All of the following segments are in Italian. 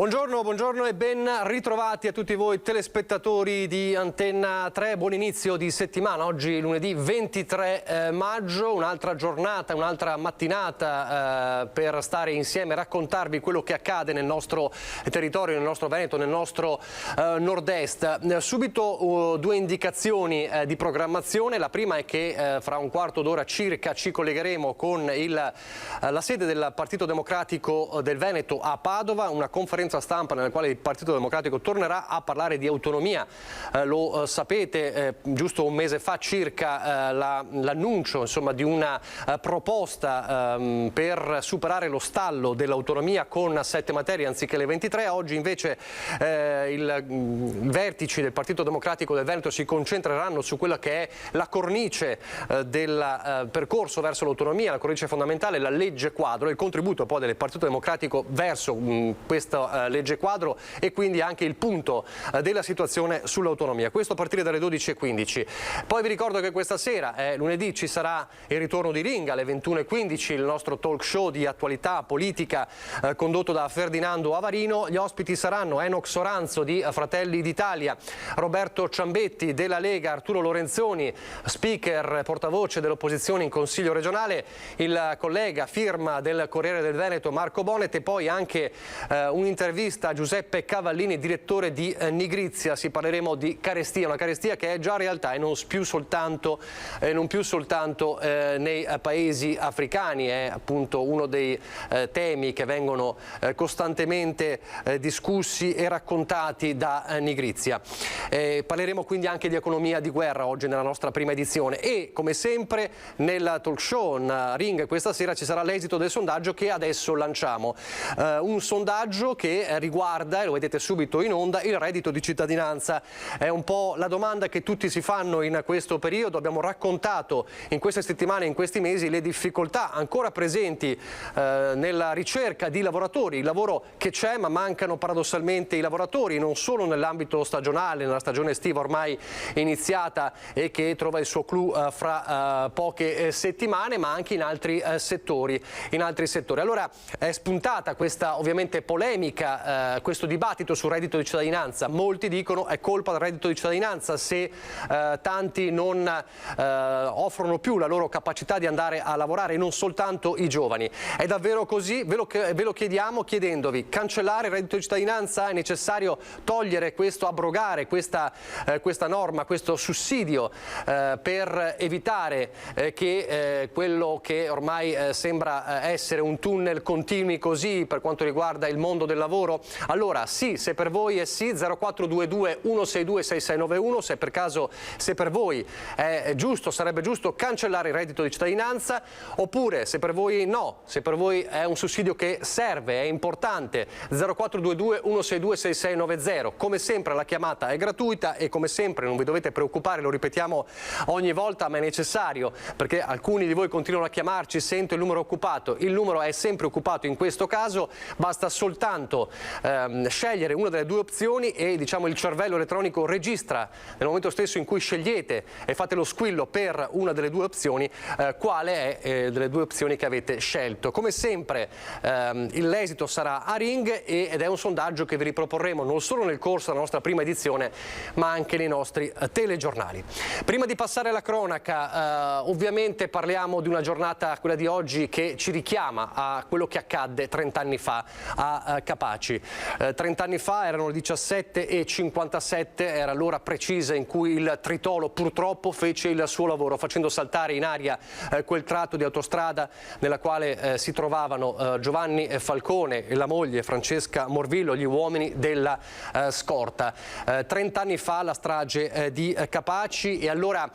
Buongiorno e ben ritrovati a tutti voi telespettatori di Antenna 3. Buon inizio di settimana, oggi lunedì 23 maggio, un'altra giornata, un'altra mattinata per stare insieme e raccontarvi quello che accade nel nostro territorio, nel nostro Veneto, nel nostro nord-est. Subito due indicazioni di programmazione. La prima è che fra un quarto d'ora circa ci collegheremo con la sede del Partito Democratico del Veneto a Padova, una conferenza stampa nella quale il Partito Democratico tornerà a parlare di autonomia. Lo sapete, giusto un mese fa circa l'annuncio di una proposta per superare lo stallo dell'autonomia con 7 materie anziché le 23. Oggi invece i vertici del Partito Democratico del Veneto si concentreranno su quella che è la cornice del percorso verso l'autonomia, la cornice fondamentale, la legge quadro, il contributo poi del Partito Democratico verso questa legge quadro e quindi anche il punto della situazione sull'autonomia. Questo a partire dalle 12:15. Poi vi ricordo che questa sera, lunedì, ci sarà il ritorno di Ring alle 21:15, il nostro talk show di attualità politica condotto da Ferdinando Avarino. Gli ospiti saranno Enoch Soranzo di Fratelli d'Italia, Roberto Ciambetti della Lega, Arturo Lorenzoni, speaker, portavoce dell'opposizione in Consiglio regionale, il collega firma del Corriere del Veneto Marco Bonet e poi anche un'intervista a Giuseppe Cavallini, direttore di Nigrizia. Si parleremo di carestia, una carestia che è già realtà e non più soltanto nei paesi africani. È appunto uno dei temi che vengono costantemente discussi e raccontati da Nigrizia. Parleremo quindi anche di economia di guerra oggi nella nostra prima edizione e come sempre nel talk show Ring questa sera ci sarà l'esito del sondaggio che adesso lanciamo. Un sondaggio che riguarda, e lo vedete subito in onda, il reddito di cittadinanza. È un po' la domanda che tutti si fanno in questo periodo. Abbiamo raccontato in queste settimane, in questi mesi, le difficoltà ancora presenti nella ricerca di lavoratori, il lavoro che c'è ma mancano paradossalmente i lavoratori, non solo nell'ambito stagionale, nella stagione estiva ormai iniziata e che trova il suo clou fra poche settimane, ma anche in altri settori. Allora è spuntata questa ovviamente polemica, questo dibattito sul reddito di cittadinanza. Molti dicono è colpa del reddito di cittadinanza se tanti non offrono più la loro capacità di andare a lavorare, e non soltanto i giovani. È davvero così? Ve lo chiediamo chiedendovi: cancellare il reddito di cittadinanza? È necessario togliere questo, abrogare questa norma, questo sussidio per evitare che quello che ormai sembra essere un tunnel continui così per quanto riguarda il mondo del lavoro? Allora sì, se per voi è sì, 0422 162 6691, se per voi è giusto, sarebbe giusto cancellare il reddito di cittadinanza, oppure se per voi no, se per voi è un sussidio che serve, è importante, 0422 162 6690. Come sempre la chiamata è gratuita e come sempre non vi dovete preoccupare, lo ripetiamo ogni volta, ma è necessario perché alcuni di voi continuano a chiamarci, sento il numero occupato. Il numero è sempre occupato in questo caso, basta soltanto scegliere una delle due opzioni e il cervello elettronico registra nel momento stesso in cui scegliete e fate lo squillo per una delle due opzioni quale è delle due opzioni che avete scelto. Come sempre l'esito sarà a Ring ed è un sondaggio che vi riproporremo non solo nel corso della nostra prima edizione ma anche nei nostri telegiornali. Prima di passare alla cronaca ovviamente parliamo di una giornata, quella di oggi, che ci richiama a quello che accadde 30 anni fa a Capaci. 30 anni fa erano le 17:57, era l'ora precisa in cui il tritolo purtroppo fece il suo lavoro, facendo saltare in aria quel tratto di autostrada nella quale si trovavano Giovanni Falcone e la moglie Francesca Morvillo, gli uomini della scorta. 30 anni fa la strage di Capaci, e allora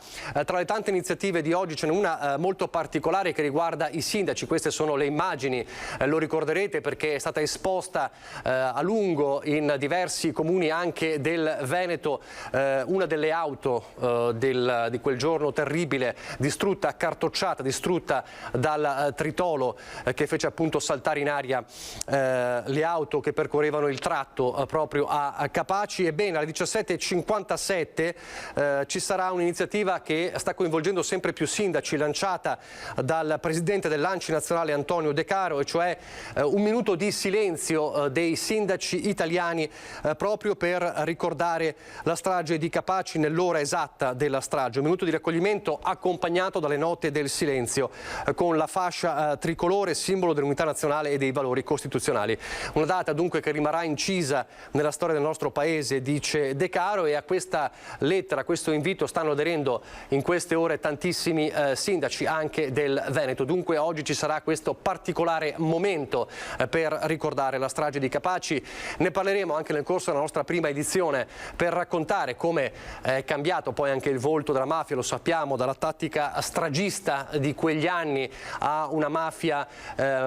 tra le tante iniziative di oggi ce n'è una molto particolare che riguarda i sindaci. Queste sono le immagini, lo ricorderete perché è stata esposta a lungo in diversi comuni anche del Veneto una delle auto di quel giorno terribile, distrutta, accartocciata, distrutta dal tritolo che fece appunto saltare in aria le auto che percorrevano il tratto proprio a Capaci. Ebbene, alle 17:57 ci sarà un'iniziativa che sta coinvolgendo sempre più sindaci, lanciata dal presidente dell'ANCI nazionale Antonio De Caro, e cioè un minuto di silenzio dei sindaci italiani proprio per ricordare la strage di Capaci nell'ora esatta della strage. Un minuto di raccoglimento accompagnato dalle note del silenzio con la fascia tricolore, simbolo dell'unità nazionale e dei valori costituzionali. Una data dunque che rimarrà incisa nella storia del nostro paese, dice De Caro, e a questa lettera, a questo invito stanno aderendo in queste ore tantissimi sindaci anche del Veneto. Dunque oggi ci sarà questo particolare momento per ricordare la strage di Capaci. Ne parleremo anche nel corso della nostra prima edizione per raccontare come è cambiato poi anche il volto della mafia, lo sappiamo, dalla tattica stragista di quegli anni a una mafia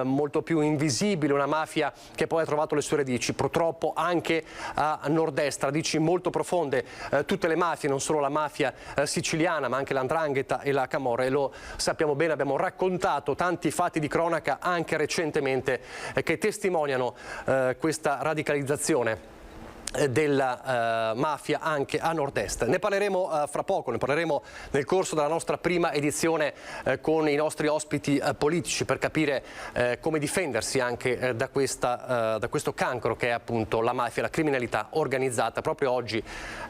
molto più invisibile, una mafia che poi ha trovato le sue radici purtroppo anche a nord-est, radici molto profonde. Tutte le mafie, non solo la mafia siciliana ma anche l''ndrangheta e la camorra, e lo sappiamo bene, abbiamo raccontato tanti fatti di cronaca anche recentemente che testimoniano questa radicalizzazione della mafia anche a nord-est. Ne parleremo fra poco, ne parleremo nel corso della nostra prima edizione con i nostri ospiti politici per capire come difendersi anche da questo cancro che è appunto la mafia, la criminalità organizzata, proprio oggi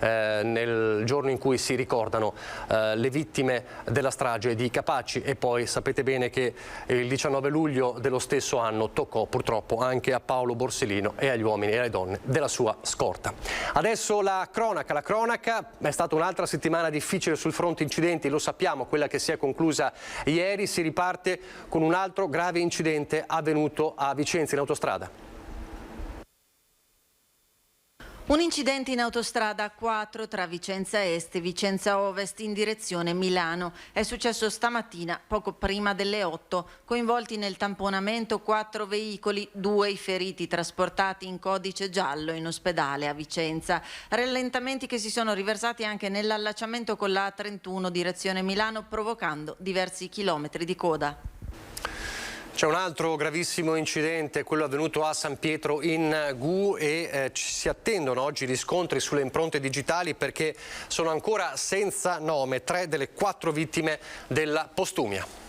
nel giorno in cui si ricordano le vittime della strage di Capaci. E poi sapete bene che il 19 luglio dello stesso anno toccò purtroppo anche a Paolo Borsellino e agli uomini e alle donne della sua scorta. Adesso la cronaca è stata un'altra settimana difficile sul fronte incidenti, lo sappiamo, quella che si è conclusa ieri. Si riparte con un altro grave incidente avvenuto a Vicenza in autostrada. Un incidente in autostrada A4 tra Vicenza Est e Vicenza Ovest in direzione Milano. È successo stamattina, poco prima delle 8. Coinvolti nel tamponamento 4 veicoli, 2 i feriti trasportati in codice giallo in ospedale a Vicenza. Rallentamenti che si sono riversati anche nell'allacciamento con la A31 direzione Milano, provocando diversi chilometri di coda. C'è un altro gravissimo incidente, quello avvenuto a San Pietro in Gu, e ci si attendono oggi riscontri sulle impronte digitali perché sono ancora senza nome 3 delle 4 vittime della postumia.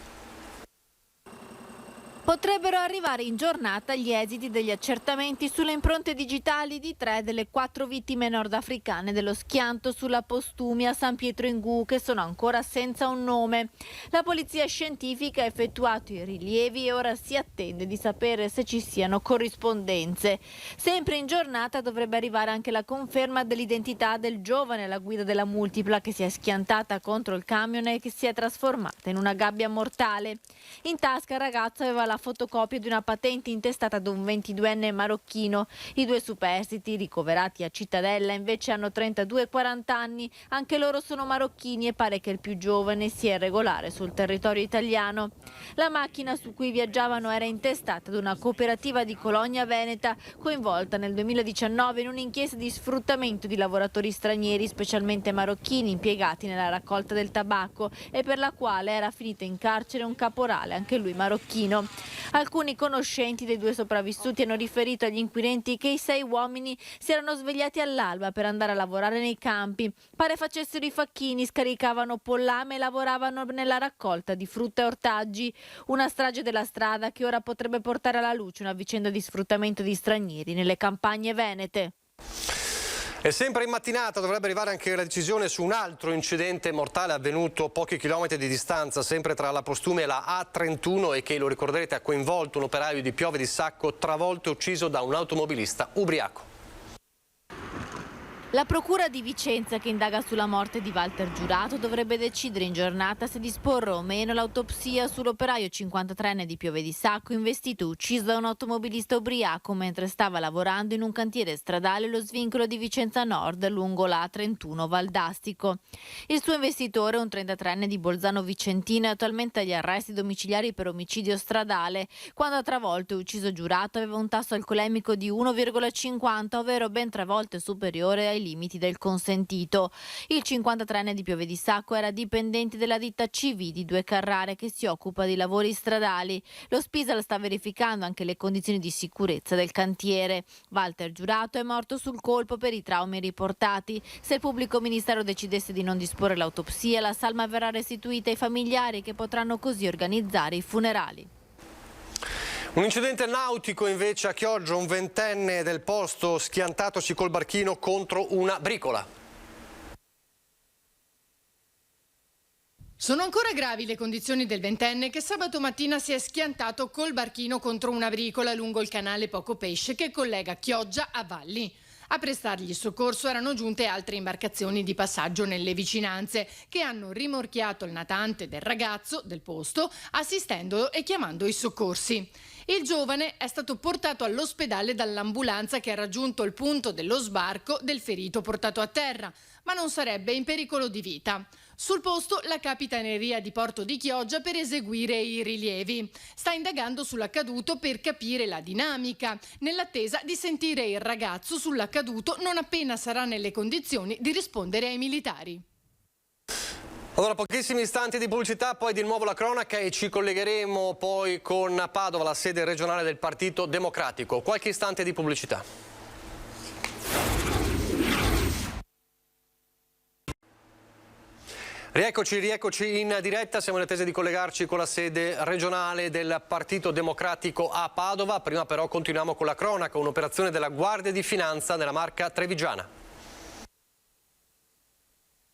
Potrebbero arrivare in giornata gli esiti degli accertamenti sulle impronte digitali di 3 delle 4 vittime nordafricane dello schianto sulla postumia San Pietro in Gu, che sono ancora senza un nome. La polizia scientifica ha effettuato i rilievi e ora si attende di sapere se ci siano corrispondenze. Sempre in giornata dovrebbe arrivare anche la conferma dell'identità del giovane alla guida della multipla che si è schiantata contro il camion e che si è trasformata in una gabbia mortale. In tasca il ragazzo aveva la fotocopia di una patente intestata ad un 22enne marocchino. I 2 superstiti ricoverati a Cittadella invece hanno 32 e 40 anni, anche loro sono marocchini e pare che il più giovane sia irregolare sul territorio italiano. La macchina su cui viaggiavano era intestata ad una cooperativa di Cologna Veneta coinvolta nel 2019 in un'inchiesta di sfruttamento di lavoratori stranieri, specialmente marocchini, impiegati nella raccolta del tabacco, e per la quale era finito in carcere un caporale, anche lui marocchino. Alcuni conoscenti dei 2 sopravvissuti hanno riferito agli inquirenti che i 6 uomini si erano svegliati all'alba per andare a lavorare nei campi. Pare facessero i facchini, scaricavano pollame e lavoravano nella raccolta di frutta e ortaggi. Una strage della strada che ora potrebbe portare alla luce una vicenda di sfruttamento di stranieri nelle campagne venete. E sempre in mattinata dovrebbe arrivare anche la decisione su un altro incidente mortale avvenuto pochi chilometri di distanza, sempre tra la Postumia e la A31, e che, lo ricorderete, ha coinvolto un operaio di Piove di Sacco, travolto e ucciso da un automobilista ubriaco. La Procura di Vicenza, che indaga sulla morte di Walter Giurato, dovrebbe decidere in giornata se disporre o meno l'autopsia sull'operaio 53enne di Piove di Sacco, investito e ucciso da un automobilista ubriaco mentre stava lavorando in un cantiere stradale allo svincolo di Vicenza Nord lungo la A31 Valdastico. Il suo investitore, un 33enne di Bolzano Vicentino, è attualmente agli arresti domiciliari per omicidio stradale. Quando ha travolto e ucciso Giurato aveva un tasso alcolemico di 1,50, ovvero ben 3 volte superiore ai limiti del consentito. Il 53enne di Piove di Sacco era dipendente della ditta CV di 2 Carrare che si occupa di lavori stradali. Lo Spisal sta verificando anche le condizioni di sicurezza del cantiere. Walter Giurato è morto sul colpo per i traumi riportati. Se il pubblico ministero decidesse di non disporre l'autopsia, la salma verrà restituita ai familiari che potranno così organizzare i funerali. Un incidente nautico invece a Chioggia, un ventenne del posto schiantatosi col barchino contro una bricola. Sono ancora gravi le condizioni del ventenne che sabato mattina si è schiantato col barchino contro una bricola lungo il canale Poco Pesce che collega Chioggia a Valli. A prestargli soccorso erano giunte altre imbarcazioni di passaggio nelle vicinanze che hanno rimorchiato il natante del ragazzo del posto, assistendolo e chiamando i soccorsi. Il giovane è stato portato all'ospedale dall'ambulanza che ha raggiunto il punto dello sbarco del ferito portato a terra, ma non sarebbe in pericolo di vita. Sul posto la Capitaneria di Porto di Chioggia per eseguire i rilievi. Sta indagando sull'accaduto per capire la dinamica, nell'attesa di sentire il ragazzo sull'accaduto non appena sarà nelle condizioni di rispondere ai militari. Allora, pochissimi istanti di pubblicità, poi di nuovo la cronaca e ci collegheremo poi con Padova, la sede regionale del Partito Democratico. Qualche istante di pubblicità. Rieccoci in diretta, siamo in attesa di collegarci con la sede regionale del Partito Democratico a Padova. Prima però continuiamo con la cronaca, un'operazione della Guardia di Finanza nella Marca trevigiana.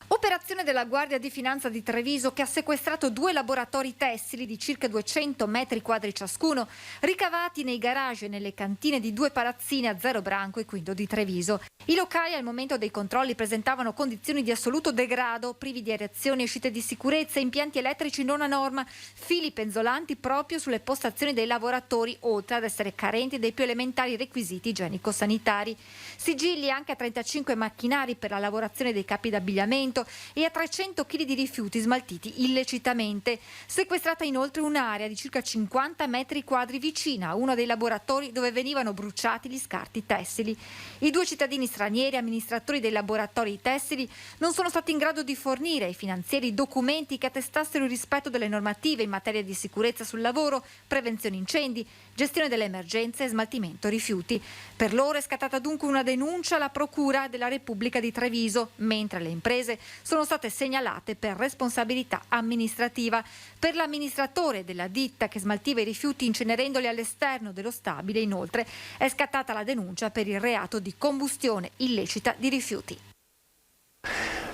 Operazione della Guardia di Finanza di Treviso che ha sequestrato 2 laboratori tessili di circa 200 metri quadri ciascuno, ricavati nei garage e nelle cantine di 2 palazzine a Zero Branco e Quinto di Treviso. I locali al momento dei controlli presentavano condizioni di assoluto degrado, privi di aerazioni e uscite di sicurezza, impianti elettrici non a norma, fili penzolanti proprio sulle postazioni dei lavoratori, oltre ad essere carenti dei più elementari requisiti igienico-sanitari. Sigilli anche a 35 macchinari per la lavorazione dei capi d'abbigliamento e a 300 kg di rifiuti smaltiti illecitamente. Sequestrata inoltre un'area di circa 50 metri quadri vicina a uno dei laboratori dove venivano bruciati gli scarti tessili. I 2 cittadini stranieri, amministratori dei laboratori tessili, non sono stati in grado di fornire ai finanzieri documenti che attestassero il rispetto delle normative in materia di sicurezza sul lavoro, prevenzione incendi, gestione delle emergenze e smaltimento rifiuti. Per loro è scattata dunque una denuncia alla Procura della Repubblica di Treviso, mentre le imprese sono state segnalate per responsabilità amministrativa. Per l'amministratore della ditta che smaltiva i rifiuti incenerendoli all'esterno dello stabile, inoltre, è scattata la denuncia per il reato di combustione illecita di rifiuti.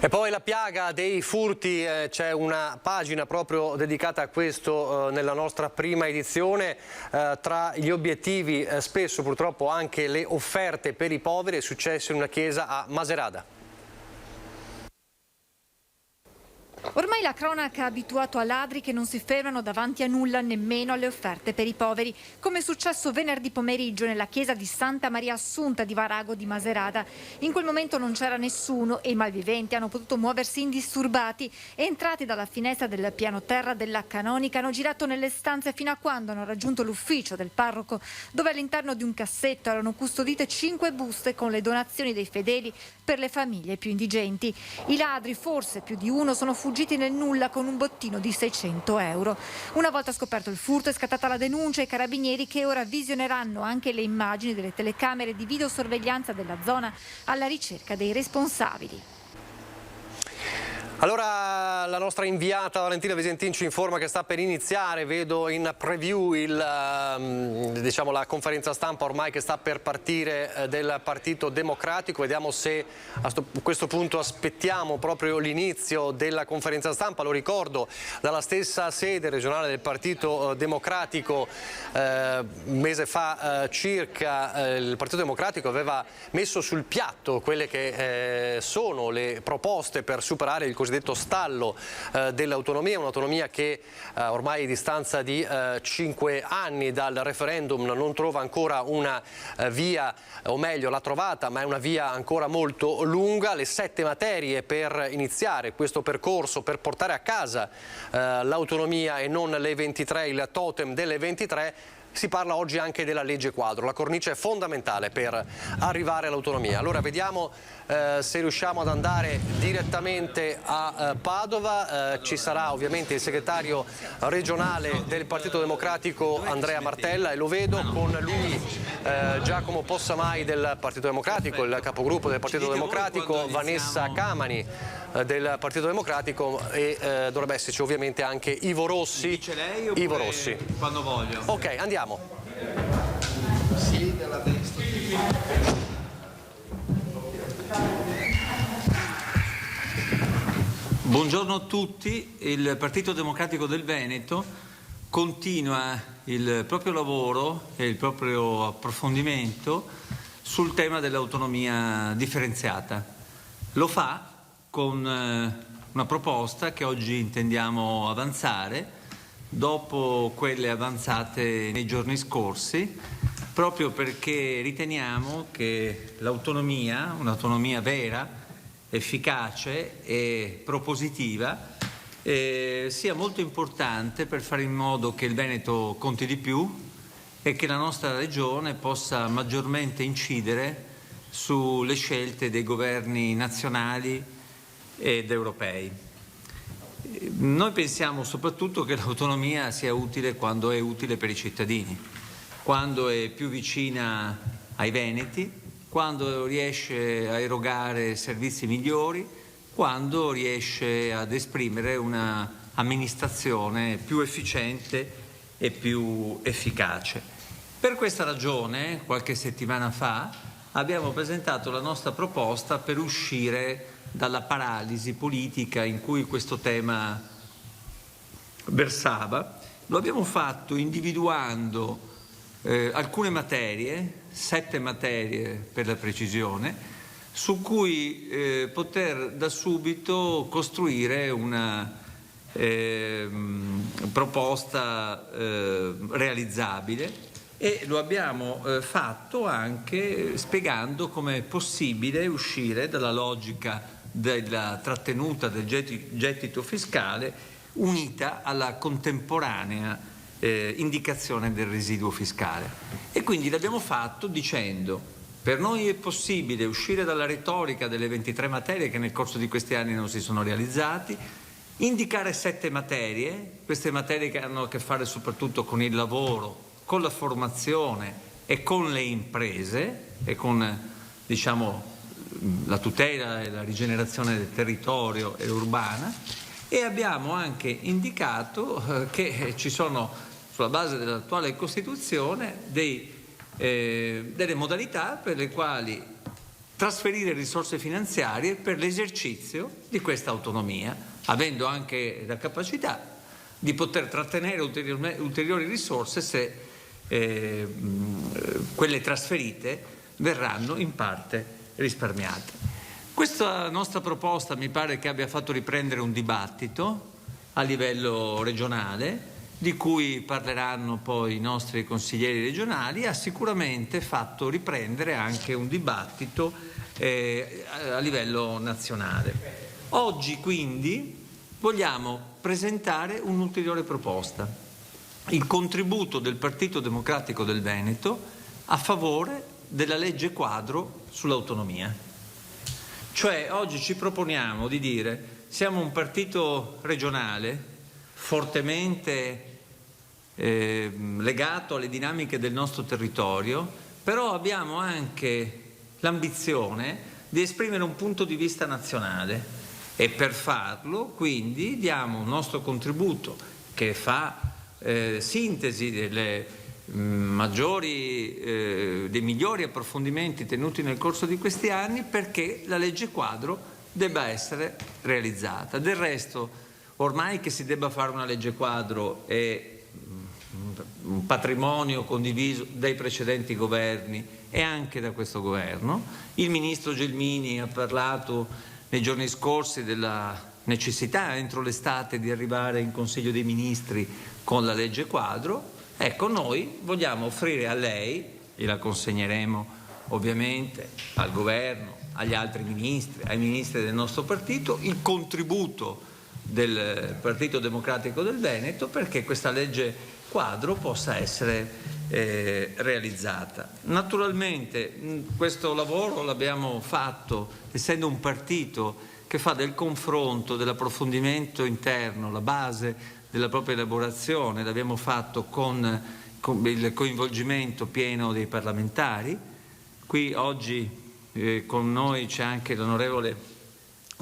E poi la piaga dei furti, c'è una pagina proprio dedicata a questo nella nostra prima edizione. Tra gli obiettivi spesso purtroppo anche le offerte per i poveri. È successo in una chiesa a Maserata. Ormai la cronaca ha abituato a ladri che non si fermano davanti a nulla, nemmeno alle offerte per i poveri, come è successo venerdì pomeriggio nella chiesa di Santa Maria Assunta di Varago di Maserata. In quel momento non c'era nessuno e i malviventi hanno potuto muoversi indisturbati. Entrati dalla finestra del piano terra della canonica, hanno girato nelle stanze fino a quando hanno raggiunto l'ufficio del parroco, dove all'interno di un cassetto erano custodite 5 buste con le donazioni dei fedeli per le famiglie più indigenti. I ladri, forse più di uno, sono fuggiti nel nulla con un bottino di 600 euro. Una volta scoperto il furto è scattata la denuncia ai carabinieri che ora visioneranno anche le immagini delle telecamere di videosorveglianza della zona alla ricerca dei responsabili. Allora la nostra inviata Valentina Visentin ci informa che sta per iniziare, vedo in preview la conferenza stampa ormai che sta per partire del Partito Democratico. Vediamo se a questo punto aspettiamo proprio l'inizio della conferenza stampa. Lo ricordo, dalla stessa sede regionale del Partito Democratico un mese fa circa il Partito Democratico aveva messo sul piatto quelle che sono le proposte per superare il cosiddetto stallo dell'autonomia, un'autonomia che ormai a distanza di 5 anni dal referendum non trova ancora una via, o meglio l'ha trovata, ma è una via ancora molto lunga. Le 7 materie per iniziare questo percorso, per portare a casa l'autonomia e non le 23, il totem delle 23. Si parla oggi anche della legge quadro, la cornice è fondamentale per arrivare all'autonomia. Allora vediamo se riusciamo ad andare direttamente a Padova. Ci sarà ovviamente il segretario regionale del Partito Democratico Andrea Martella e lo vedo con lui Giacomo Possamai del Partito Democratico, il capogruppo del Partito Democratico, Vanessa Camani del Partito Democratico e dovrebbe esserci ovviamente anche Ivo Rossi. Dice lei oppure Ivo Rossi. quando voglio? Ok, andiamo. Buongiorno a tutti. Il Partito Democratico del Veneto continua il proprio lavoro e il proprio approfondimento sul tema dell'autonomia differenziata. Lo fa con una proposta che oggi intendiamo avanzare dopo quelle avanzate nei giorni scorsi, proprio perché riteniamo che l'autonomia, un'autonomia vera, efficace e propositiva, sia molto importante per fare in modo che il Veneto conti di più e che la nostra regione possa maggiormente incidere sulle scelte dei governi nazionali ed europei. Noi pensiamo soprattutto che l'autonomia sia utile quando è utile per i cittadini, quando è più vicina ai veneti, quando riesce a erogare servizi migliori, quando riesce ad esprimere una amministrazione più efficiente e più efficace. Per questa ragione, qualche settimana fa, abbiamo presentato la nostra proposta per uscire dalla paralisi politica in cui questo tema versava. Lo abbiamo fatto individuando alcune materie, 7 materie per la precisione, su cui poter da subito costruire una proposta realizzabile, e lo abbiamo fatto anche spiegando come è possibile uscire dalla logica della trattenuta del gettito fiscale unita alla contemporanea indicazione del residuo fiscale. E quindi l'abbiamo fatto dicendo: per noi è possibile uscire dalla retorica delle 23 materie che nel corso di questi anni non si sono realizzati, indicare 7 materie, queste materie che hanno a che fare soprattutto con il lavoro, con la formazione e con le imprese e con, diciamo, la tutela e la rigenerazione del territorio e urbana, e abbiamo anche indicato che ci sono, sulla base dell'attuale Costituzione, delle modalità per le quali trasferire risorse finanziarie per l'esercizio di questa autonomia, avendo anche la capacità di poter trattenere ulteriori risorse se quelle trasferite verranno in parte risparmiate. Questa nostra proposta mi pare che abbia fatto riprendere un dibattito a livello regionale, di cui parleranno poi i nostri consiglieri regionali, ha sicuramente fatto riprendere anche un dibattito a livello nazionale. Oggi quindi vogliamo presentare un'ulteriore proposta, il contributo del Partito Democratico del Veneto a favore della legge quadro sull'autonomia. Cioè, oggi ci proponiamo di dire: siamo un partito regionale fortemente legato alle dinamiche del nostro territorio, però abbiamo anche l'ambizione di esprimere un punto di vista nazionale, e per farlo quindi diamo un nostro contributo che fa sintesi dei migliori approfondimenti tenuti nel corso di questi anni, perché la legge quadro debba essere realizzata. Del resto, ormai che si debba fare una legge quadro è un patrimonio condiviso dai precedenti governi e anche da questo governo. Il ministro Gelmini ha parlato nei giorni scorsi della necessità entro l'estate di arrivare in Consiglio dei Ministri con la legge quadro. Ecco, noi vogliamo offrire a lei, e la consegneremo ovviamente al governo, agli altri ministri, ai ministri del nostro partito, il contributo del Partito Democratico del Veneto perché questa legge quadro possa essere realizzata. Naturalmente questo lavoro l'abbiamo fatto essendo un partito che fa del confronto, dell'approfondimento interno la base della propria elaborazione. L'abbiamo fatto con il coinvolgimento pieno dei parlamentari. Qui oggi con noi c'è anche l'onorevole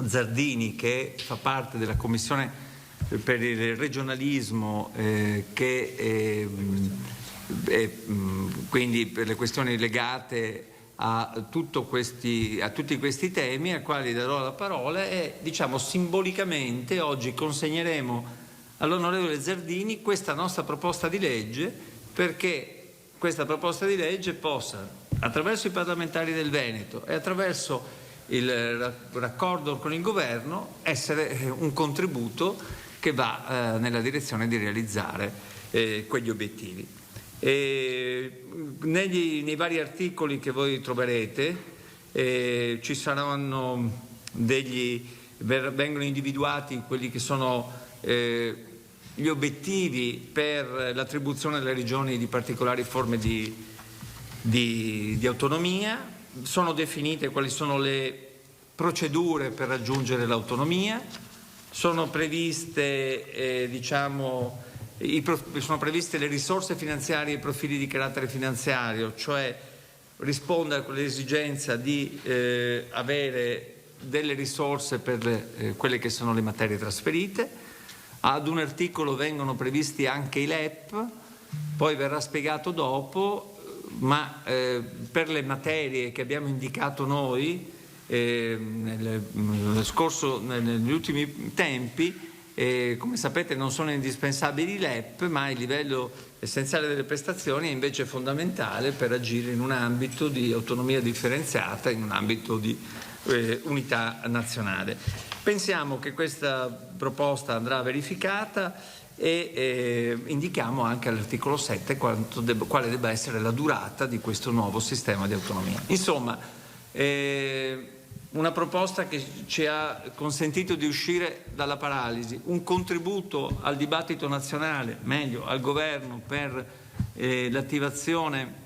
Zardini, che fa parte della Commissione per il regionalismo, quindi per le questioni legate a tutti questi temi, a quali darò la parola, e diciamo simbolicamente oggi consegneremo all'onorevole Zardini questa nostra proposta di legge, perché questa proposta di legge possa, attraverso i parlamentari del Veneto e attraverso il raccordo con il governo, essere un contributo che va nella direzione di realizzare quegli obiettivi. Nei vari articoli che voi troverete ci saranno vengono individuati quelli che sono gli obiettivi per l'attribuzione alle regioni di particolari forme di autonomia, sono definite quali sono le procedure per raggiungere l'autonomia, sono previste sono previste le risorse finanziarie e i profili di carattere finanziario, cioè rispondere a quell'esigenza di avere delle risorse per quelle che sono le materie trasferite. Ad un articolo vengono previsti anche i LEP, poi verrà spiegato dopo, ma per le materie che abbiamo indicato noi negli ultimi tempi, come sapete non sono indispensabili i LEP, ma il livello essenziale delle prestazioni è invece fondamentale per agire in un ambito di autonomia differenziata, in un ambito di unità nazionale. Pensiamo che questa proposta andrà verificata e indichiamo anche all'articolo 7 quale debba essere la durata di questo nuovo sistema di autonomia. Insomma, una proposta che ci ha consentito di uscire dalla paralisi, un contributo al dibattito nazionale, meglio al governo, per l'attivazione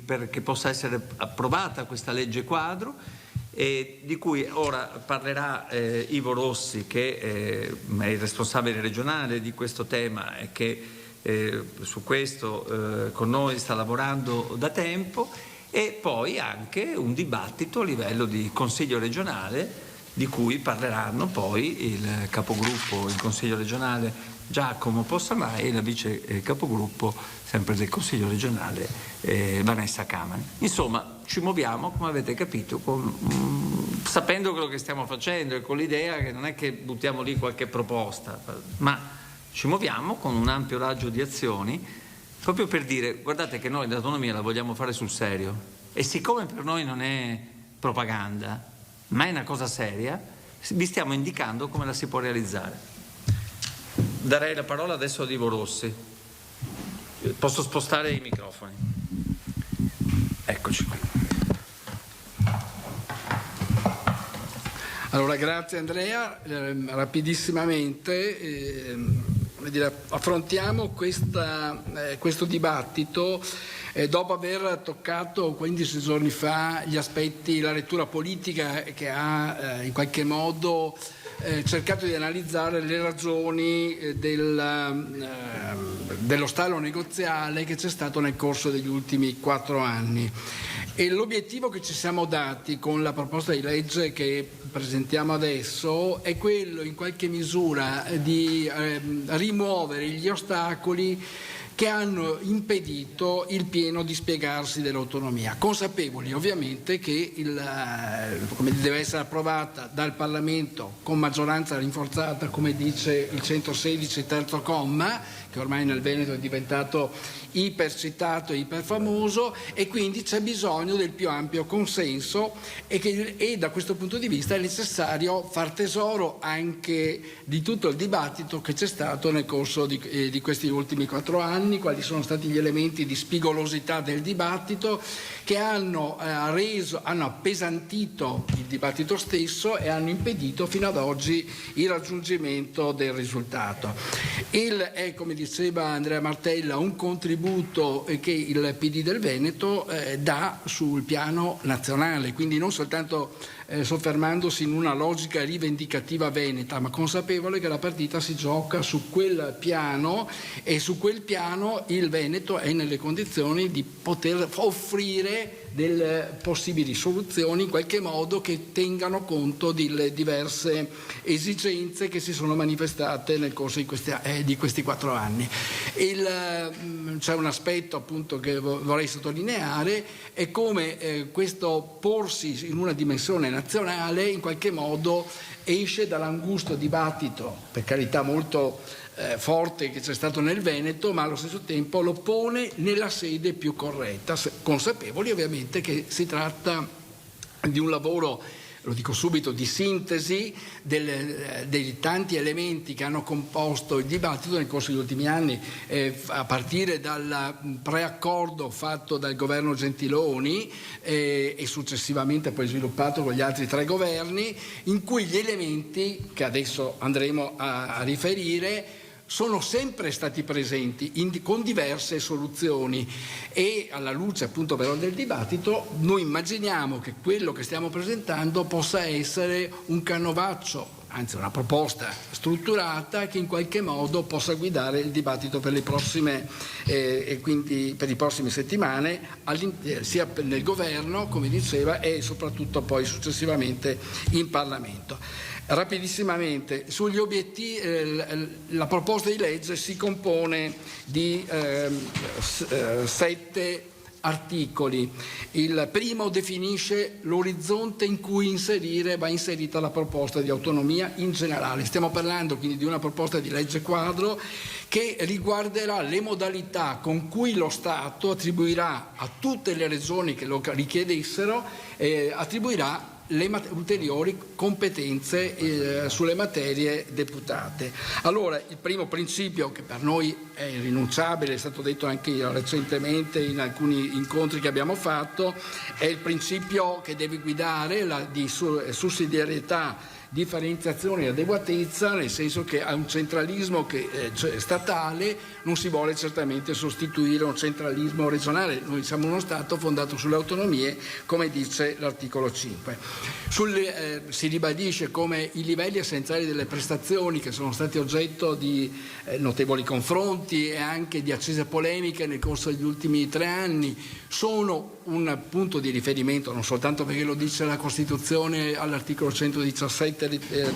perché possa essere approvata questa legge quadro, di cui ora parlerà Ivo Rossi, che è il responsabile regionale di questo tema e che su questo con noi sta lavorando da tempo. E poi anche un dibattito a livello di Consiglio regionale, di cui parleranno poi il capogruppo in Consiglio regionale Giacomo Possamai e la vice capogruppo sempre del Consiglio regionale Vanessa Camani. Insomma, ci muoviamo, come avete capito, sapendo quello che stiamo facendo e con l'idea che non è che buttiamo lì qualche proposta, ma ci muoviamo con un ampio raggio di azioni, proprio per dire: guardate che noi l'autonomia la vogliamo fare sul serio, e siccome per noi non è propaganda ma è una cosa seria, vi stiamo indicando come la si può realizzare. Darei la parola adesso ad Ivo Rossi. Posso spostare i microfoni? Eccoci qui. Allora, grazie Andrea. Rapidissimamente affrontiamo questo dibattito dopo aver toccato 15 giorni fa gli aspetti, la lettura politica che ha in qualche modo cercato di analizzare le ragioni dello stallo negoziale che c'è stato nel corso degli ultimi 4 anni. E l'obiettivo che ci siamo dati con la proposta di legge che presentiamo adesso è quello, in qualche misura, di rimuovere gli ostacoli che hanno impedito il pieno dispiegarsi dell'autonomia, consapevoli ovviamente che come deve essere approvata dal Parlamento con maggioranza rinforzata, come dice il 116 terzo comma, che ormai nel Veneto è diventato ipercitato e iperfamoso, e quindi c'è bisogno del più ampio consenso e da questo punto di vista è necessario far tesoro anche di tutto il dibattito che c'è stato nel corso di questi ultimi 4 anni, quali sono stati gli elementi di spigolosità del dibattito che hanno appesantito il dibattito stesso e hanno impedito fino ad oggi il raggiungimento del risultato. È, come diceva Andrea Martella, un contributo che il PD del Veneto dà sul piano nazionale, quindi non soltanto soffermandosi in una logica rivendicativa veneta, ma consapevole che la partita si gioca su quel piano, e su quel piano il Veneto è nelle condizioni di poter offrire delle possibili soluzioni in qualche modo che tengano conto delle diverse esigenze che si sono manifestate nel corso di questi 4 anni. C'è un aspetto appunto che vorrei sottolineare, è come questo porsi in una dimensione nazionale in qualche modo esce dall'angusto dibattito, per carità molto forte, che c'è stato nel Veneto, ma allo stesso tempo lo pone nella sede più corretta, consapevoli ovviamente che si tratta di un lavoro, lo dico subito, di sintesi dei tanti elementi che hanno composto il dibattito nel corso degli ultimi anni, a partire dal preaccordo fatto dal governo Gentiloni e successivamente poi sviluppato con gli altri 3 governi, in cui gli elementi che adesso andremo a riferire sono sempre stati presenti con diverse soluzioni, e alla luce appunto però del dibattito noi immaginiamo che quello che stiamo presentando possa essere un canovaccio, anzi una proposta strutturata che in qualche modo possa guidare il dibattito per le prossime e quindi per le prossime settimane, sia nel governo, come diceva, e soprattutto poi successivamente in Parlamento. Rapidissimamente, sugli obiettivi, la proposta di legge si compone di 7 articoli. Il primo definisce l'orizzonte in cui va inserita la proposta di autonomia in generale. Stiamo parlando quindi di una proposta di legge quadro che riguarderà le modalità con cui lo Stato attribuirà a tutte le regioni che lo richiedessero, attribuirà le ulteriori competenze sulle materie deputate. Allora, il primo principio, che per noi è irrinunciabile, è stato detto anche recentemente in alcuni incontri che abbiamo fatto, è il principio che deve guidare di sussidiarietà, differenziazione e adeguatezza, nel senso che a un centralismo statale non si vuole certamente sostituire un centralismo regionale. Noi siamo uno Stato fondato sulle autonomie, come dice l'articolo 5. Si ribadisce come i livelli essenziali delle prestazioni, che sono stati oggetto di notevoli confronti e anche di accese polemiche nel corso degli ultimi 3 anni, sono un punto di riferimento, non soltanto perché lo dice la Costituzione all'articolo 117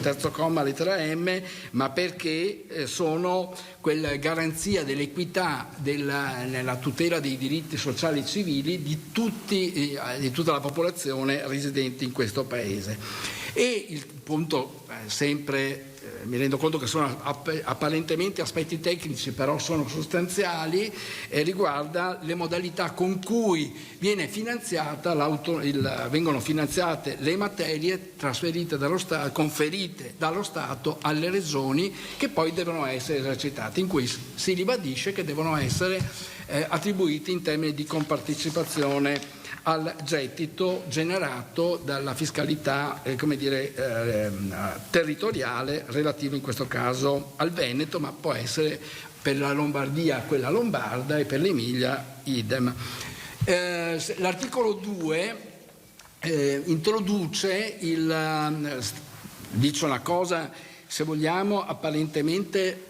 terzo comma lettera M, ma perché sono quella garanzia dell'equità nella tutela dei diritti sociali e civili di tutta la popolazione residente in questo Paese. E il punto sempre mi rendo conto che sono apparentemente aspetti tecnici, però sono sostanziali, e riguarda le modalità con cui vengono finanziate le materie trasferite dallo Stato, conferite dallo Stato alle regioni, che poi devono essere esercitate, in cui si ribadisce che devono essere attribuiti in termini di compartecipazione al gettito generato dalla fiscalità territoriale relativa in questo caso al Veneto, ma può essere per la Lombardia quella lombarda e per l'Emilia idem. L'articolo 2 introduce dice una cosa, se vogliamo, apparentemente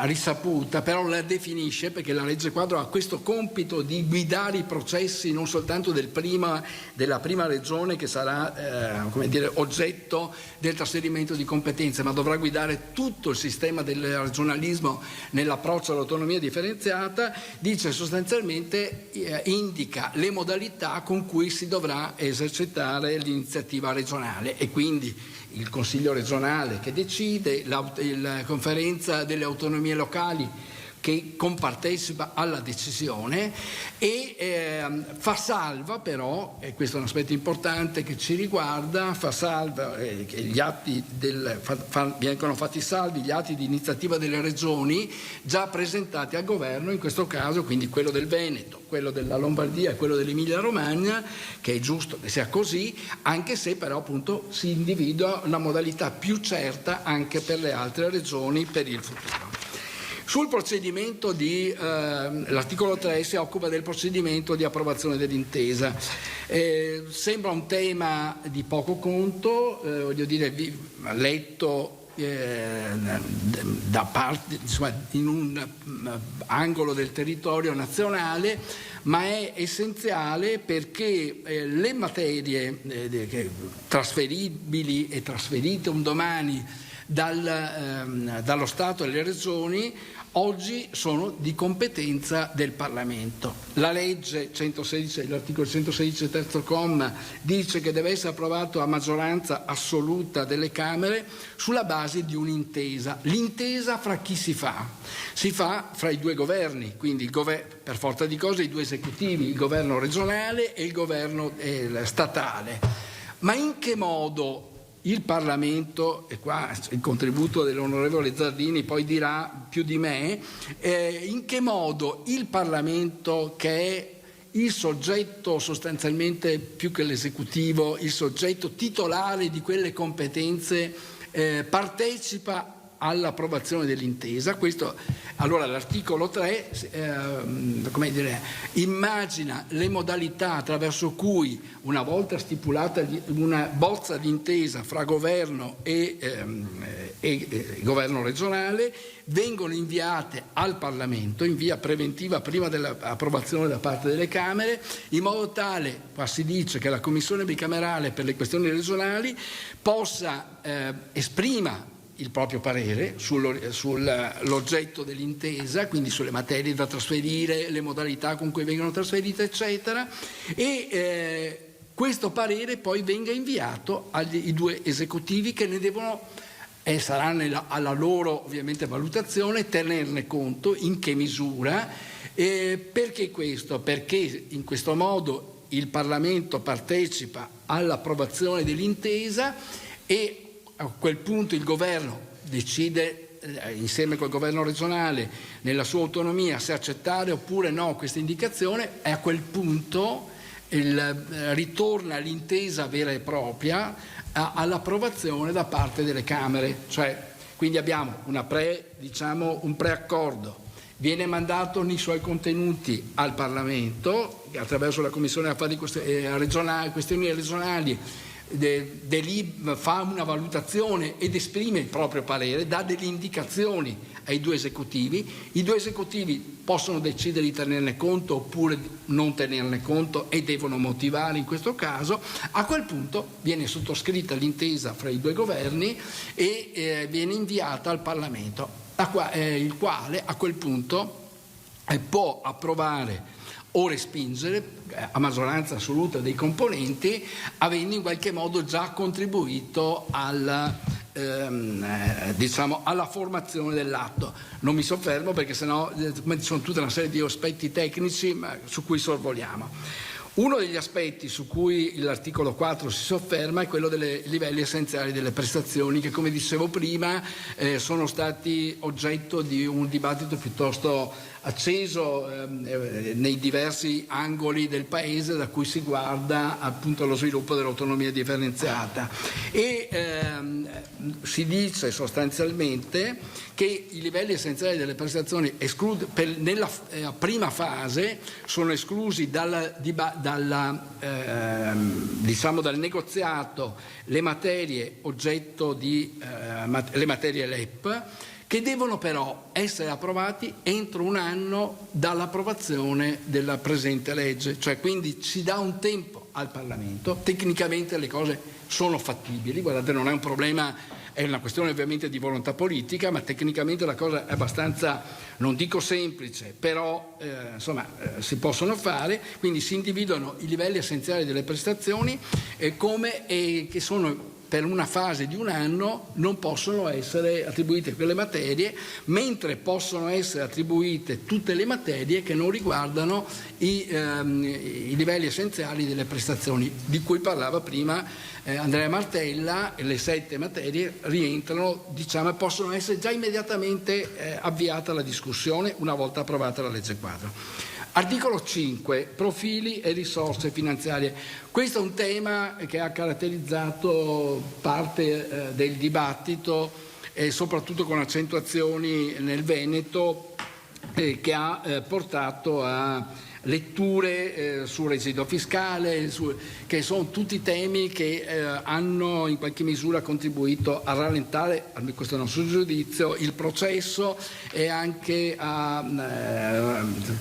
risaputa, però la definisce, perché la legge quadro ha questo compito di guidare i processi non soltanto della prima regione che sarà oggetto del trasferimento di competenze, ma dovrà guidare tutto il sistema del regionalismo nell'approccio all'autonomia differenziata. Dice sostanzialmente, indica le modalità con cui si dovrà esercitare l'iniziativa regionale, e quindi il Consiglio regionale che decide, la conferenza delle autonomie locali che compartecipa alla decisione, e fa salva però, e questo è un aspetto importante che ci riguarda, fa salva che gli atti vengono fatti salvi gli atti di iniziativa delle regioni già presentati al governo, in questo caso quindi quello del Veneto, quello della Lombardia e quello dell'Emilia Romagna, che è giusto che sia così, anche se però appunto si individua una modalità più certa anche per le altre regioni per il futuro. Sul procedimento l'articolo 3 si occupa del procedimento di approvazione dell'intesa. Sembra un tema di poco conto, letto da parte, insomma, in un angolo del territorio nazionale, ma è essenziale perché le materie trasferibili e trasferite un domani dallo Stato alle Regioni oggi sono di competenza del Parlamento. La legge 116, l'articolo 116 terzo comma dice che deve essere approvato a maggioranza assoluta delle Camere sulla base di un'intesa. L'intesa fra chi si fa? Si fa fra i due governi, quindi per forza di cose i due esecutivi, il governo regionale e il governo statale. Ma in che modo il Parlamento, e qua il contributo dell'onorevole Zardini poi dirà più di me, in che modo il Parlamento, che è il soggetto sostanzialmente più che l'esecutivo, il soggetto titolare di quelle competenze, partecipa all'approvazione dell'intesa. Questo, allora l'articolo 3 immagina le modalità attraverso cui, una volta stipulata una bozza di intesa fra governo e governo regionale, vengono inviate al Parlamento in via preventiva prima dell'approvazione da parte delle Camere, in modo tale, qua si dice, che la Commissione bicamerale per le questioni regionali possa esprima il proprio parere sull'oggetto dell'intesa, quindi sulle materie da trasferire, le modalità con cui vengono trasferite, eccetera, e questo parere poi venga inviato agli due esecutivi, che ne devono e sarà alla loro ovviamente valutazione tenerne conto. In che misura? Perché questo? Perché in questo modo il Parlamento partecipa all'approvazione dell'intesa e a quel punto il governo decide insieme col governo regionale nella sua autonomia se accettare oppure no questa indicazione, e a quel punto ritorna l'intesa vera e propria all'approvazione da parte delle Camere. Quindi abbiamo un preaccordo, viene mandato nei suoi contenuti al Parlamento attraverso la Commissione Affari Questioni regionali, fa una valutazione ed esprime il proprio parere, dà delle indicazioni ai due esecutivi. I due esecutivi possono decidere di tenerne conto oppure non tenerne conto e devono motivare in questo caso. A quel punto viene sottoscritta l'intesa fra i due governi e viene inviata al Parlamento, il quale a quel punto può approvare o respingere a maggioranza assoluta dei componenti, avendo in qualche modo già contribuito alla formazione dell'atto. Non mi soffermo perché sennò ci sono tutta una serie di aspetti tecnici su cui sorvoliamo. Uno degli aspetti su cui l'articolo 4 si sofferma è quello dei livelli essenziali delle prestazioni, che, come dicevo prima, sono stati oggetto di un dibattito piuttosto acceso nei diversi angoli del Paese da cui si guarda appunto lo sviluppo dell'autonomia differenziata, e si dice sostanzialmente che i livelli essenziali delle prestazioni nella prima fase sono esclusi dal negoziato le materie oggetto le materie LEP, che devono però essere approvati entro un anno dall'approvazione della presente legge, quindi si dà un tempo al Parlamento. Tecnicamente le cose sono fattibili, guardate, non è un problema, è una questione ovviamente di volontà politica, ma tecnicamente la cosa è abbastanza, non dico semplice, però si possono fare. Quindi si individuano i livelli essenziali delle prestazioni che sono per una fase di un anno, non possono essere attribuite quelle materie, mentre possono essere attribuite tutte le materie che non riguardano i livelli essenziali delle prestazioni, di cui parlava prima Andrea Martella. Le 7 materie rientrano, e possono essere già immediatamente avviata la discussione una volta approvata la legge quadro. Articolo 5, profili e risorse finanziarie. Questo è un tema che ha caratterizzato parte del dibattito, soprattutto con accentuazioni nel Veneto, che ha portato a letture sul residuo fiscale, che sono tutti temi che hanno in qualche misura contribuito a rallentare, questo è il nostro giudizio, il processo e anche a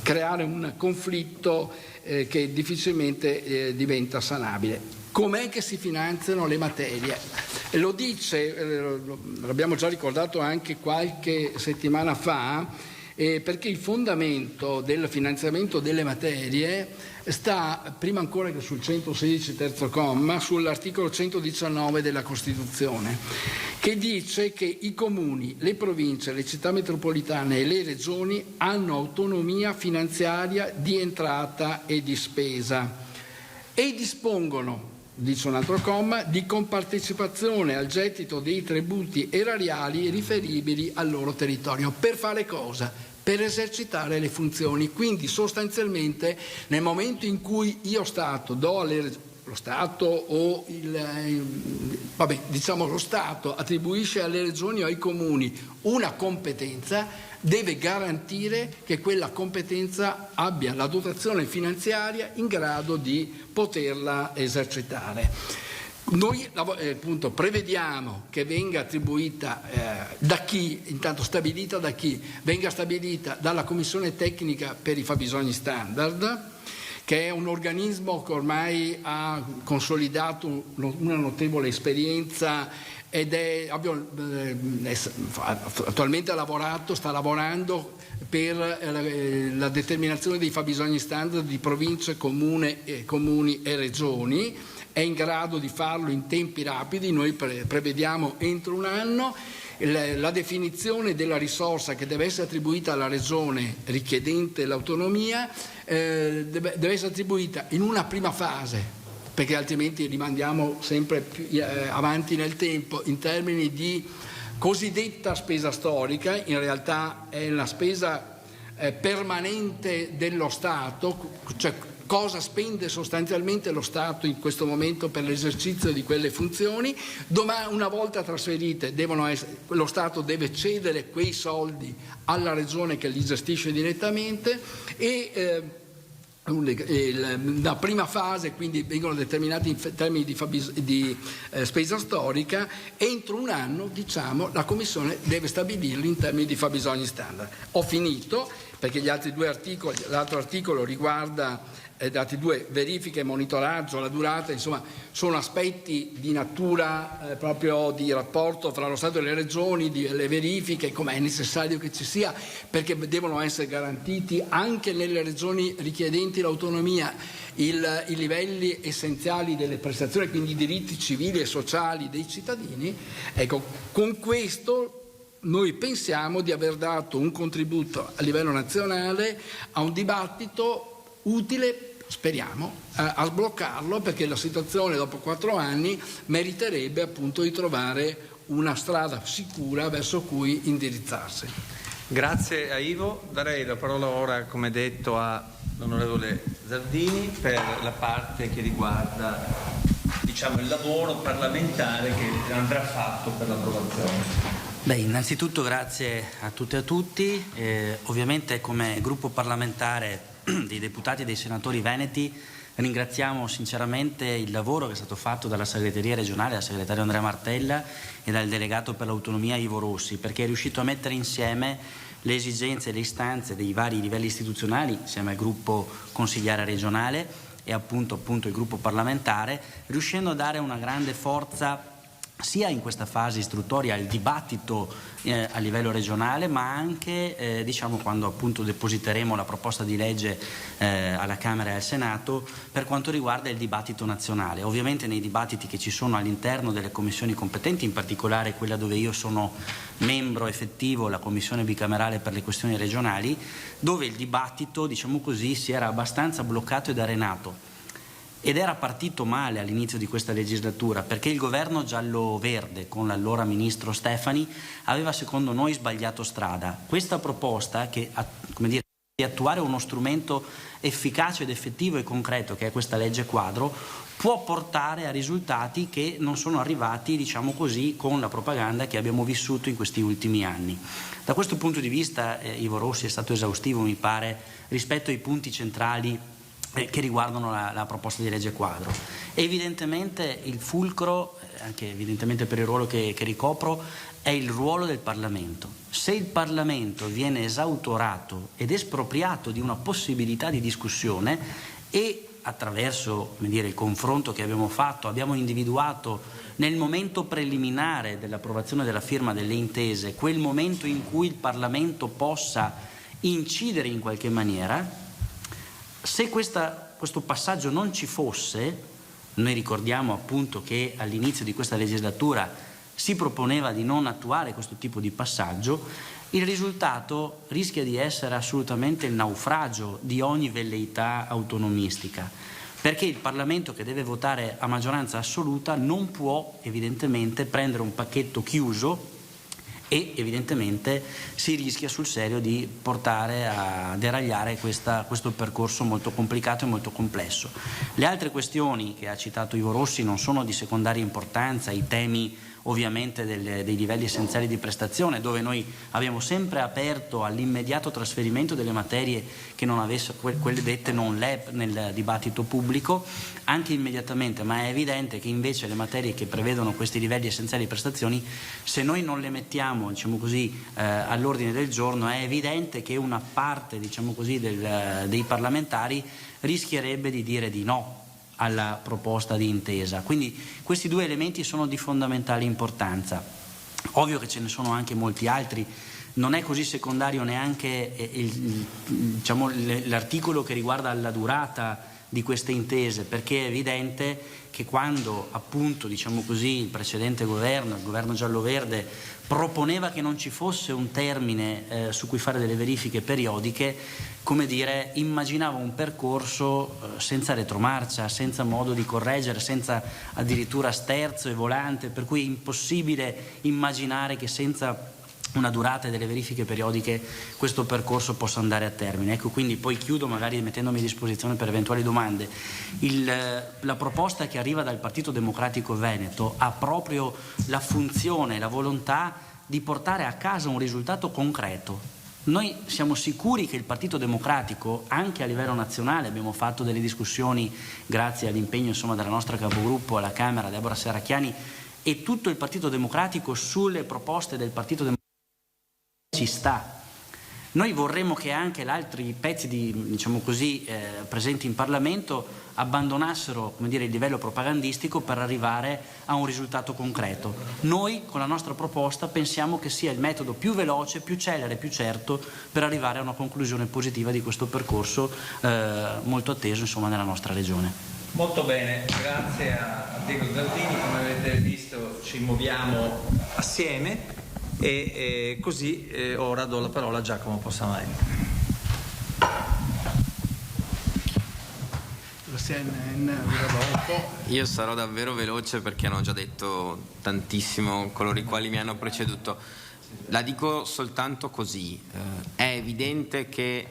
creare un conflitto che difficilmente diventa sanabile. Com'è che si finanziano le materie? Lo dice, l'abbiamo già ricordato anche qualche settimana fa, perché il fondamento del finanziamento delle materie sta, prima ancora che sul 116 terzo comma, sull'articolo 119 della Costituzione, che dice che i comuni, le province, le città metropolitane e le regioni hanno autonomia finanziaria di entrata e di spesa e dispongono, dice un altro comma, di compartecipazione al gettito dei tributi erariali riferibili al loro territorio. Per fare cosa? Per esercitare le funzioni. Quindi sostanzialmente nel momento in cui io Stato do lo Stato o lo Stato attribuisce alle regioni o ai comuni una competenza, deve garantire che quella competenza abbia la dotazione finanziaria in grado di poterla esercitare. Noi appunto prevediamo che venga attribuita da chi, intanto stabilita da chi? Venga stabilita dalla Commissione Tecnica per i fabbisogni standard, che è un organismo che ormai ha consolidato una notevole esperienza ed attualmente sta lavorando per la determinazione dei fabbisogni standard di province, comuni e regioni. È in grado di farlo in tempi rapidi, noi prevediamo entro un anno. La definizione della risorsa che deve essere attribuita alla regione richiedente l'autonomia deve essere attribuita in una prima fase, perché altrimenti rimandiamo sempre più avanti nel tempo, in termini di cosiddetta spesa storica. In realtà è la spesa permanente dello Stato, cioè cosa spende sostanzialmente lo Stato in questo momento per l'esercizio di quelle funzioni. Una volta trasferite lo Stato deve cedere quei soldi alla regione che li gestisce direttamente e la prima fase quindi vengono determinati in termini di spesa storica. Entro un anno, la Commissione deve stabilirli in termini di fabbisogni standard. Ho finito, perché l'altro articolo riguarda dati 2, verifiche e monitoraggio, la durata, insomma sono aspetti di natura proprio di rapporto fra lo Stato e le regioni, le verifiche, come è necessario che ci sia, perché devono essere garantiti anche nelle regioni richiedenti l'autonomia i livelli essenziali delle prestazioni, quindi i diritti civili e sociali dei cittadini. Ecco, con questo noi pensiamo di aver dato un contributo a livello nazionale a un dibattito utile, speriamo, a sbloccarlo, perché la situazione dopo 4 anni meriterebbe appunto di trovare una strada sicura verso cui indirizzarsi. Grazie a Ivo. Darei la parola ora, come detto, all'onorevole Zardini per la parte che riguarda il lavoro parlamentare che andrà fatto per l'approvazione. Innanzitutto grazie a tutte e a tutti. Ovviamente come gruppo parlamentare dei deputati e dei senatori veneti ringraziamo sinceramente il lavoro che è stato fatto dalla segreteria regionale, dal segretario Andrea Martella e dal delegato per l'autonomia Ivo Rossi, perché è riuscito a mettere insieme le esigenze e le istanze dei vari livelli istituzionali insieme al gruppo consigliare regionale e appunto il gruppo parlamentare, riuscendo a dare una grande forza sia in questa fase istruttoria al dibattito a livello regionale, ma anche quando appunto depositeremo la proposta di legge alla Camera e al Senato per quanto riguarda il dibattito nazionale. Ovviamente nei dibattiti che ci sono all'interno delle commissioni competenti, in particolare quella dove io sono membro effettivo, la Commissione bicamerale per le questioni regionali, dove il dibattito, si era abbastanza bloccato ed arenato. Ed era partito male all'inizio di questa legislatura, perché il governo giallo-verde con l'allora ministro Stefani aveva secondo noi sbagliato strada. Questa proposta che di attuare uno strumento efficace ed effettivo e concreto che è questa legge quadro, può portare a risultati che non sono arrivati, diciamo così, con la propaganda che abbiamo vissuto in questi ultimi anni. Da questo punto di vista Ivo Rossi è stato esaustivo, mi pare, rispetto ai punti centrali che riguardano la proposta di legge quadro. Evidentemente il fulcro, anche evidentemente per il ruolo che ricopro, è il ruolo del Parlamento. Se il Parlamento viene esautorato ed espropriato di una possibilità di discussione e attraverso, come dire, il confronto che abbiamo fatto, abbiamo individuato nel momento preliminare dell'approvazione della firma delle intese quel momento in cui il Parlamento possa incidere in qualche maniera, se questo passaggio non ci fosse, noi ricordiamo appunto che all'inizio di questa legislatura si proponeva di non attuare questo tipo di passaggio, il risultato rischia di essere assolutamente il naufragio di ogni velleità autonomistica, perché il Parlamento, che deve votare a maggioranza assoluta, non può evidentemente prendere un pacchetto chiuso e evidentemente si rischia sul serio di portare a deragliare questo percorso molto complicato e molto complesso. Le altre questioni che ha citato Ivo Rossi non sono di secondaria importanza, i temi ovviamente dei livelli essenziali di prestazione, dove noi abbiamo sempre aperto all'immediato trasferimento delle materie che non avessero quelle dette non LEP nel dibattito pubblico, anche immediatamente, ma è evidente che invece le materie che prevedono questi livelli essenziali di prestazioni, se noi non le mettiamo, diciamo così, all'ordine del giorno, è evidente che una parte, diciamo così, dei parlamentari rischierebbe di dire di no alla proposta di intesa. Quindi questi due elementi sono di fondamentale importanza. Ovvio che ce ne sono anche molti altri, non è così secondario neanche diciamo, l'articolo che riguarda la durata di queste intese, perché è evidente che quando appunto, diciamo così, il precedente governo, il governo giallo-verde, proponeva che non ci fosse un termine su cui fare delle verifiche periodiche, come dire, immaginava un percorso senza retromarcia, senza modo di correggere, senza addirittura sterzo e volante, per cui è impossibile immaginare che senza una durata e delle verifiche periodiche questo percorso possa andare a termine. Ecco, quindi poi chiudo magari mettendomi a disposizione per eventuali domande. La proposta che arriva dal Partito Democratico Veneto ha proprio la funzione, la volontà di portare a casa un risultato concreto. Noi siamo sicuri che il Partito Democratico, anche a livello nazionale, abbiamo fatto delle discussioni grazie all'impegno della nostra capogruppo alla Camera, Deborah Serracchiani, e tutto il Partito Democratico sulle proposte del Partito Democratico ci sta. Noi vorremmo che anche gli altri pezzi diciamo così, presenti in Parlamento abbandonassero, come dire, il livello propagandistico per arrivare a un risultato concreto. Noi con la nostra proposta pensiamo che sia il metodo più veloce, più celere, più certo per arrivare a una conclusione positiva di questo percorso molto atteso, insomma, nella nostra regione. Molto bene, grazie a Diego Zardini. Come avete visto ci muoviamo assieme e così ora do la parola a Giacomo Possamai. Io sarò davvero veloce perché hanno già detto tantissimo coloro i quali mi hanno preceduto. La dico soltanto così, è evidente che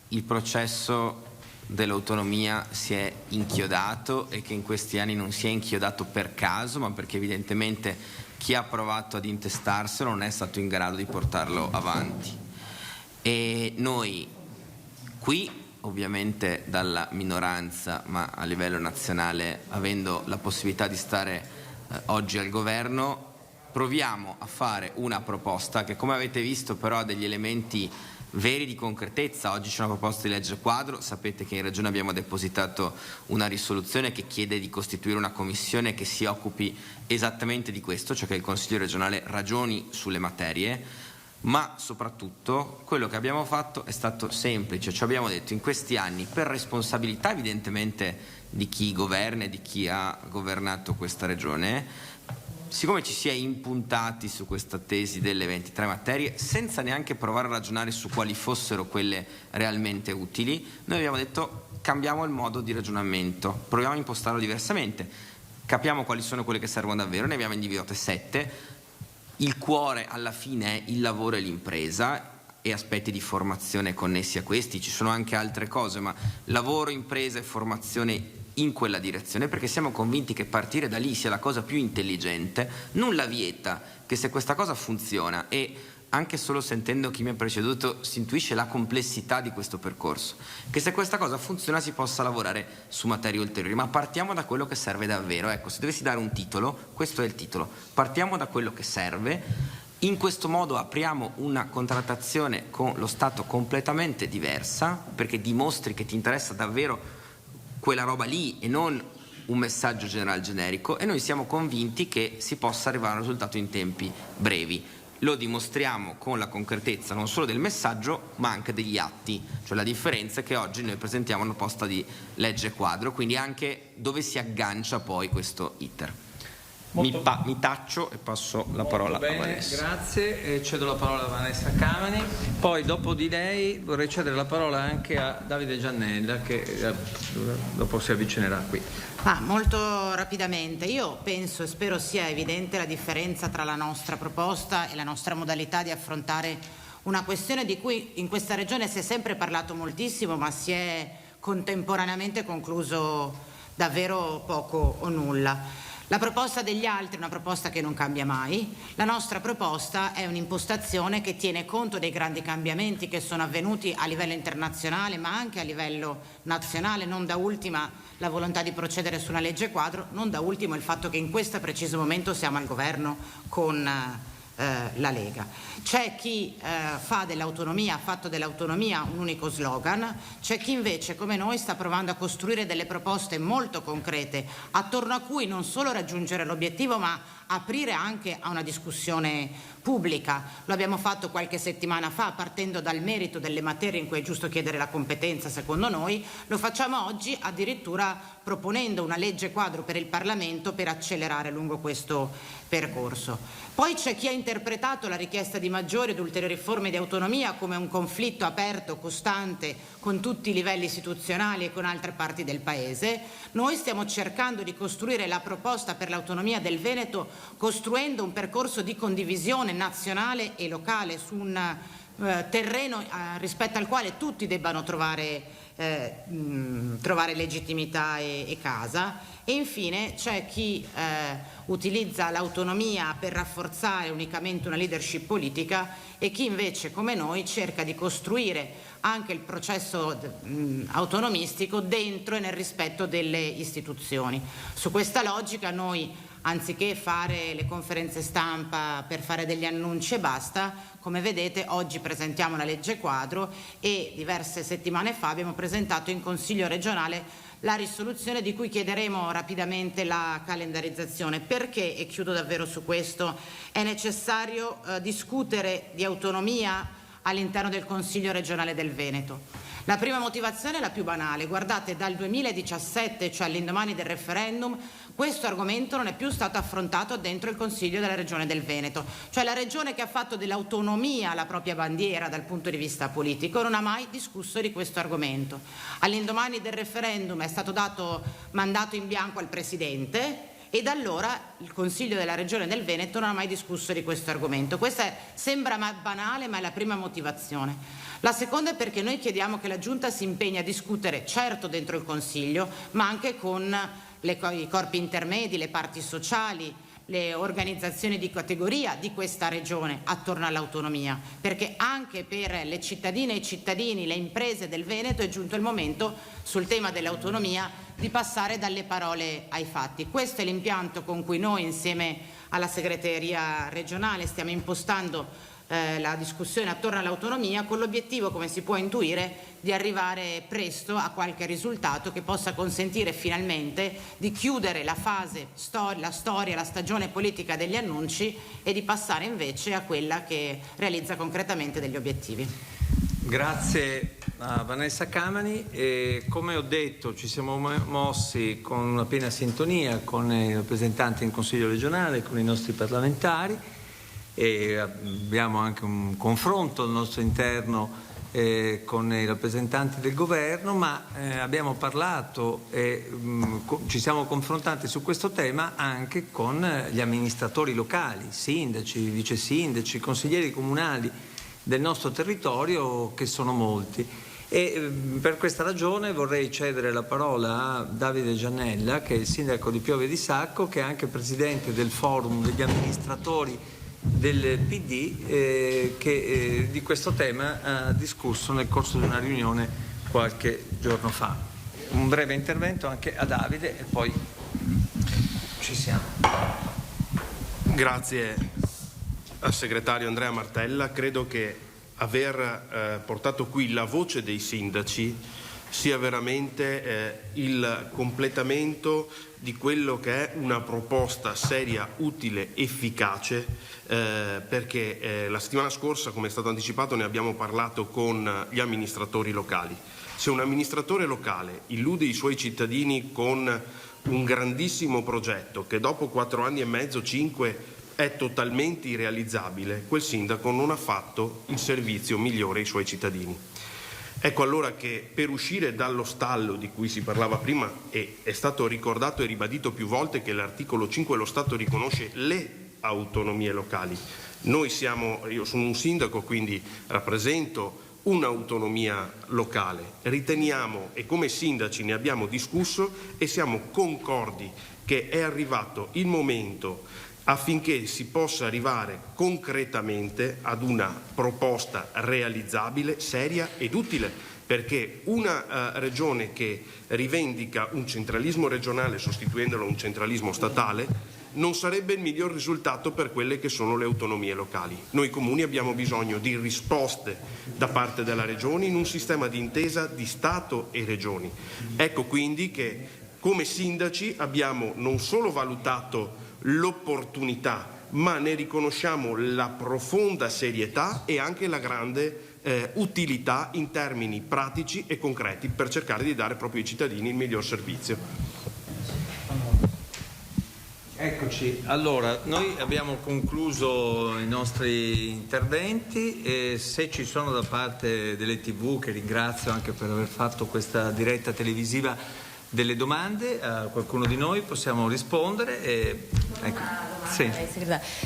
il processo dell'autonomia si è inchiodato e che in questi anni non si è inchiodato per caso, ma perché evidentemente chi ha provato ad intestarselo non è stato in grado di portarlo avanti. E noi qui, ovviamente dalla minoranza, ma a livello nazionale, avendo la possibilità di stare oggi al governo, proviamo a fare una proposta che, come avete visto, però ha degli elementi veri di concretezza. Oggi c'è una proposta di legge quadro, sapete che in Regione abbiamo depositato una risoluzione che chiede di costituire una commissione che si occupi esattamente di questo, cioè che il Consiglio regionale ragioni sulle materie, ma soprattutto quello che abbiamo fatto è stato semplice, cioè abbiamo detto in questi anni, per responsabilità evidentemente di chi governa e di chi ha governato questa regione, siccome ci si è impuntati su questa tesi delle 23 materie senza neanche provare a ragionare su quali fossero quelle realmente utili, noi abbiamo detto cambiamo il modo di ragionamento, proviamo a impostarlo diversamente, capiamo quali sono quelle che servono davvero, ne abbiamo individuate 7. Il cuore alla fine è il lavoro e l'impresa, e aspetti di formazione connessi a questi, ci sono anche altre cose, ma lavoro, impresa e formazione in quella direzione, perché siamo convinti che partire da lì sia la cosa più intelligente. Nulla vieta che, se questa cosa funziona, e anche solo sentendo chi mi ha preceduto si intuisce la complessità di questo percorso, che se questa cosa funziona si possa lavorare su materie ulteriori, ma partiamo da quello che serve davvero. Ecco, se dovessi dare un titolo, questo è il titolo: partiamo da quello che serve. In questo modo apriamo una contrattazione con lo Stato completamente diversa, perché dimostri che ti interessa davvero quella roba lì e non un messaggio generale generico, e noi siamo convinti che si possa arrivare a un risultato in tempi brevi. Lo dimostriamo con la concretezza non solo del messaggio ma anche degli atti, cioè la differenza è che oggi noi presentiamo una proposta di legge quadro, quindi anche dove si aggancia poi questo iter. Mi taccio e passo la parola a Vanessa. Grazie, cedo la parola a Vanessa Camani, poi dopo di lei vorrei cedere la parola anche a Davide Giannella, che dopo si avvicinerà qui. Molto rapidamente, io penso e spero sia evidente la differenza tra la nostra proposta e la nostra modalità di affrontare una questione di cui in questa regione si è sempre parlato moltissimo, ma si è contemporaneamente concluso davvero poco o nulla. La proposta degli altri è una proposta che non cambia mai, la nostra proposta è un'impostazione che tiene conto dei grandi cambiamenti che sono avvenuti a livello internazionale ma anche a livello nazionale, non da ultima la volontà di procedere su una legge quadro, non da ultimo il fatto che in questo preciso momento siamo al governo con la Lega. C'è chi ha fatto dell'autonomia un unico slogan, c'è chi invece come noi sta provando a costruire delle proposte molto concrete attorno a cui non solo raggiungere l'obiettivo ma aprire anche a una discussione pubblica. Lo abbiamo fatto qualche settimana fa partendo dal merito delle materie in cui è giusto chiedere la competenza secondo noi, lo facciamo oggi addirittura proponendo una legge quadro per il Parlamento per accelerare lungo questo percorso. Poi c'è chi ha interpretato la richiesta di maggiori ed ulteriori forme di autonomia come un conflitto aperto, costante, con tutti i livelli istituzionali e con altre parti del Paese. Noi stiamo cercando di costruire la proposta per l'autonomia del Veneto, costruendo un percorso di condivisione nazionale e locale su un terreno rispetto al quale tutti debbano trovare legittimità e casa. E infine c'è chi utilizza l'autonomia per rafforzare unicamente una leadership politica e chi invece come noi cerca di costruire anche il processo autonomistico dentro e nel rispetto delle istituzioni. Su questa logica noi, anziché fare le conferenze stampa per fare degli annunci e basta, come vedete oggi presentiamo la legge quadro e diverse settimane fa abbiamo presentato in Consiglio regionale la risoluzione di cui chiederemo rapidamente la calendarizzazione. Perché, e chiudo davvero su questo, è necessario discutere di autonomia all'interno del Consiglio regionale del Veneto? La prima motivazione è la più banale. Guardate, dal 2017, cioè all'indomani del referendum, questo argomento non è più stato affrontato dentro il Consiglio della Regione del Veneto. Cioè la regione che ha fatto dell'autonomia la propria bandiera dal punto di vista politico non ha mai discusso di questo argomento. All'indomani del referendum è stato dato mandato in bianco al Presidente e da allora il Consiglio della Regione del Veneto non ha mai discusso di questo argomento. Questa sembra banale, ma è la prima motivazione. La seconda è perché noi chiediamo che la Giunta si impegni a discutere, certo dentro il Consiglio, ma anche con i corpi intermedi, le parti sociali, le organizzazioni di categoria di questa regione attorno all'autonomia, perché anche per le cittadine e i cittadini, le imprese del Veneto è giunto il momento sul tema dell'autonomia di passare dalle parole ai fatti. Questo è l'impianto con cui noi insieme alla segreteria regionale stiamo impostando la discussione attorno all'autonomia, con l'obiettivo, come si può intuire, di arrivare presto a qualche risultato che possa consentire finalmente di chiudere la fase, la stagione politica degli annunci e di passare invece a quella che realizza concretamente degli obiettivi. Grazie a Vanessa Camani. E come ho detto ci siamo mossi con una piena sintonia con i rappresentanti in Consiglio regionale, con i nostri parlamentari, e abbiamo anche un confronto al nostro interno con i rappresentanti del governo, ma abbiamo parlato e ci siamo confrontati su questo tema anche con gli amministratori locali, sindaci, vice sindaci, consiglieri comunali del nostro territorio, che sono molti. E per questa ragione vorrei cedere la parola a Davide Giannella, che è il sindaco di Piove di Sacco, che è anche presidente del forum degli amministratori del PD, che di questo tema ha discusso nel corso di una riunione qualche giorno fa. Un breve intervento anche a Davide e poi ci siamo. Grazie al segretario Andrea Martella. Credo che aver portato qui la voce dei sindaci sia veramente il completamento di quello che è una proposta seria, utile, efficace, perché la settimana scorsa, come è stato anticipato, ne abbiamo parlato con gli amministratori locali. Se un amministratore locale illude i suoi cittadini con un grandissimo progetto che dopo 4 anni e mezzo, 5, è totalmente irrealizzabile, quel sindaco non ha fatto il servizio migliore ai suoi cittadini. Ecco allora che per uscire dallo stallo di cui si parlava prima, e è stato ricordato e ribadito più volte che l'articolo 5 dello Stato riconosce le autonomie locali. Io sono un sindaco, quindi rappresento un'autonomia locale. Riteniamo, e come sindaci ne abbiamo discusso, e siamo concordi che è arrivato il momento affinché si possa arrivare concretamente ad una proposta realizzabile, seria ed utile, perché una regione che rivendica un centralismo regionale sostituendolo a un centralismo statale non sarebbe il miglior risultato per quelle che sono le autonomie locali. Noi comuni abbiamo bisogno di risposte da parte della Regione in un sistema di intesa di Stato e Regioni. Ecco quindi che come sindaci abbiamo non solo valutato l'opportunità, ma ne riconosciamo la profonda serietà e anche la grande utilità in termini pratici e concreti per cercare di dare proprio ai cittadini il miglior servizio. Eccoci, allora noi abbiamo concluso i nostri interventi e se ci sono da parte delle TV, che ringrazio anche per aver fatto questa diretta televisiva, delle domande a qualcuno di noi, possiamo rispondere. Ecco. Sì.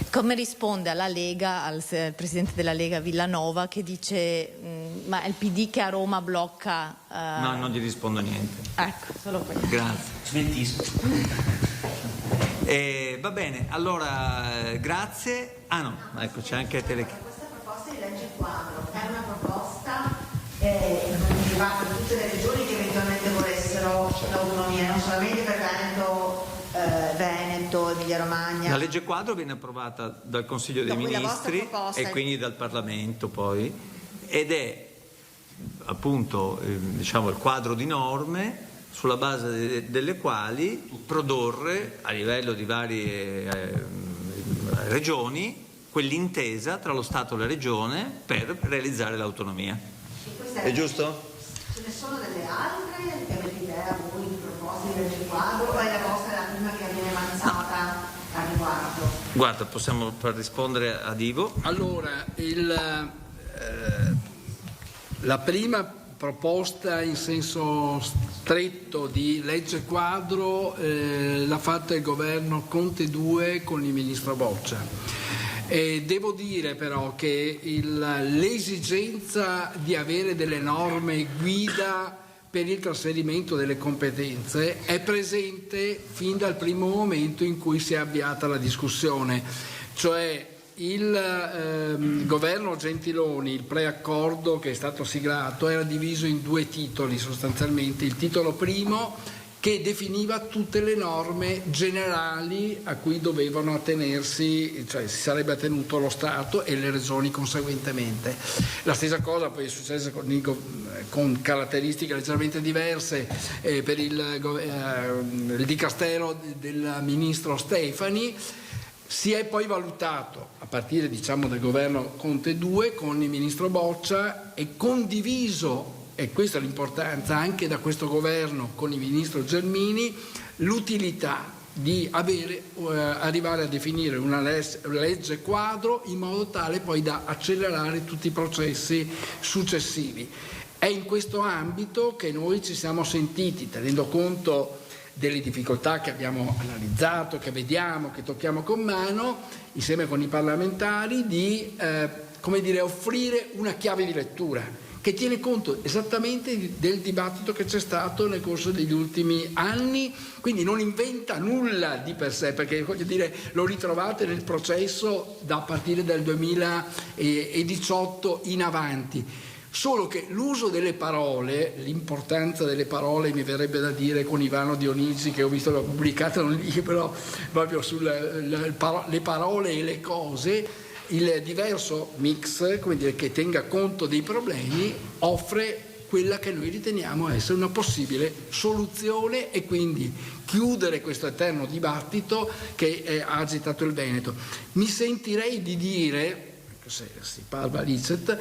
Come risponde alla Lega, al presidente della Lega Villanova, che dice ma è il PD che a Roma blocca... No, non gli rispondo niente. Ecco, solo questo. Grazie. Smentisco. Va bene, allora grazie. Ah no, ecco, c'è anche Questa proposta di legge quadro è una proposta riguarda tutte le regioni che eventualmente volessero l'autonomia, non solamente per Veneto, Emilia Romagna. La legge quadro viene approvata dal Consiglio dei Ministri e quindi dal Parlamento poi, ed è appunto diciamo il quadro di norme sulla base delle quali produrre a livello di varie regioni quell'intesa tra lo Stato e la Regione per realizzare l'autonomia. È giusto? Ce ne sono delle altre che avete idea voi di proposte di legge quadro o è la vostra la prima che viene avanzata a riguardo? Guarda, possiamo far rispondere ad Ivo. Allora, la prima proposta in senso stretto di legge quadro l'ha fatta il governo Conte 2 con il ministro Boccia. Devo dire però che l'esigenza di avere delle norme guida per il trasferimento delle competenze è presente fin dal primo momento in cui si è avviata la discussione, cioè il governo Gentiloni, il preaccordo che è stato siglato era diviso in 2 titoli sostanzialmente. Il titolo primo che definiva tutte le norme generali a cui dovevano attenersi, cioè si sarebbe attenuto lo Stato e le regioni conseguentemente. La stessa cosa poi è successa con caratteristiche leggermente diverse per il dicastero del ministro Stefani. Si è poi valutato, a partire diciamo dal governo Conte 2 con il ministro Boccia, e condiviso, e questa è l'importanza anche da questo governo con il ministro Gelmini, l'utilità di arrivare a definire una legge quadro in modo tale poi da accelerare tutti i processi successivi. È in questo ambito che noi ci siamo sentiti, tenendo conto delle difficoltà che abbiamo analizzato, che vediamo, che tocchiamo con mano, insieme con i parlamentari, di come dire, offrire una chiave di lettura che tiene conto esattamente del dibattito che c'è stato nel corso degli ultimi anni, quindi non inventa nulla di per sé, perché voglio dire, lo ritrovate nel processo da partire dal 2018 in avanti. Solo che l'uso delle parole, l'importanza delle parole, mi verrebbe da dire con Ivano Dionigi, che ho visto che ha pubblicato un libro proprio sulle parole e le cose, il diverso mix, come dire, che tenga conto dei problemi, offre quella che noi riteniamo essere una possibile soluzione e quindi chiudere questo eterno dibattito che ha agitato il Veneto. Mi sentirei di dire, se si parla licet,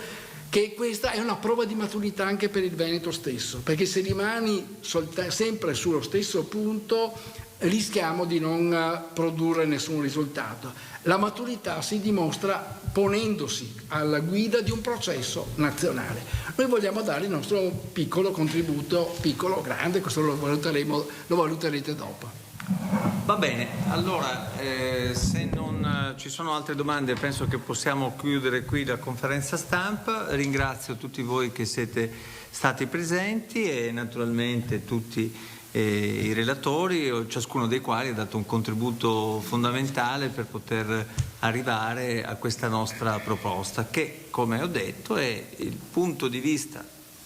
che questa è una prova di maturità anche per il Veneto stesso, perché se rimani sempre sullo stesso punto rischiamo di non produrre nessun risultato. La maturità si dimostra ponendosi alla guida di un processo nazionale. Noi vogliamo dare il nostro piccolo contributo, piccolo o grande, questo lo valuterete dopo. Va bene, allora se non ci sono altre domande penso che possiamo chiudere qui la conferenza stampa. Ringrazio tutti voi che siete stati presenti e naturalmente tutti i relatori, ciascuno dei quali ha dato un contributo fondamentale per poter arrivare a questa nostra proposta che, come ho detto, è il punto di vista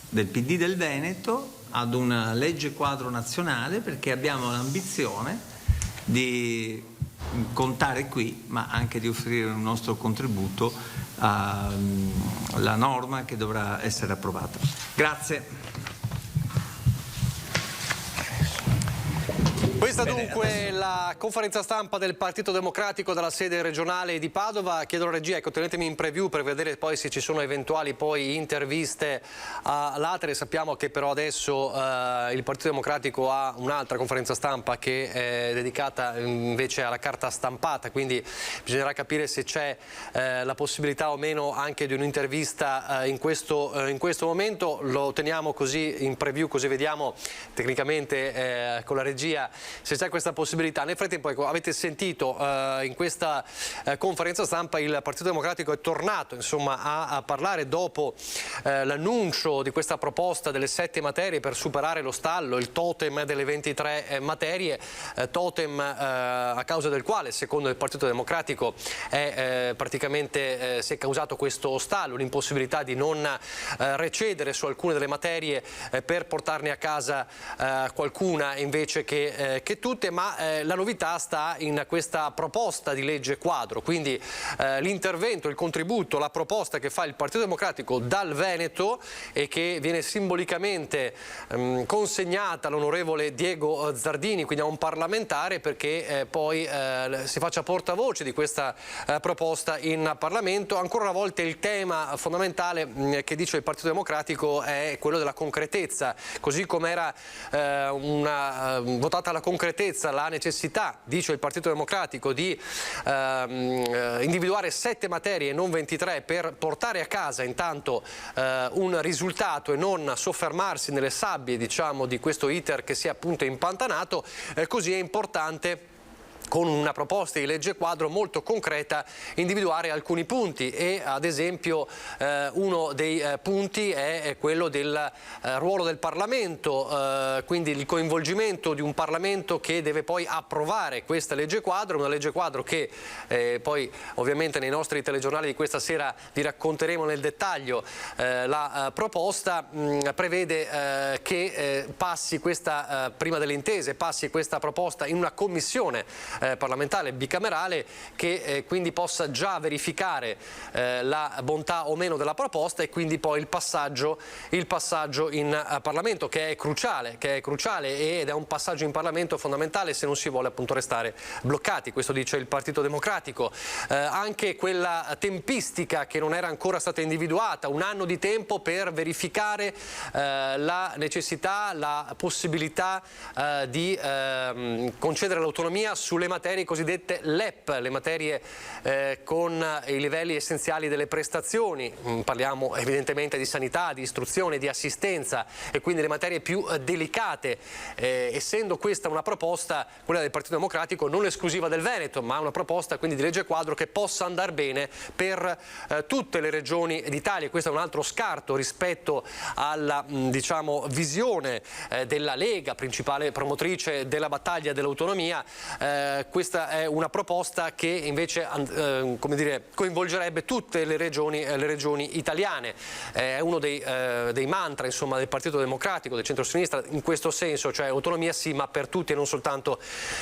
del PD del Veneto ad una legge quadro nazionale, perché abbiamo l'ambizione di contare qui, ma anche di offrire un nostro contributo alla norma che dovrà essere approvata. Grazie. Questa dunque la conferenza stampa del Partito Democratico dalla sede regionale di Padova. Chiedo alla regia, ecco, tenetemi in preview per vedere poi se ci sono eventuali poi interviste all'altre. Sappiamo che però adesso il Partito Democratico ha un'altra conferenza stampa che è dedicata invece alla carta stampata, quindi bisognerà capire se c'è la possibilità o meno anche di un'intervista in questo momento. Lo teniamo così in preview, così vediamo tecnicamente con la regia se c'è questa possibilità. Nel frattempo, ecco, avete sentito in questa conferenza stampa il Partito Democratico è tornato insomma a parlare dopo l'annuncio di questa proposta delle 7 materie per superare lo stallo, il totem delle 23 materie, totem a causa del quale secondo il Partito Democratico praticamente si è causato questo stallo, l'impossibilità di non recedere su alcune delle materie per portarne a casa qualcuna invece che tutte, ma la novità sta in questa proposta di legge quadro, quindi l'intervento, il contributo, la proposta che fa il Partito Democratico dal Veneto e che viene simbolicamente consegnata all'onorevole Diego Zardini, quindi a un parlamentare, perché poi si faccia portavoce di questa proposta in Parlamento. Ancora una volta il tema fondamentale che dice il Partito Democratico è quello della concretezza, così come era votata la concretezza, la necessità, dice il Partito Democratico, di individuare 7 materie e non 23 per portare a casa intanto un risultato e non soffermarsi nelle sabbie, diciamo, di questo iter che si è appunto impantanato. Così è importante, con una proposta di legge quadro molto concreta, individuare alcuni punti e ad esempio uno dei punti è quello del ruolo del Parlamento, quindi il coinvolgimento di un Parlamento che deve poi approvare questa legge quadro, una legge quadro che poi ovviamente nei nostri telegiornali di questa sera vi racconteremo nel dettaglio. La proposta prevede che passi questa, prima delle intese, passi questa proposta in una commissione parlamentare bicamerale che quindi possa già verificare la bontà o meno della proposta e quindi poi il passaggio in Parlamento, che è cruciale ed è un passaggio in Parlamento fondamentale se non si vuole appunto restare bloccati. Questo dice il Partito Democratico. Anche quella tempistica che non era ancora stata individuata, 1 anno di tempo per verificare la necessità, la possibilità di concedere l'autonomia sulle materie cosiddette LEP, le materie con i livelli essenziali delle prestazioni. Parliamo evidentemente di sanità, di istruzione, di assistenza e quindi le materie più delicate, essendo questa una proposta, quella del Partito Democratico, non esclusiva del Veneto, ma una proposta quindi di legge quadro che possa andare bene per tutte le regioni d'Italia. Questo è un altro scarto rispetto alla diciamo, visione della Lega, principale promotrice della battaglia dell'autonomia. Questa è una proposta che invece come dire, coinvolgerebbe tutte le regioni italiane. È uno dei mantra insomma, del Partito Democratico, del centro-sinistra, in questo senso, cioè autonomia sì, ma per tutti e non soltanto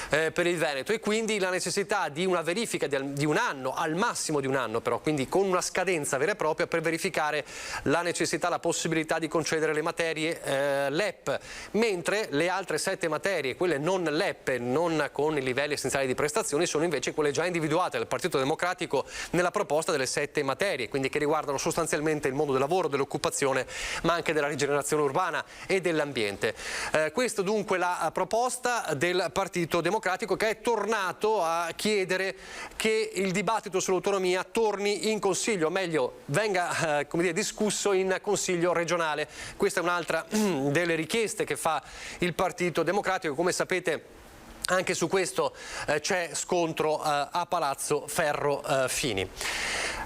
per il Veneto. E quindi la necessità di una verifica di un anno, al massimo di un anno però, quindi con una scadenza vera e propria per verificare la necessità, la possibilità di concedere le materie LEP, mentre le altre 7 materie, quelle non LEP, non con i livelli essenziali di prestazioni, sono invece quelle già individuate dal Partito Democratico nella proposta delle 7 materie, quindi che riguardano sostanzialmente il mondo del lavoro, dell'occupazione, ma anche della rigenerazione urbana e dell'ambiente. Questa dunque la proposta del Partito Democratico, che è tornato a chiedere che il dibattito sull'autonomia torni in Consiglio, o meglio venga come dire, discusso in Consiglio regionale. Questa è un'altra delle richieste che fa il Partito Democratico. Come sapete, anche su questo c'è scontro a Palazzo Ferro Fini.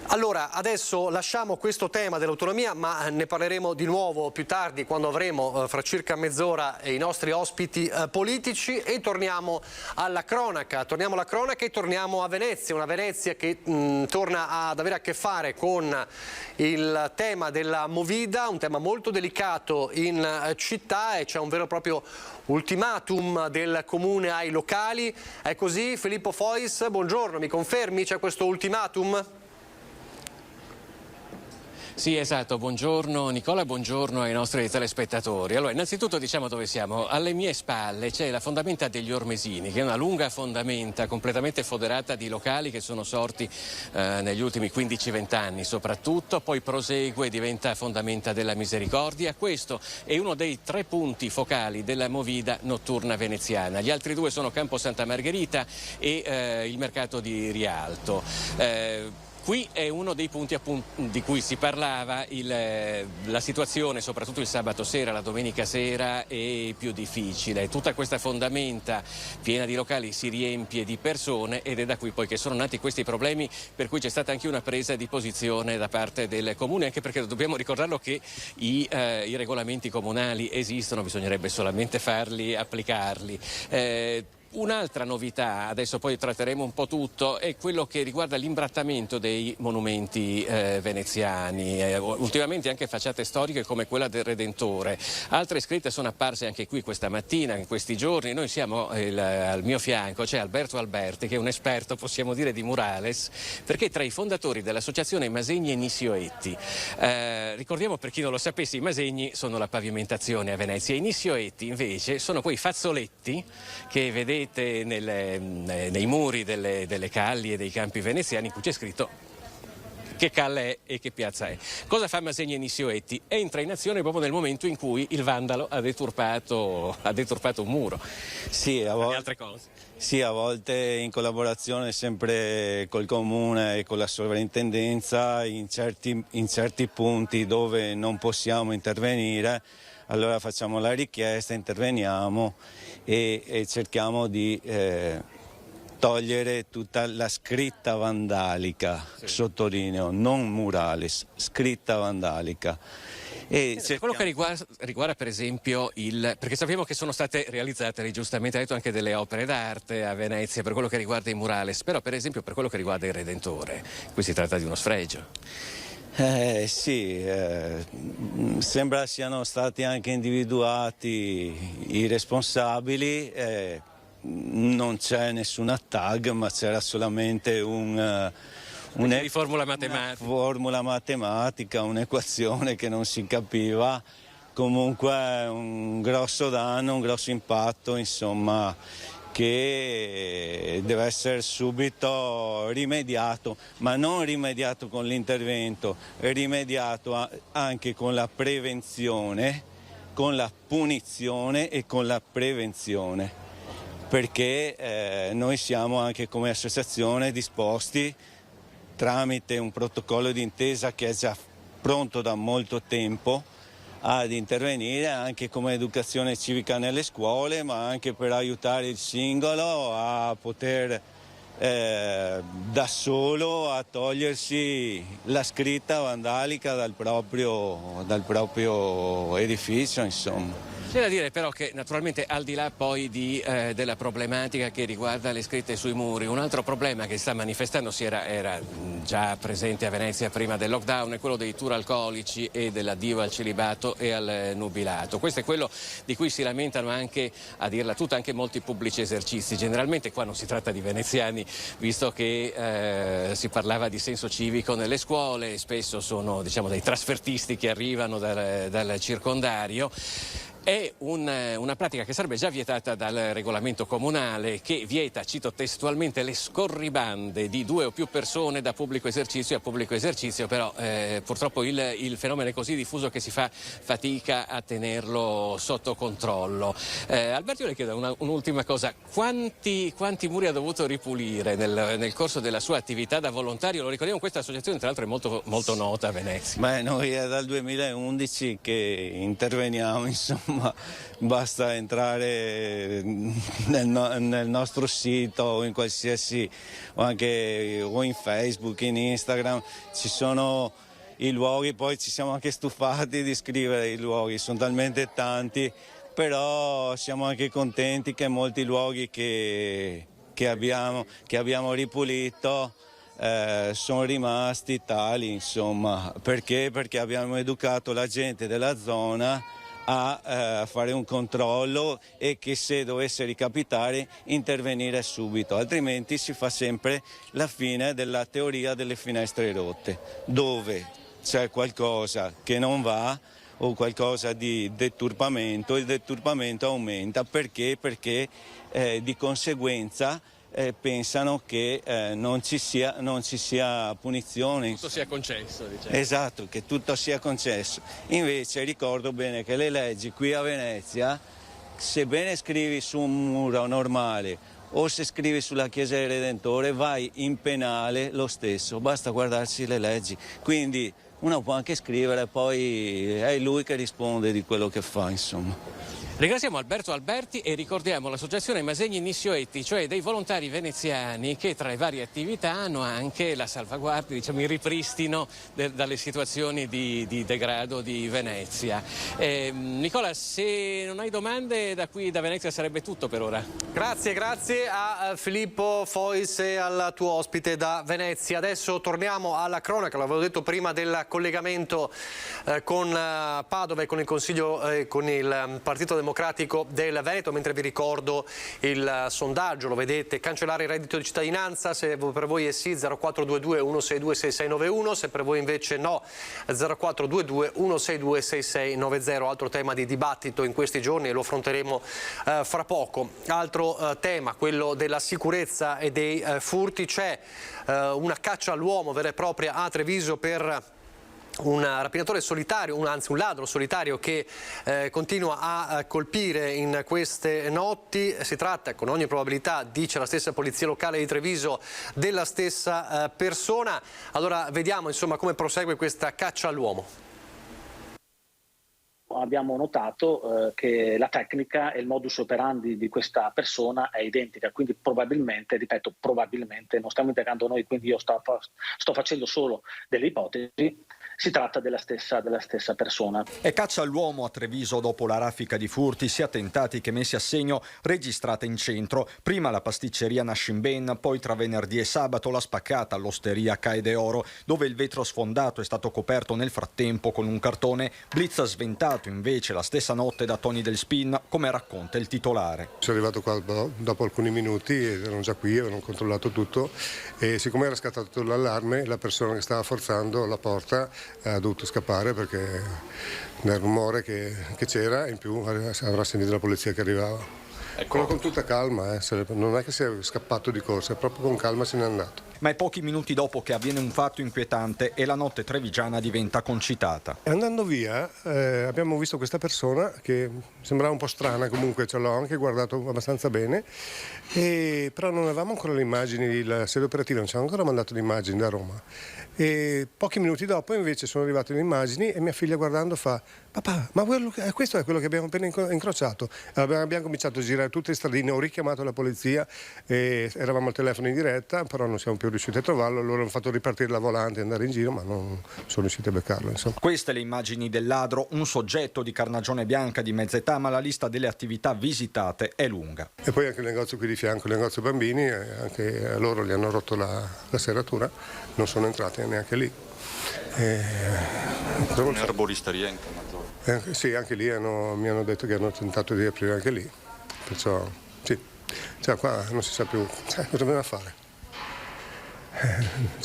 Allora, adesso lasciamo questo tema dell'autonomia, ma ne parleremo di nuovo più tardi, quando avremo fra circa mezz'ora i nostri ospiti politici, e torniamo alla cronaca. Torniamo alla cronaca e torniamo a Venezia, una Venezia che torna ad avere a che fare con il tema della Movida, un tema molto delicato in città, e c'è un vero e proprio ultimatum del comune ai locali. È così? Filippo Fois, buongiorno, mi confermi? C'è questo ultimatum? Sì, esatto, buongiorno Nicola, buongiorno ai nostri telespettatori. Allora, innanzitutto diciamo dove siamo. Alle mie spalle c'è la fondamenta degli Ormesini, che è una lunga fondamenta completamente foderata di locali che sono sorti negli ultimi 15-20 anni soprattutto, poi prosegue e diventa fondamenta della Misericordia. Questo è uno dei 3 punti focali della Movida notturna veneziana. Gli altri 2 sono Campo Santa Margherita e il mercato di Rialto. Qui è uno dei punti di cui si parlava, la situazione soprattutto il sabato sera, la domenica sera è più difficile. Tutta questa fondamenta piena di locali si riempie di persone ed è da qui poi che sono nati questi problemi, per cui c'è stata anche una presa di posizione da parte del comune, anche perché dobbiamo ricordarlo che i regolamenti comunali esistono, bisognerebbe solamente applicarli. Un'altra novità, adesso poi tratteremo un po' tutto, è quello che riguarda l'imbrattamento dei monumenti veneziani, ultimamente anche facciate storiche come quella del Redentore. Altre scritte sono apparse anche qui questa mattina, in questi giorni. Noi siamo al mio fianco, c'è Alberto Alberti, che è un esperto, possiamo dire, di murales, perché tra i fondatori dell'associazione Masegni e Nissioetti. Ricordiamo, per chi non lo sapesse, i Masegni sono la pavimentazione a Venezia, i Nissioetti invece sono quei fazzoletti che vedete nei muri delle calli e dei campi veneziani, in cui c'è scritto che calle è e che piazza è. Cosa fa Masegni e Nissioetti? Entra in azione proprio nel momento in cui il vandalo ha deturpato un muro. Sì, e altre cose. Sì, a volte in collaborazione sempre col comune e con la sovrintendenza in certi punti dove non possiamo intervenire, allora facciamo la richiesta, interveniamo e cerchiamo di togliere tutta la scritta vandalica, sì. Sottolineo, non murales, scritta vandalica. Quello che riguarda per esempio perché sappiamo che sono state realizzate, lei giustamente ha detto, anche delle opere d'arte a Venezia per quello che riguarda i murales, però per esempio per quello che riguarda il Redentore, qui si tratta di uno sfregio. Sì, sembra siano stati anche individuati i responsabili, non c'è nessuna tag, ma c'era solamente una formula matematica, un'equazione che non si capiva. Comunque un grosso danno, un grosso impatto, insomma, che deve essere subito rimediato, ma non rimediato con l'intervento, rimediato anche con la prevenzione, con la punizione e con la prevenzione. perché noi siamo anche come associazione disposti, tramite un protocollo d'intesa che è già pronto da molto tempo, ad intervenire anche come educazione civica nelle scuole, ma anche per aiutare il singolo a poter da solo a togliersi la scritta vandalica dal proprio edificio, insomma. C'è da dire però che naturalmente al di là poi della problematica che riguarda le scritte sui muri, un altro problema che sta manifestandosi era già presente a Venezia prima del lockdown, è quello dei tour alcolici e dell'addio al celibato e al nubilato. Questo è quello di cui si lamentano anche, a dirla tutta, anche molti pubblici esercizi. Generalmente qua non si tratta di veneziani, visto che si parlava di senso civico nelle scuole, spesso sono dei trasfertisti che arrivano dal circondario. È una pratica che sarebbe già vietata dal regolamento comunale, che vieta, cito testualmente, le scorribande di 2 o più persone da pubblico esercizio a pubblico esercizio, però purtroppo il fenomeno è così diffuso che si fa fatica a tenerlo sotto controllo. Alberto, io le chiedo un'ultima cosa: quanti muri ha dovuto ripulire nel corso della sua attività da volontario? Lo ricordiamo, questa associazione tra l'altro è molto, molto nota a Venezia. Noi è dal 2011 che interveniamo, insomma. Basta entrare nel nostro sito o in qualsiasi, o in Facebook, in Instagram, ci sono i luoghi, poi ci siamo anche stufati di scrivere i luoghi, sono talmente tanti, però siamo anche contenti che molti luoghi che abbiamo ripulito sono rimasti tali, insomma. Perché? Perché abbiamo educato la gente della zona a fare un controllo e che se dovesse ricapitare intervenire subito, altrimenti si fa sempre la fine della teoria delle finestre rotte, dove c'è qualcosa che non va o qualcosa di deturpamento, il deturpamento aumenta. Perché? Perché di conseguenza pensano che non ci sia punizione. Tutto sia concesso, diciamo. Esatto, che tutto sia concesso. Invece ricordo bene che le leggi qui a Venezia, sebbene scrivi su un muro normale o se scrivi sulla Chiesa del Redentore, vai in penale lo stesso, basta guardarsi le leggi. Quindi uno può anche scrivere, poi è lui che risponde di quello che fa, insomma. Ringraziamo Alberto Alberti e ricordiamo l'associazione Masegni Nissioetti, cioè dei volontari veneziani che tra le varie attività hanno anche la salvaguardia, il ripristino dalle situazioni di degrado di Venezia. Nicola, se non hai domande, da Venezia sarebbe tutto per ora. Grazie a Filippo Fois e al tuo ospite da Venezia. Adesso torniamo alla cronaca, l'avevo detto prima, del collegamento con Padova e con il Consiglio, con il Partito Democratico del Veneto, mentre vi ricordo il sondaggio, lo vedete: cancellare il reddito di cittadinanza, se per voi è sì 0422 162 6691, se per voi invece no 0422 162 6690. Altro tema di dibattito in questi giorni e lo affronteremo fra poco. Altro tema, quello della sicurezza e dei furti. C'è una caccia all'uomo vera e propria a Treviso per un rapinatore solitario, anzi un ladro solitario che continua a colpire in queste notti. Si tratta, con ogni probabilità, dice la stessa polizia locale di Treviso, della stessa persona. Allora vediamo insomma come prosegue questa caccia all'uomo. Abbiamo notato che la tecnica e il modus operandi di questa persona è identica, quindi probabilmente, ripeto, probabilmente, non stiamo indagando noi, quindi io sto facendo solo delle ipotesi, si tratta della stessa persona. E caccia all'uomo a Treviso dopo la raffica di furti, sia tentati che messi a segno, registrata in centro. Prima la pasticceria Nascimben, poi tra venerdì e sabato la spaccata all'osteria Caede Oro, dove il vetro sfondato è stato coperto nel frattempo con un cartone. Blitz sventato invece la stessa notte da Tony Del Spin, come racconta il titolare. Sono arrivato qua dopo alcuni minuti, erano già qui, avevano controllato tutto e siccome era scattato l'allarme, la persona che stava forzando la porta ha dovuto scappare perché del rumore che c'era, in più avrà sentito la polizia che arrivava. Ecco. Con tutta calma, non è che si è scappato di corsa, proprio con calma se n'è andato. Ma è pochi minuti dopo che avviene un fatto inquietante e la notte trevigiana diventa concitata. Andando via abbiamo visto questa persona che sembrava un po' strana, comunque ce l'ho anche guardato abbastanza bene, però non avevamo ancora le immagini, il sede operativo non ci hanno ancora mandato le immagini da Roma. E pochi minuti dopo invece sono arrivate le immagini e mia figlia guardando fa: papà, ma questo è quello che abbiamo appena incrociato. Abbiamo cominciato a girare tutte le stradine, ho richiamato la polizia, eravamo al telefono in diretta, però non siamo più riusciti a trovarlo. Loro hanno fatto ripartire la volante e andare in giro, ma non sono riusciti a beccarlo, insomma. Queste le immagini del ladro, un soggetto di carnagione bianca di mezza età, ma la lista delle attività visitate è lunga. E poi anche il negozio qui di fianco, il negozio bambini, anche a loro gli hanno rotto la serratura, non sono entrati neanche lì. Un'erboristeria in Camazzone. Sì, anche lì mi hanno detto che hanno tentato di aprire anche lì, perciò sì, cioè, qua non si sa più cosa dobbiamo fare.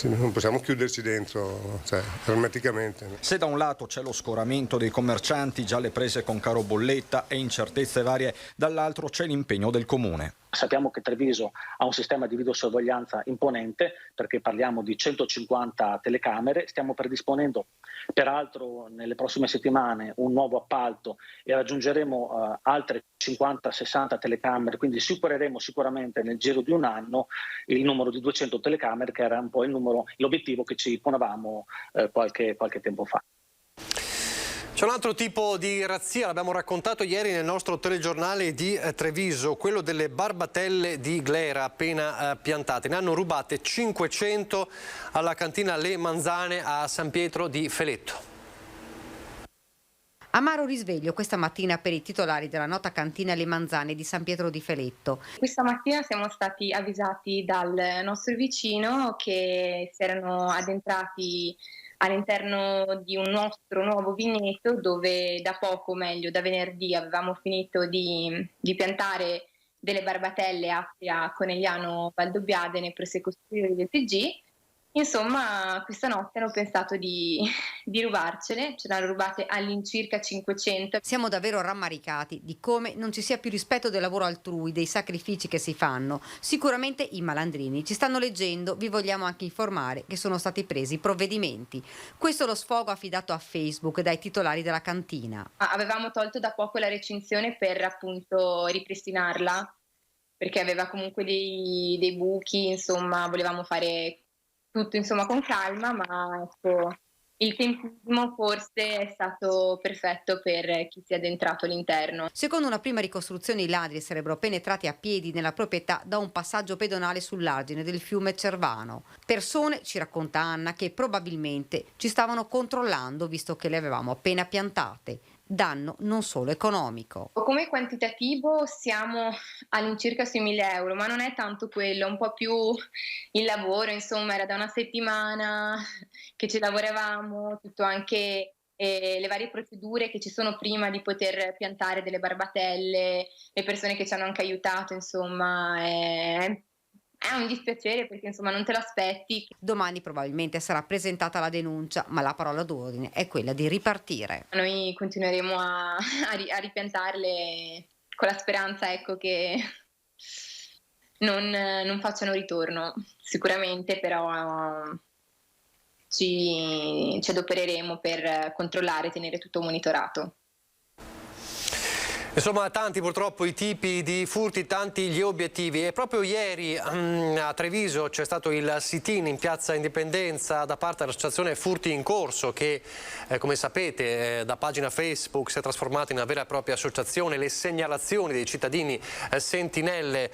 Non possiamo chiuderci dentro, cioè, ermeticamente. Se da un lato c'è lo scoramento dei commercianti, già le prese con caro bolletta e incertezze varie, dall'altro c'è l'impegno del comune. Sappiamo che Treviso ha un sistema di videosorveglianza imponente, perché parliamo di 150 telecamere. Stiamo predisponendo peraltro nelle prossime settimane un nuovo appalto e raggiungeremo altre 50-60 telecamere, quindi supereremo sicuramente nel giro di un anno il numero di 200 telecamere, che era un po' l'obiettivo che ci ponevamo qualche tempo fa. C'è un altro tipo di razzia, l'abbiamo raccontato ieri nel nostro telegiornale di Treviso, quello delle barbatelle di glera appena piantate. Ne hanno rubate 500 alla cantina Le Manzane a San Pietro di Feletto. Amaro risveglio questa mattina per i titolari della nota cantina Le Manzane di San Pietro di Feletto. Questa mattina siamo stati avvisati dal nostro vicino che si erano addentrati all'interno di un nostro nuovo vigneto, dove da poco, meglio da venerdì, avevamo finito di piantare delle barbatelle atte a Conegliano Valdobbiadene per secostruire del TG. Insomma, questa notte hanno pensato di rubarcele, ce ne hanno rubate all'incirca 500. Siamo davvero rammaricati di come non ci sia più rispetto del lavoro altrui, dei sacrifici che si fanno. Sicuramente i malandrini ci stanno leggendo, vi vogliamo anche informare che sono stati presi provvedimenti. Questo è lo sfogo affidato a Facebook dai titolari della cantina. Avevamo tolto da poco la recinzione per appunto ripristinarla, perché aveva comunque dei buchi, insomma, volevamo fare tutto insomma con calma, ma ecco, il tempismo forse è stato perfetto per chi si è addentrato all'interno. Secondo una prima ricostruzione, i ladri sarebbero penetrati a piedi nella proprietà da un passaggio pedonale sull'argine del fiume Cervano. Persone, ci racconta Anna, che probabilmente ci stavano controllando visto che le avevamo appena piantate. Danno non solo economico. Come quantitativo siamo all'incirca sui 1.000 euro, ma non è tanto quello, un po' più il lavoro, insomma era da una settimana che ci lavoravamo, tutto anche le varie procedure che ci sono prima di poter piantare delle barbatelle, le persone che ci hanno anche aiutato, insomma è un dispiacere perché insomma non te l'aspetti. Domani probabilmente sarà presentata la denuncia, ma la parola d'ordine è quella di ripartire. Noi continueremo a ripiantarle con la speranza, ecco, che non facciano ritorno sicuramente, però ci adopereremo per controllare e tenere tutto monitorato. Insomma, tanti purtroppo i tipi di furti, tanti gli obiettivi. E proprio ieri a Treviso c'è stato il sit-in in piazza Indipendenza da parte dell'associazione Furti in Corso che, come sapete, da pagina Facebook si è trasformata in una vera e propria associazione. Le segnalazioni dei cittadini sentinelle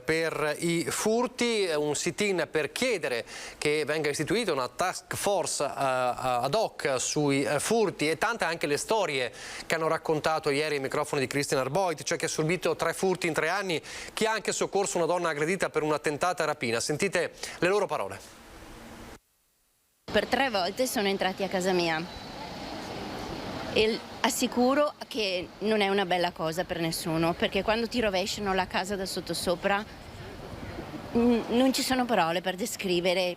per i furti, un sit-in per chiedere che venga istituita una task force ad hoc sui furti, e tante anche le storie che hanno raccontato ieri ai microfoni di Cristina Arboit, cioè che ha subito 3 furti in 3 anni, chi ha anche soccorso una donna aggredita per una tentata rapina. Sentite le loro parole. Per 3 volte sono entrati a casa mia e assicuro che non è una bella cosa per nessuno, perché quando ti rovesciano la casa da sottosopra non ci sono parole per descrivere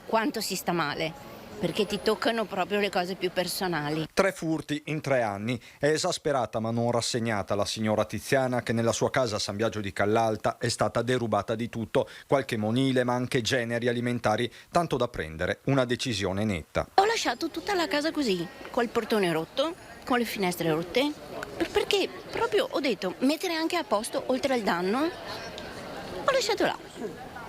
quanto si sta male. perché ti toccano proprio le cose più personali. 3 furti in 3 anni. È esasperata ma non rassegnata la signora Tiziana, che nella sua casa a San Biagio di Callalta è stata derubata di tutto, qualche monile ma anche generi alimentari, tanto da prendere una decisione netta. Ho lasciato tutta la casa così, col portone rotto, con le finestre rotte, perché proprio ho detto mettere anche a posto oltre al danno. Ho lasciato là,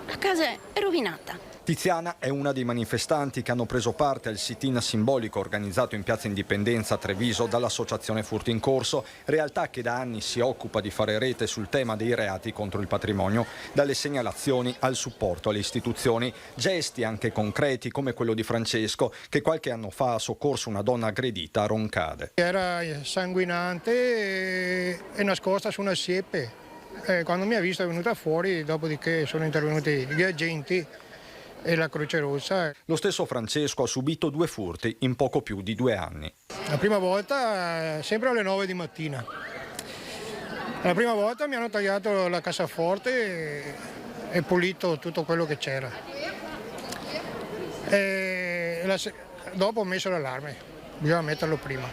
la casa è rovinata. Tiziana è una dei manifestanti che hanno preso parte al sit-in simbolico organizzato in Piazza Indipendenza a Treviso dall'associazione Furti in Corso, realtà che da anni si occupa di fare rete sul tema dei reati contro il patrimonio, dalle segnalazioni al supporto alle istituzioni, gesti anche concreti come quello di Francesco, che qualche anno fa ha soccorso una donna aggredita a Roncade. Era sanguinante e nascosta su una siepe. Quando mi ha visto è venuta fuori, dopodiché sono intervenuti gli agenti e la Croce Rossa. Lo stesso Francesco ha subito 2 furti in poco più di 2 anni. La prima volta sempre alle 9 di mattina. La prima volta mi hanno tagliato la cassaforte e pulito tutto quello che c'era. Dopo ho messo l'allarme, bisogna metterlo prima.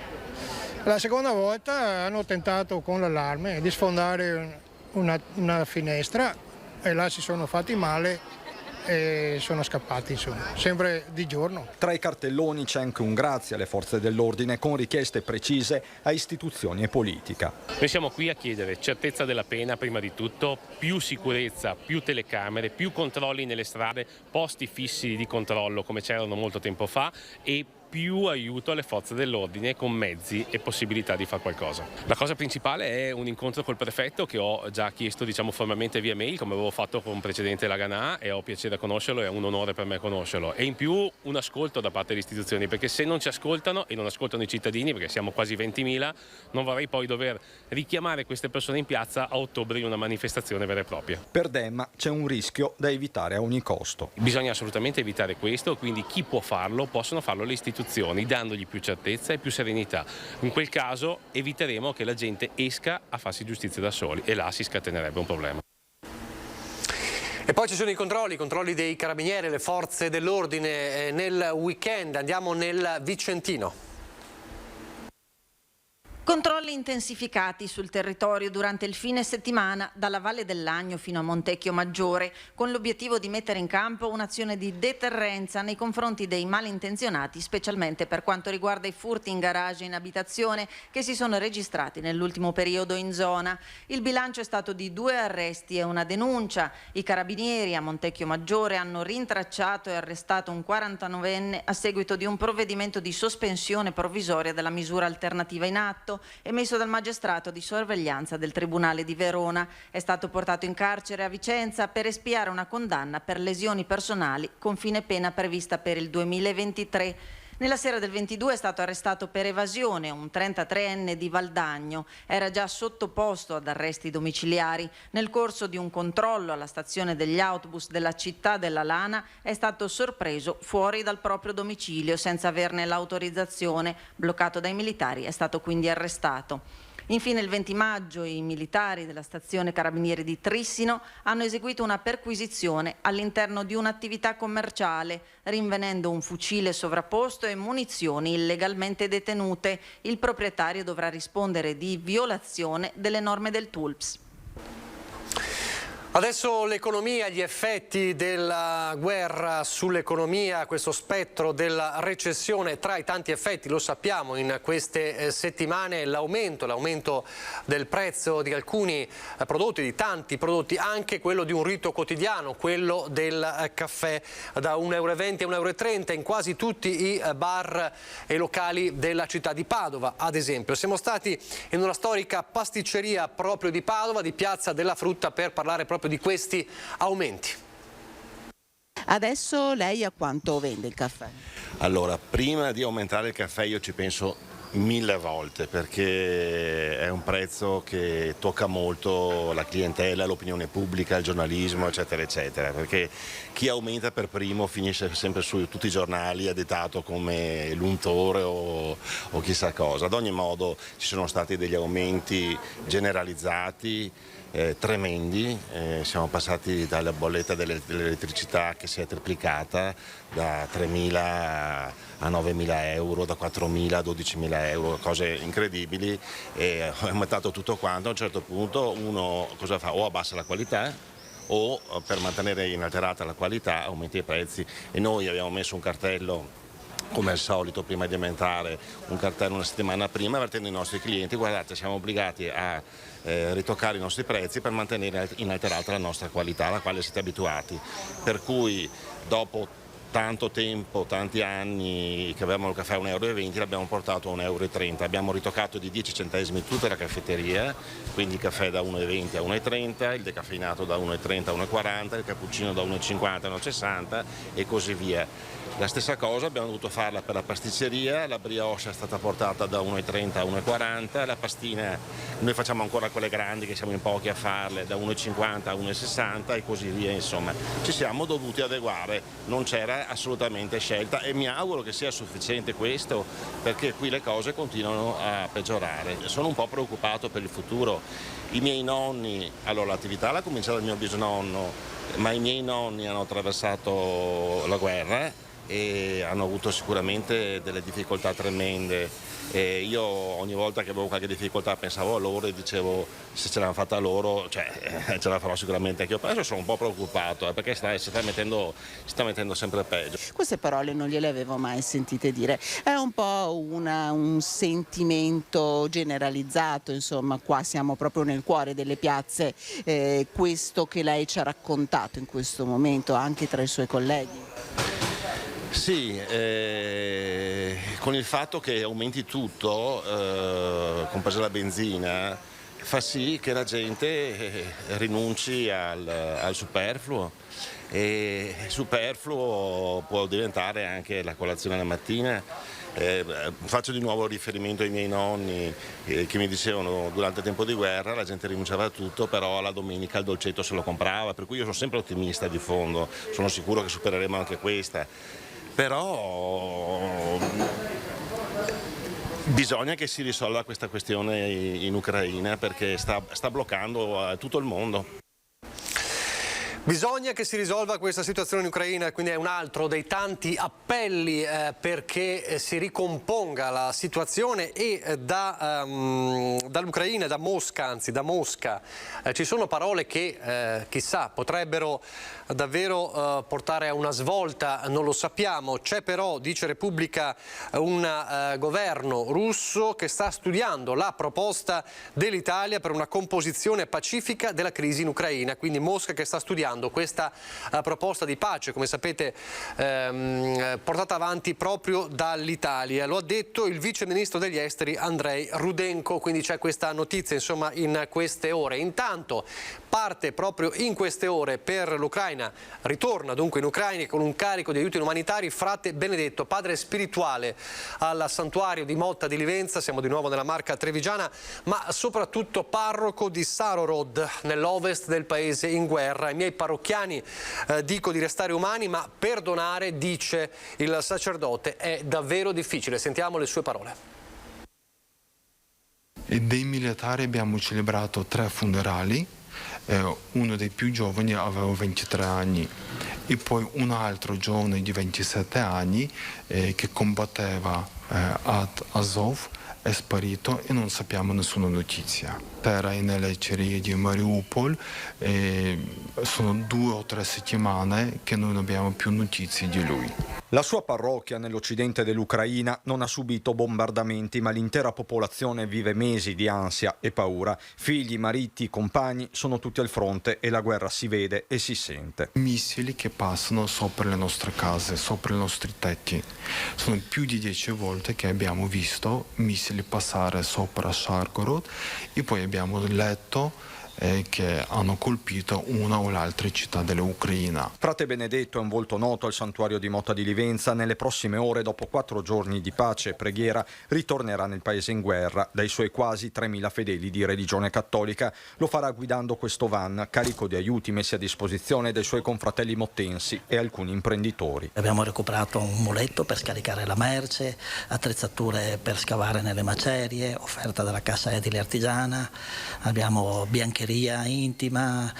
La seconda volta hanno tentato con l'allarme di sfondare una finestra e là si sono fatti male e sono scappati, insomma, sempre di giorno. Tra i cartelloni c'è anche un grazie alle forze dell'ordine con richieste precise a istituzioni e politica. Noi siamo qui a chiedere certezza della pena prima di tutto, più sicurezza, più telecamere, più controlli nelle strade, posti fissi di controllo come c'erano molto tempo fa e più aiuto alle forze dell'ordine con mezzi e possibilità di fare qualcosa. La cosa principale è un incontro col prefetto che ho già chiesto formalmente via mail, come avevo fatto con precedente la Ganà, e ho piacere a conoscerlo, è un onore per me conoscerlo. E in più un ascolto da parte delle istituzioni, perché se non ci ascoltano e non ascoltano i cittadini, perché siamo quasi 20.000, non vorrei poi dover richiamare queste persone in piazza a ottobre in una manifestazione vera e propria. Per Demma c'è un rischio da evitare a ogni costo. Bisogna assolutamente evitare questo, quindi chi può farlo, possono farlo le istituzioni, dandogli più certezza e più serenità. In quel caso eviteremo che la gente esca a farsi giustizia da soli e là si scatenerebbe un problema. E poi ci sono i controlli dei carabinieri, le forze dell'ordine nel weekend. Andiamo nel Vicentino. Controlli intensificati sul territorio durante il fine settimana dalla Valle del Lagno fino a Montecchio Maggiore, con l'obiettivo di mettere in campo un'azione di deterrenza nei confronti dei malintenzionati, specialmente per quanto riguarda i furti in garage e in abitazione che si sono registrati nell'ultimo periodo in zona. Il bilancio è stato di 2 arresti e una denuncia. I carabinieri a Montecchio Maggiore hanno rintracciato e arrestato un 49enne a seguito di un provvedimento di sospensione provvisoria della misura alternativa in atto, emesso dal magistrato di sorveglianza del Tribunale di Verona. È stato portato in carcere a Vicenza per espiare una condanna per lesioni personali con fine pena prevista per il 2023. Nella sera del 22 è stato arrestato per evasione un 33enne di Valdagno. Era già sottoposto ad arresti domiciliari. Nel corso di un controllo alla stazione degli autobus della città della Lana è stato sorpreso fuori dal proprio domicilio senza averne l'autorizzazione. Bloccato dai militari, è stato quindi arrestato. Infine il 20 maggio i militari della stazione Carabinieri di Trissino hanno eseguito una perquisizione all'interno di un'attività commerciale, rinvenendo un fucile sovrapposto e munizioni illegalmente detenute. Il proprietario dovrà rispondere di violazione delle norme del TULPS. Adesso l'economia, gli effetti della guerra sull'economia, questo spettro della recessione, tra i tanti effetti, lo sappiamo in queste settimane, l'aumento del prezzo di alcuni prodotti, di tanti prodotti, anche quello di un rito quotidiano, quello del caffè, da 1,20 euro a 1,30 euro in quasi tutti i bar e locali della città di Padova, ad esempio. Siamo stati in una storica pasticceria proprio di Padova, di Piazza della Frutta, per parlare proprio di questi aumenti. Adesso lei a quanto vende il caffè? Allora, prima di aumentare il caffè io ci penso 1000 volte, perché è un prezzo che tocca molto la clientela, l'opinione pubblica, il giornalismo, eccetera eccetera, perché chi aumenta per primo finisce sempre su tutti i giornali additato come l'untore o chissà cosa. Ad ogni modo ci sono stati degli aumenti generalizzati tremendi, siamo passati dalla bolletta dell'elettricità che si è triplicata da 3.000 a 9.000 euro, da 4.000 a 12.000 euro, cose incredibili, e è aumentato tutto quanto. A un certo punto uno cosa fa? O abbassa la qualità o per mantenere inalterata la qualità aumenta i prezzi, e noi abbiamo messo un cartello come al solito prima di aumentare, un cartello una settimana prima, avvertendo i nostri clienti: guardate, siamo obbligati a ritoccare i nostri prezzi per mantenere inalterata la nostra qualità alla quale siete abituati, per cui dopo tanto tempo, tanti anni che avevamo il caffè a 1,20 €, l'abbiamo portato a 1,30 €. Abbiamo ritoccato di 10 centesimi tutta la caffetteria, quindi il caffè da 1,20 a 1,30, il decaffeinato da 1,30 a 1,40, il cappuccino da 1,50 a 1,60 e così via. La stessa cosa abbiamo dovuto farla per la pasticceria, la brioche è stata portata da 1,30 a 1,40, la pastina, noi facciamo ancora quelle grandi che siamo in pochi a farle, da 1,50 a 1,60 e così via, insomma. Ci siamo dovuti adeguare, non c'era assolutamente scelta, e mi auguro che sia sufficiente questo, perché qui le cose continuano a peggiorare. Sono un po' preoccupato per il futuro. I miei nonni, allora l'attività l'ha cominciata dal mio bisnonno, ma i miei nonni hanno attraversato la guerra e hanno avuto sicuramente delle difficoltà tremende. E io ogni volta che avevo qualche difficoltà pensavo a loro e dicevo: se ce l'hanno fatta loro, ce la farò sicuramente anche io. Adesso sono un po' preoccupato perché si sta mettendo sempre peggio. Queste parole non gliele avevo mai sentite dire, è un po' un sentimento generalizzato, insomma, qua siamo proprio nel cuore delle piazze, questo che lei ci ha raccontato in questo momento anche tra i suoi colleghi. Sì, con il fatto che aumenti tutto, compresa la benzina, fa sì che la gente rinunci al superfluo, e superfluo può diventare anche la colazione la mattina. Faccio di nuovo riferimento ai miei nonni che mi dicevano: durante il tempo di guerra la gente rinunciava a tutto, però alla domenica il dolcetto se lo comprava, per cui io sono sempre ottimista di fondo, sono sicuro che supereremo anche questa. Però bisogna che si risolva questa questione in Ucraina, perché sta bloccando tutto il mondo. Bisogna che si risolva questa situazione in Ucraina, quindi è un altro dei tanti appelli perché si ricomponga la situazione, e dall'Ucraina, da Mosca, ci sono parole che chissà potrebbero davvero portare a una svolta, non lo sappiamo. C'è però, dice Repubblica, un governo russo che sta studiando la proposta dell'Italia per una composizione pacifica della crisi in Ucraina, quindi Mosca che sta studiando questa proposta di pace, come sapete portata avanti proprio dall'Italia. Lo ha detto il vice ministro degli esteri Andrei Rudenko, quindi c'è questa notizia insomma in queste ore. Intanto parte proprio in queste ore per l'Ucraina, ritorna dunque in Ucraina con un carico di aiuti umanitari frate Benedetto, padre spirituale al santuario di Motta di Livenza, siamo di nuovo nella Marca trevigiana, ma soprattutto parroco di Sarorod, nell'ovest del paese in guerra. I miei parrocchiani dico di restare umani, ma perdonare, dice il sacerdote, è davvero difficile. Sentiamo le sue parole. E dei militari abbiamo celebrato 3 funerali, uno dei più giovani aveva 23 anni e poi un altro giovane di 27 anni che combatteva ad Azov è sparito e non sappiamo nessuna notizia. Era nelle acciaierie di Mariupol e sono 2 o 3 settimane che non abbiamo più notizie di lui. La sua parrocchia nell'occidente dell'Ucraina non ha subito bombardamenti, ma l'intera popolazione vive mesi di ansia e paura. Figli, mariti, compagni sono tutti al fronte e la guerra si vede e si sente. Missili che passano sopra le nostre case, sopra i nostri tetti. Sono più di 10 volte che abbiamo visto missili passare sopra Shargorod e poi abbiamo letto che hanno colpito una o l'altra città dell'Ucraina. Frate Benedetto è un volto noto al santuario di Motta di Livenza. Nelle prossime ore, dopo 4 giorni di pace e preghiera, ritornerà nel paese in guerra dai suoi quasi 3.000 fedeli di religione cattolica. Lo farà guidando questo van carico di aiuti messi a disposizione dai suoi confratelli mottensi e alcuni imprenditori. Abbiamo recuperato un muletto per scaricare la merce, attrezzature per scavare nelle macerie, offerta dalla Cassa Edile Artigiana, abbiamo biancheria biancheria intima,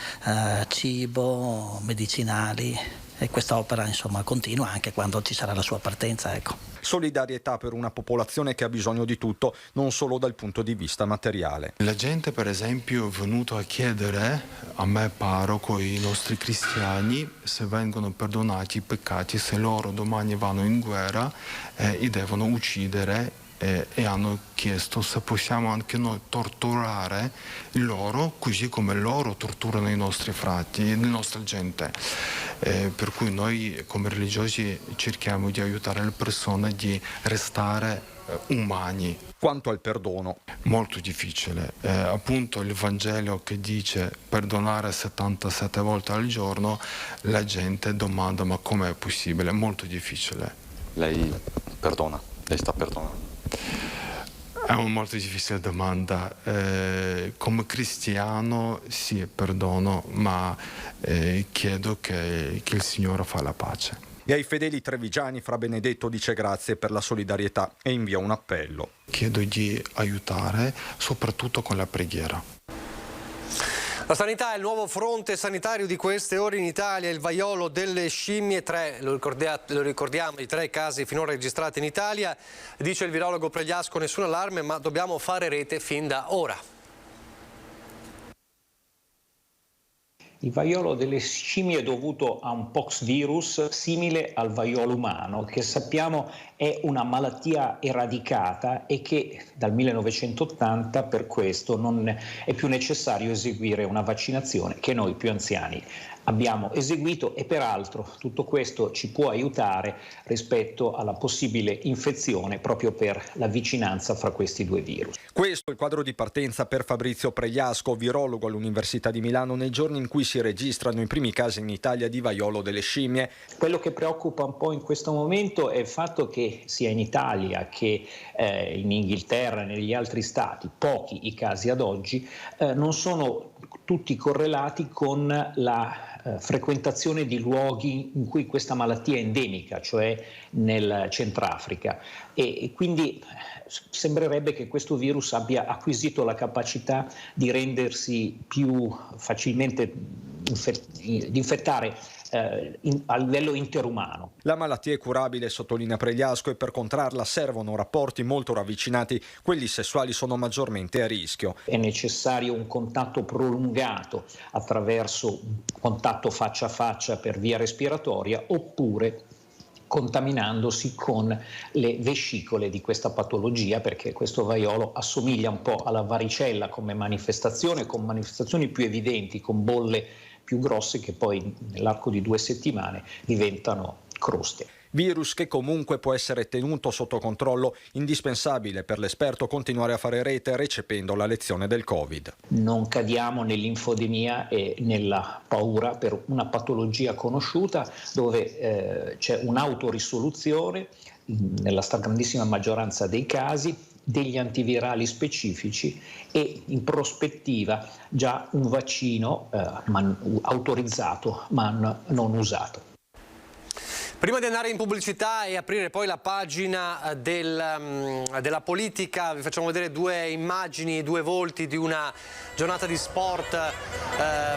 cibo, medicinali, e quest'opera insomma continua anche quando ci sarà la sua partenza, ecco. Solidarietà per una popolazione che ha bisogno di tutto, non solo dal punto di vista materiale. La gente per esempio è venuta a chiedere a me parroco e ai nostri cristiani se vengono perdonati i peccati se loro domani vanno in guerra e devono uccidere, e hanno chiesto se possiamo anche noi torturare loro così come loro torturano i nostri frati, la nostra gente. Per cui noi come religiosi cerchiamo di aiutare le persone di restare umani. Quanto al perdono, molto difficile. Appunto il Vangelo che dice perdonare 77 volte al giorno, la gente domanda ma com'è possibile? È molto difficile. Lei perdona? Lei sta perdonando? È una molto difficile domanda. Come cristiano sì, perdono, ma chiedo che il Signore fa la pace. E ai fedeli trevigiani Fra Benedetto dice grazie per la solidarietà e invia un appello. Chiedo di aiutare soprattutto con la preghiera. La sanità è il nuovo fronte sanitario di queste ore in Italia, il vaiolo delle scimmie, lo ricordiamo, i 3 casi finora registrati in Italia. Dice il virologo Pregliasco, nessun allarme, ma dobbiamo fare rete fin da ora. Il vaiolo delle scimmie è dovuto a un poxvirus simile al vaiolo umano, che sappiamo è una malattia eradicata e che dal 1980 per questo non è più necessario eseguire una vaccinazione che noi più anziani abbiamo eseguito, e peraltro tutto questo ci può aiutare rispetto alla possibile infezione proprio per la vicinanza fra questi 2 virus. Questo è il quadro di partenza per Fabrizio Pregliasco, virologo all'Università di Milano, nei giorni in cui si registrano i primi casi in Italia di vaiolo delle scimmie. Quello che preoccupa un po' in questo momento è il fatto che sia in Italia che in Inghilterra e negli altri stati, pochi i casi ad oggi, non sono tutti correlati con la frequentazione di luoghi in cui questa malattia è endemica, cioè nel Centrafrica, e quindi sembrerebbe che questo virus abbia acquisito la capacità di rendersi più facilmente di infettare a livello interumano. La malattia è curabile, sottolinea Pregliasco, e per contrarla servono rapporti molto ravvicinati, quelli sessuali sono maggiormente a rischio. È necessario un contatto prolungato attraverso un contatto faccia a faccia per via respiratoria, oppure contaminandosi con le vescicole di questa patologia, perché questo vaiolo assomiglia un po' alla varicella come manifestazione, con manifestazioni più evidenti, con bolle più grosse che poi nell'arco di 2 settimane diventano croste. Virus che comunque può essere tenuto sotto controllo, indispensabile per l'esperto continuare a fare rete recependo la lezione del Covid. Non cadiamo nell'infodemia e nella paura per una patologia conosciuta dove c'è un'autorisoluzione nella stragrandissima maggioranza dei casi, degli antivirali specifici e in prospettiva già un vaccino autorizzato ma non usato. Prima di andare in pubblicità e aprire poi la pagina della politica, vi facciamo vedere 2 immagini, 2 volti di una giornata di sport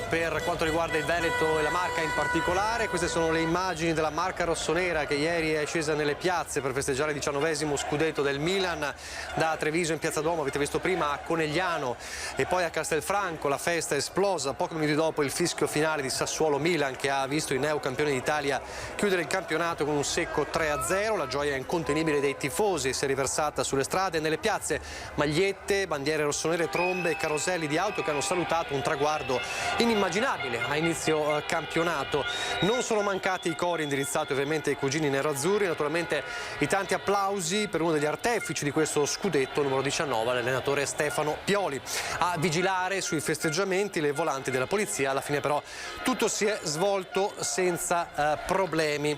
per quanto riguarda il Veneto e la Marca in particolare. Queste sono le immagini della Marca rossonera che ieri è scesa nelle piazze per festeggiare il 19° scudetto del Milan. Da Treviso in Piazza Duomo, avete visto prima, a Conegliano e poi a Castelfranco la festa è esplosa. Pochi minuti dopo il fischio finale di Sassuolo-Milan, che ha visto i neocampioni d'Italia chiudere il campionato con un secco 3-0. La gioia incontenibile dei tifosi si è riversata sulle strade e nelle piazze. Magliette, bandiere rossonere, trombe e caroselli di auto che hanno salutato un traguardo inimmaginabile a inizio campionato. Non sono mancati i cori indirizzati ovviamente ai cugini nerazzurri, naturalmente i tanti applausi per uno degli artefici di questo scudetto, numero 19, l'allenatore Stefano Pioli. A vigilare sui festeggiamenti le volanti della polizia. Alla fine però tutto si è svolto senza problemi.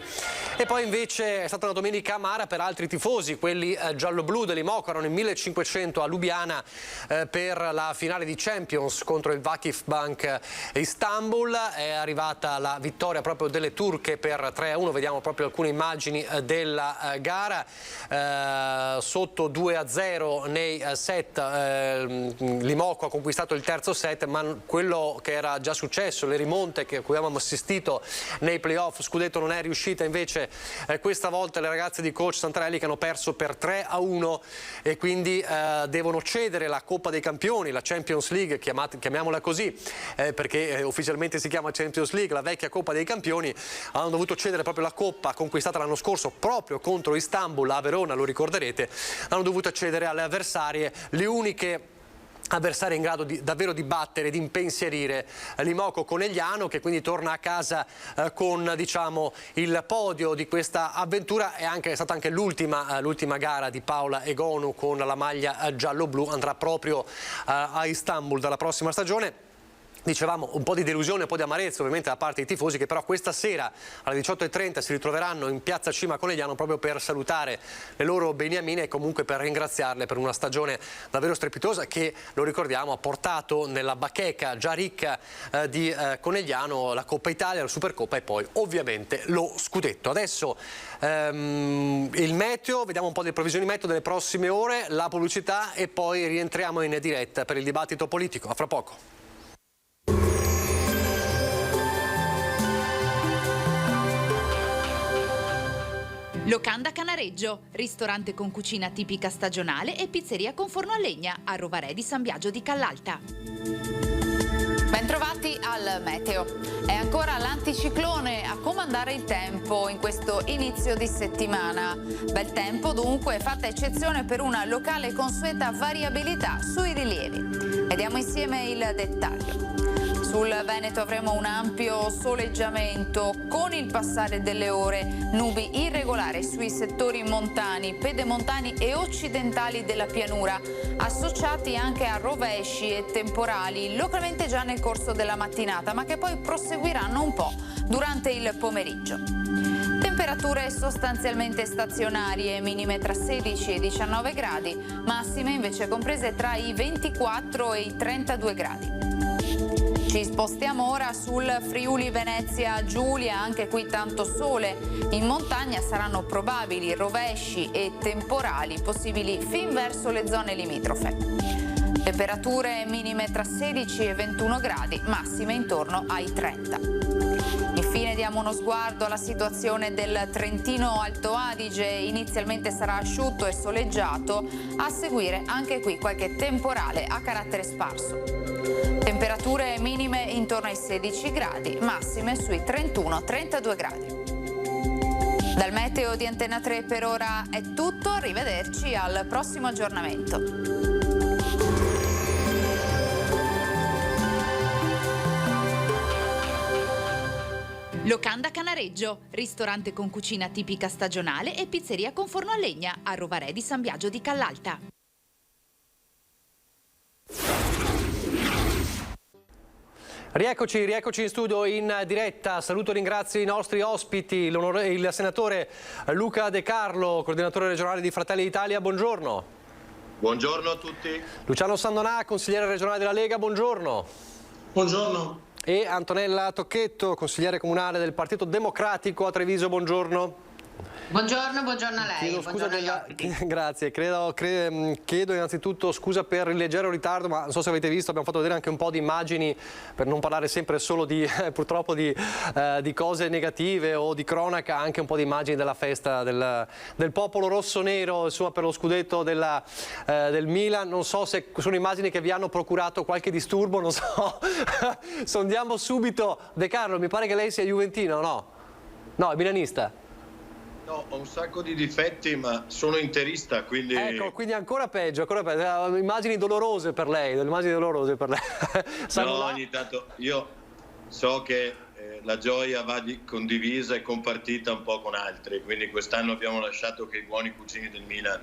E poi invece è stata una domenica amara per altri tifosi, quelli giallo-blu dell'Imoco, erano in 1500 a Lubiana per la finale di Champions contro il Vakifbank Istanbul. È arrivata la vittoria proprio delle turche per 3-1, vediamo proprio alcune immagini della gara. Sotto 2-0 nei set, l'Imoco ha conquistato il terzo set, ma quello che era già successo, le rimonte che cui avevamo assistito nei playoff scudetto, non è riuscita invece questa volta. Le ragazze di coach Santarelli che hanno perso per 3-1 e quindi devono cedere la Coppa dei Campioni, la Champions League, chiamiamola così, perché ufficialmente si chiama Champions League, la vecchia Coppa dei Campioni. Hanno dovuto cedere proprio la Coppa conquistata l'anno scorso proprio contro Istanbul a Verona, lo ricorderete. Hanno dovuto cedere alle avversarie, le uniche avversario in grado davvero di battere, di impensierire l'Imoco Conegliano, che quindi torna a casa con, diciamo, il podio di questa avventura. È stata anche l'ultima gara di Paola Egonu con la maglia giallo-blu, andrà proprio a Istanbul dalla prossima stagione. Dicevamo un po' di delusione, un po' di amarezza ovviamente da parte dei tifosi, che però questa sera alle 18:30 si ritroveranno in piazza Cima Conegliano proprio per salutare le loro beniamine e comunque per ringraziarle per una stagione davvero strepitosa che, lo ricordiamo, ha portato nella bacheca già ricca di Conegliano la Coppa Italia, la Supercoppa e poi ovviamente lo scudetto. Adesso il meteo, vediamo un po' delle previsioni meteo delle prossime ore, la pubblicità e poi rientriamo in diretta per il dibattito politico. A fra poco. Locanda Canareggio, ristorante con cucina tipica stagionale e pizzeria con forno a legna a Rovarè di San Biagio di Callalta. Bentrovati al meteo. È ancora l'anticiclone a comandare il tempo in questo inizio di settimana. Bel tempo dunque, fatta eccezione per una locale consueta variabilità sui rilievi. Vediamo insieme il dettaglio. Sul Veneto avremo un ampio soleggiamento con il passare delle ore, nubi irregolari sui settori montani, pedemontani e occidentali della pianura, associati anche a rovesci e temporali localmente già nel corso della mattinata, ma che poi proseguiranno un po' durante il pomeriggio. Temperature sostanzialmente stazionarie, minime tra 16 e 19 gradi, massime invece comprese tra i 24 e i 32 gradi. Ci spostiamo ora sul Friuli Venezia Giulia, anche qui tanto sole. In montagna saranno probabili rovesci e temporali possibili fin verso le zone limitrofe. Temperature minime tra 16 e 21 gradi, massime intorno ai 30. Infine diamo uno sguardo alla situazione del Trentino Alto Adige. Inizialmente sarà asciutto e soleggiato, a seguire anche qui qualche temporale a carattere sparso. Temperature minime intorno ai 16 gradi, massime sui 31-32 gradi. Dal meteo di Antena 3 per ora è tutto, arrivederci al prossimo aggiornamento. Locanda Canareggio, ristorante con cucina tipica stagionale e pizzeria con forno a legna a Rovarè di San Biagio di Callalta. Rieccoci in studio in diretta. Saluto e ringrazio i nostri ospiti, il senatore Luca De Carlo, coordinatore regionale di Fratelli d'Italia, buongiorno. Buongiorno a tutti. Luciano Sandonà, consigliere regionale della Lega, buongiorno. Buongiorno. E Antonella Tocchetto, consigliere comunale del Partito Democratico a Treviso, buongiorno. Buongiorno a lei. Grazie, chiedo innanzitutto scusa per il leggero ritardo, ma non so se avete visto, abbiamo fatto vedere anche un po' di immagini, per non parlare sempre solo purtroppo di cose negative o di cronaca, anche un po' di immagini della festa del popolo rosso-nero, insomma, per lo scudetto del Milan. Non so se sono immagini che vi hanno procurato qualche disturbo, non so. Sondiamo subito. De Carlo, mi pare che lei sia juventino, no? No, è milanista. No, ho un sacco di difetti, ma sono interista, quindi... Ecco, quindi ancora peggio. Immagini dolorose per lei, No, ogni tanto io so che la gioia va condivisa e compartita un po' con altri, quindi quest'anno abbiamo lasciato che i buoni cugini del Milan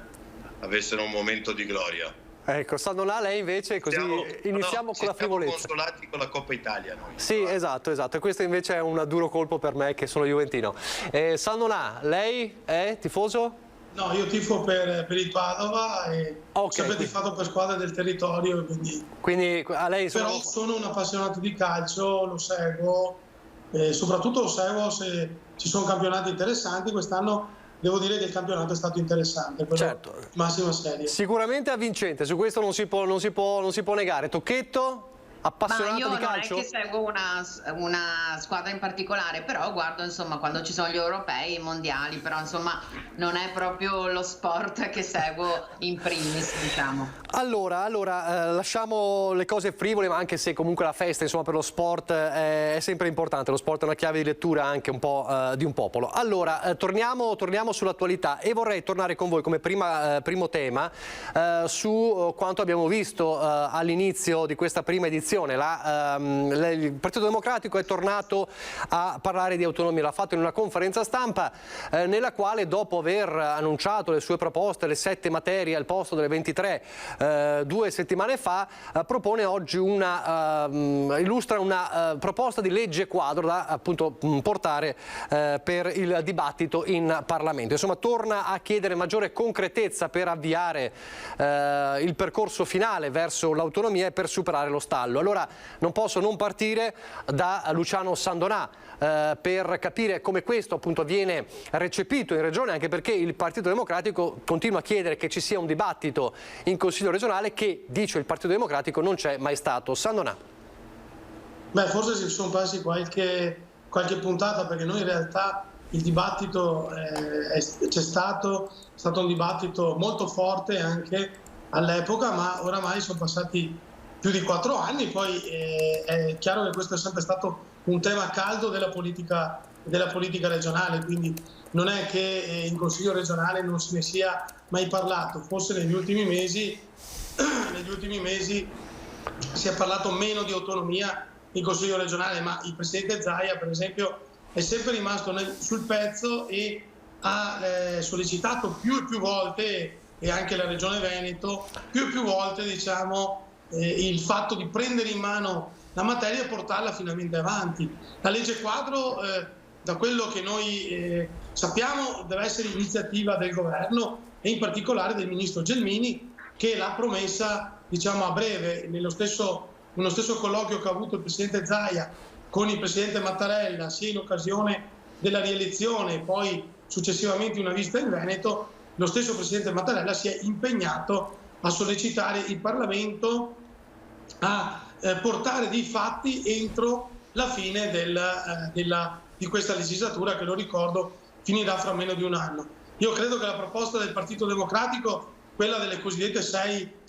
avessero un momento di gloria. Ecco, Sandonà, lei invece, così iniziamo con la frivolezza. Siamo consolati con la Coppa Italia noi. Sì, esatto, e questo invece è un duro colpo per me che sono juventino. Sandonà, lei è tifoso? No, io tifo per il Padova e ho sempre tifato per squadre del territorio, quindi a lei però sono un appassionato di calcio, lo seguo, soprattutto lo seguo se ci sono campionati interessanti. Quest'anno devo dire che il campionato è stato interessante, certo, massima serie. Sicuramente avvincente, su questo non si può negare. Tocchetto? Appassionato di calcio? Ma io non è che seguo una squadra in particolare, però guardo insomma quando ci sono gli europei, i mondiali, però insomma non è proprio lo sport che seguo in primis, diciamo. Allora lasciamo le cose frivole, ma anche se comunque la festa insomma per lo sport è sempre importante, lo sport è una chiave di lettura anche un po' di un popolo. Allora torniamo sull'attualità e vorrei tornare con voi come primo tema su quanto abbiamo visto all'inizio di questa prima edizione. Il Partito Democratico è tornato a parlare di autonomia, l'ha fatto in una conferenza stampa nella quale, dopo aver annunciato le sue proposte, le 7 materie al posto delle 23 2 settimane fa, propone oggi illustra una proposta di legge quadro da appunto portare per il dibattito in Parlamento. Insomma, torna a chiedere maggiore concretezza per avviare il percorso finale verso l'autonomia e per superare lo stallo. Allora non posso non partire da Luciano Sandonà per capire come questo appunto viene recepito in Regione, anche perché il Partito Democratico continua a chiedere che ci sia un dibattito in Consiglio regionale che, dice il Partito Democratico, non c'è mai stato. Sandonà. Beh, forse si sono persi qualche puntata, perché noi in realtà il dibattito è stato un dibattito molto forte anche all'epoca, ma oramai sono passati più di 4 anni, poi è chiaro che questo è sempre stato un tema caldo della politica regionale, quindi non è che in Consiglio regionale non se ne sia mai parlato. Forse negli ultimi mesi si è parlato meno di autonomia in Consiglio regionale, ma il Presidente Zaia, per esempio, è sempre rimasto sul pezzo e ha sollecitato più e più volte, e anche la Regione Veneto, più e più volte, diciamo, il fatto di prendere in mano la materia e portarla finalmente avanti. La legge quadro, da quello che noi sappiamo, deve essere iniziativa del governo e in particolare del ministro Gelmini, che l'ha promessa, diciamo, a breve. Nello stesso colloquio che ha avuto il Presidente Zaia con il Presidente Mattarella, sia in occasione della rielezione e poi successivamente una visita in Veneto, lo stesso Presidente Mattarella si è impegnato a sollecitare il Parlamento a portare dei fatti entro la fine di questa legislatura, che, lo ricordo, finirà fra meno di un anno. Io credo che la proposta del Partito Democratico, quella delle cosiddette 7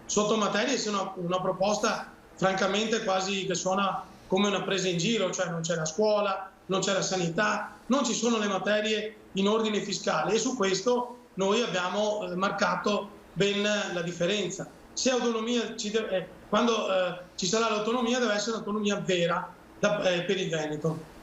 sottomaterie, sia una proposta francamente quasi che suona come una presa in giro, cioè non c'è la scuola, non c'è la sanità, non ci sono le materie in ordine fiscale, e su questo noi abbiamo marcato ben la differenza. Se autonomia quando ci sarà l'autonomia, deve essere un'autonomia vera per il Veneto.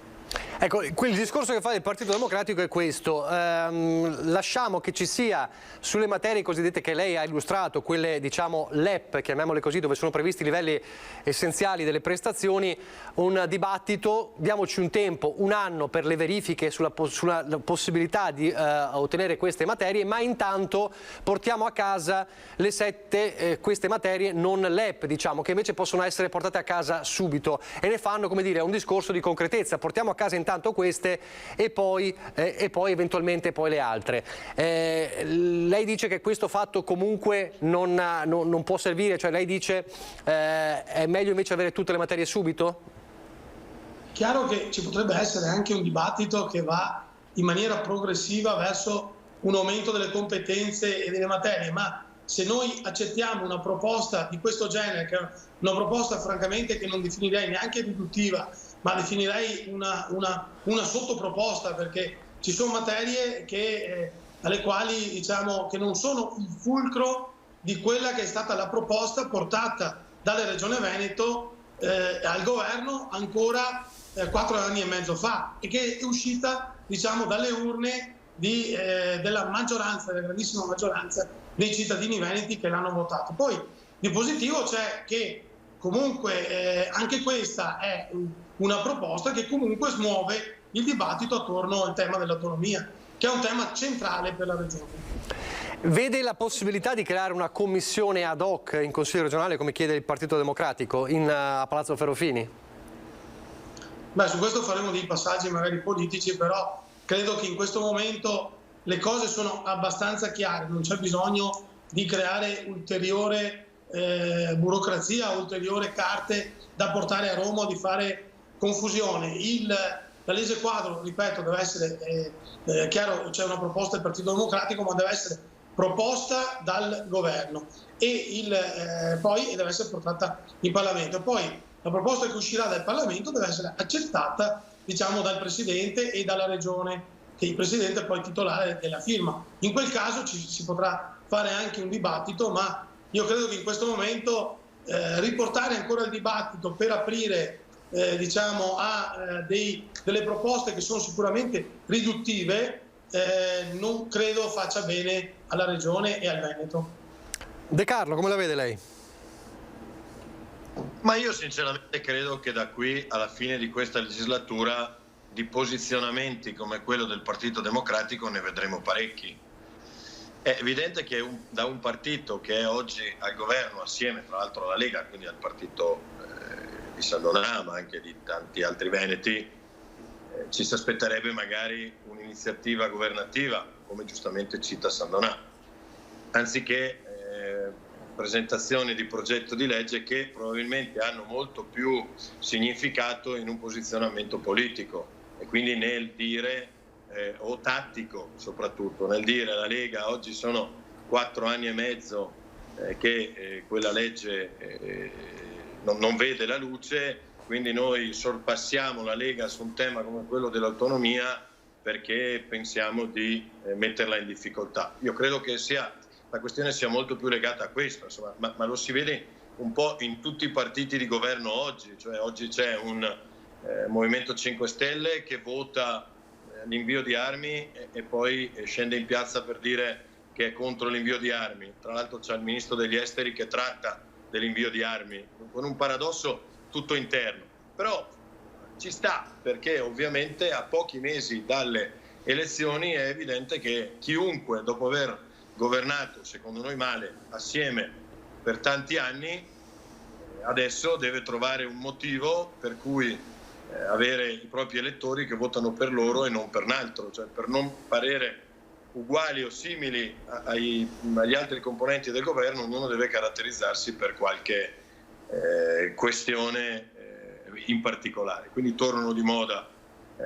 Ecco, il discorso che fa il Partito Democratico è questo: lasciamo che ci sia sulle materie cosiddette che lei ha illustrato, quelle diciamo LEP, chiamiamole così, dove sono previsti i livelli essenziali delle prestazioni, un dibattito, diamoci un tempo, un anno per le verifiche sulla possibilità di ottenere queste materie, ma intanto portiamo a casa le 7 queste materie non LEP, diciamo, che invece possono essere portate a casa subito, e ne fanno, come dire, un discorso di concretezza. Portiamo a casa intanto queste e poi eventualmente poi le altre. Lei dice che questo fatto comunque non può servire, cioè lei dice è meglio invece avere tutte le materie subito? Chiaro che ci potrebbe essere anche un dibattito che va in maniera progressiva verso un aumento delle competenze e delle materie, ma se noi accettiamo una proposta di questo genere, che è una proposta francamente che non definirei neanche riduttiva, ma definirei una sottoproposta, perché ci sono materie alle quali, diciamo, che non sono il fulcro di quella che è stata la proposta portata dalla Regione Veneto al governo ancora 4 anni e mezzo fa, e che è uscita, diciamo, dalle urne della maggioranza, della grandissima maggioranza dei cittadini veneti che l'hanno votato. Poi di positivo c'è che comunque anche questa è una proposta che comunque smuove il dibattito attorno al tema dell'autonomia, che è un tema centrale per la regione. Vede la possibilità di creare una commissione ad hoc in Consiglio regionale, come chiede il Partito Democratico, a Palazzo Ferrofini? Beh, su questo faremo dei passaggi magari politici, però credo che in questo momento le cose sono abbastanza chiare, non c'è bisogno di creare ulteriore burocrazia, ulteriore carte da portare a Roma o di fare confusione. La legge quadro, ripeto, deve essere chiaro, c'è una proposta del Partito Democratico, ma deve essere proposta dal governo e poi deve essere portata in Parlamento. Poi la proposta che uscirà dal Parlamento deve essere accettata, diciamo, dal Presidente e dalla Regione, che il Presidente è poi titolare della firma. In quel caso si potrà fare anche un dibattito, ma io credo che in questo momento riportare ancora il dibattito per aprire diciamo, a delle proposte che sono sicuramente riduttive non credo faccia bene alla Regione e al Veneto. De Carlo, come la vede lei? Ma io sinceramente credo che da qui alla fine di questa legislatura di posizionamenti come quello del Partito Democratico ne vedremo parecchi. È evidente che da un partito che è oggi al governo assieme tra l'altro alla Lega, quindi al partito di Sandonà ma anche di tanti altri veneti, ci si aspetterebbe magari un'iniziativa governativa, come giustamente cita Sandonà, anziché presentazioni di progetto di legge che probabilmente hanno molto più significato in un posizionamento politico e quindi nel dire, o tattico soprattutto, nel dire la Lega oggi sono 4 anni e mezzo che quella legge non vede la luce, quindi noi sorpassiamo la Lega su un tema come quello dell'autonomia perché pensiamo di metterla in difficoltà. Io credo che la questione sia molto più legata a questo, insomma, ma lo si vede un po' in tutti i partiti di governo oggi, cioè oggi c'è un Movimento 5 Stelle che vota l'invio di armi e poi scende in piazza per dire che è contro l'invio di armi. Tra l'altro c'è il Ministro degli Esteri che tratta dell'invio di armi, con un paradosso tutto interno, però ci sta perché ovviamente a pochi mesi dalle elezioni è evidente che chiunque dopo aver governato, secondo noi male, assieme per tanti anni, adesso deve trovare un motivo per cui avere i propri elettori che votano per loro e non per un altro, cioè per non parere uguali o simili agli altri componenti del governo, ognuno deve caratterizzarsi per qualche questione in particolare. Quindi tornano di moda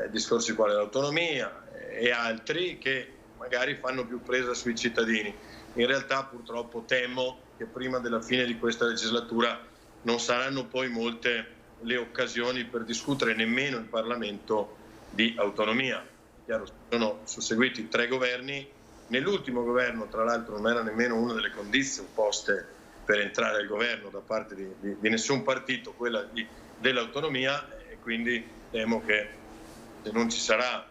discorsi quali l'autonomia e altri che magari fanno più presa sui cittadini. In realtà purtroppo temo che prima della fine di questa legislatura non saranno poi molte le occasioni per discutere nemmeno in Parlamento di autonomia. Chiaro, sono susseguiti 3 governi, nell'ultimo governo tra l'altro non era nemmeno una delle condizioni poste per entrare al governo da parte di nessun partito, quella dell'autonomia, e quindi temo che se non ci sarà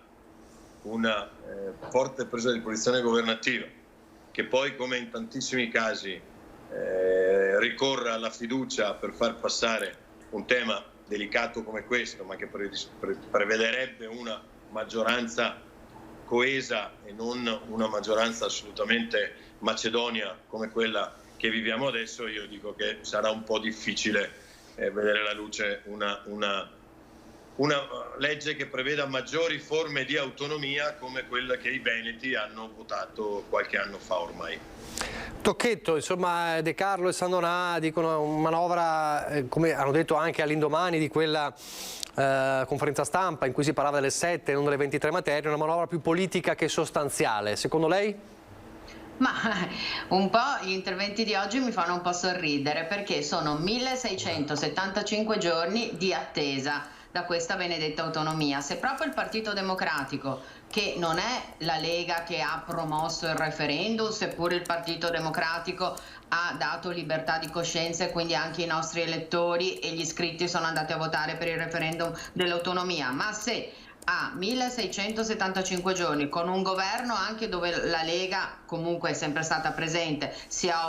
una forte presa di posizione governativa, che poi come in tantissimi casi ricorra alla fiducia per far passare un tema delicato come questo, ma che prevederebbe una maggioranza coesa e non una maggioranza assolutamente macedonia come quella che viviamo adesso, io dico che sarà un po' difficile vedere la luce una legge che preveda maggiori forme di autonomia come quella che i veneti hanno votato qualche anno fa ormai. Tocchetto, insomma, De Carlo e Sandonà dicono una manovra, come hanno detto anche all'indomani di quella conferenza stampa in cui si parlava delle 7 e non delle 23 materie, una manovra più politica che sostanziale. Secondo lei? Ma un po' gli interventi di oggi mi fanno un po' sorridere perché sono 1675 giorni di attesa da questa benedetta autonomia. Se proprio il Partito Democratico, che non è la Lega che ha promosso il referendum, seppure il Partito Democratico ha dato libertà di coscienza e quindi anche i nostri elettori e gli iscritti sono andati a votare per il referendum dell'autonomia, ma se a 1675 giorni, con un governo anche dove la Lega comunque è sempre stata presente, sia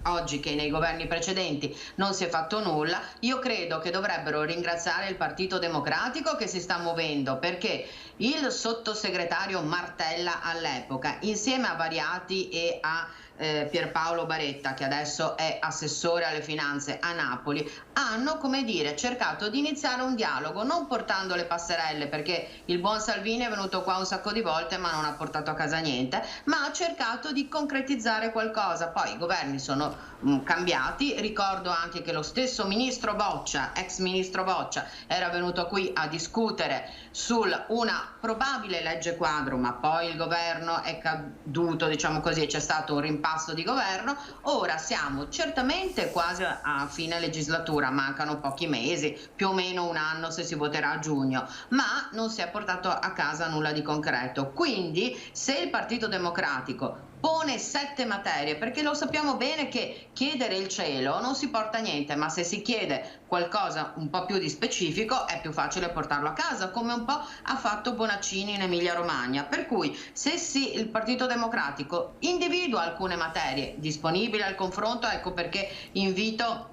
oggi che nei governi precedenti, non si è fatto nulla. Io credo che dovrebbero ringraziare il Partito Democratico che si sta muovendo, perché il sottosegretario Martella all'epoca, insieme a Variati e a Pierpaolo Baretta, che adesso è assessore alle finanze a Napoli, hanno, come dire, cercato di iniziare un dialogo, non portando le passerelle, perché il buon Salvini è venuto qua un sacco di volte ma non ha portato a casa niente, ma ha cercato di concretizzare qualcosa. Poi i governi sono cambiati, ricordo anche che lo stesso ministro Boccia, ex ministro Boccia, era venuto qui a discutere su una probabile legge quadro, ma poi il governo è caduto, diciamo così, c'è stato un rimpasto di governo. Ora siamo certamente quasi a fine legislatura, mancano pochi mesi, più o meno un anno se si voterà a giugno, ma non si è portato a casa nulla di concreto. Quindi se il Partito Democratico pone 7 materie, perché lo sappiamo bene che chiedere il cielo non si porta a niente, ma se si chiede qualcosa un po' più di specifico è più facile portarlo a casa, come un po' ha fatto Bonaccini in Emilia Romagna. Per cui se il Partito Democratico individua alcune materie disponibili al confronto, ecco perché invito,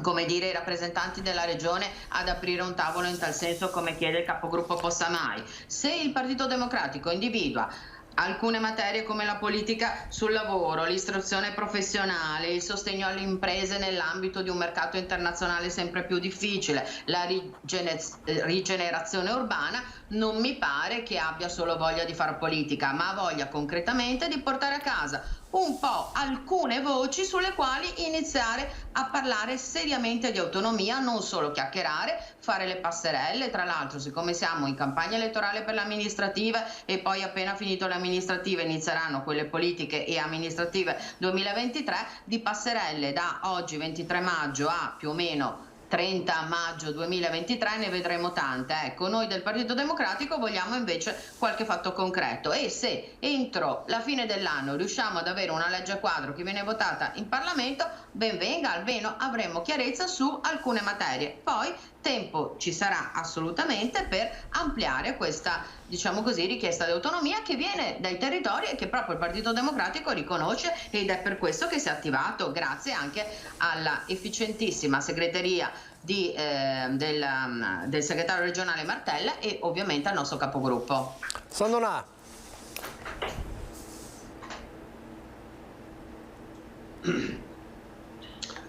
come dire, i rappresentanti della regione ad aprire un tavolo in tal senso, come chiede il capogruppo Possamai. Se il Partito Democratico individua alcune materie come la politica sul lavoro, l'istruzione professionale, il sostegno alle imprese nell'ambito di un mercato internazionale sempre più difficile, la rigenerazione urbana, non mi pare che abbia solo voglia di fare politica, ma ha voglia concretamente di portare a casa un po' alcune voci sulle quali iniziare a parlare seriamente di autonomia, non solo chiacchierare, fare le passerelle. Tra l'altro, siccome siamo in campagna elettorale per le amministrative e poi appena finito le amministrative inizieranno quelle politiche e amministrative 2023, di passerelle da oggi 23 maggio a più o meno 30 maggio 2023 ne vedremo tante. Ecco, noi del Partito Democratico vogliamo invece qualche fatto concreto, e se entro la fine dell'anno riusciamo ad avere una legge quadro che viene votata in Parlamento, ben venga, almeno avremo chiarezza su alcune materie. Poi tempo ci sarà assolutamente per ampliare questa, diciamo così, richiesta di autonomia che viene dai territori e che proprio il Partito Democratico riconosce, ed è per questo che si è attivato, grazie anche alla efficientissima segreteria del segretario regionale Martella e ovviamente al nostro capogruppo. Sandonà.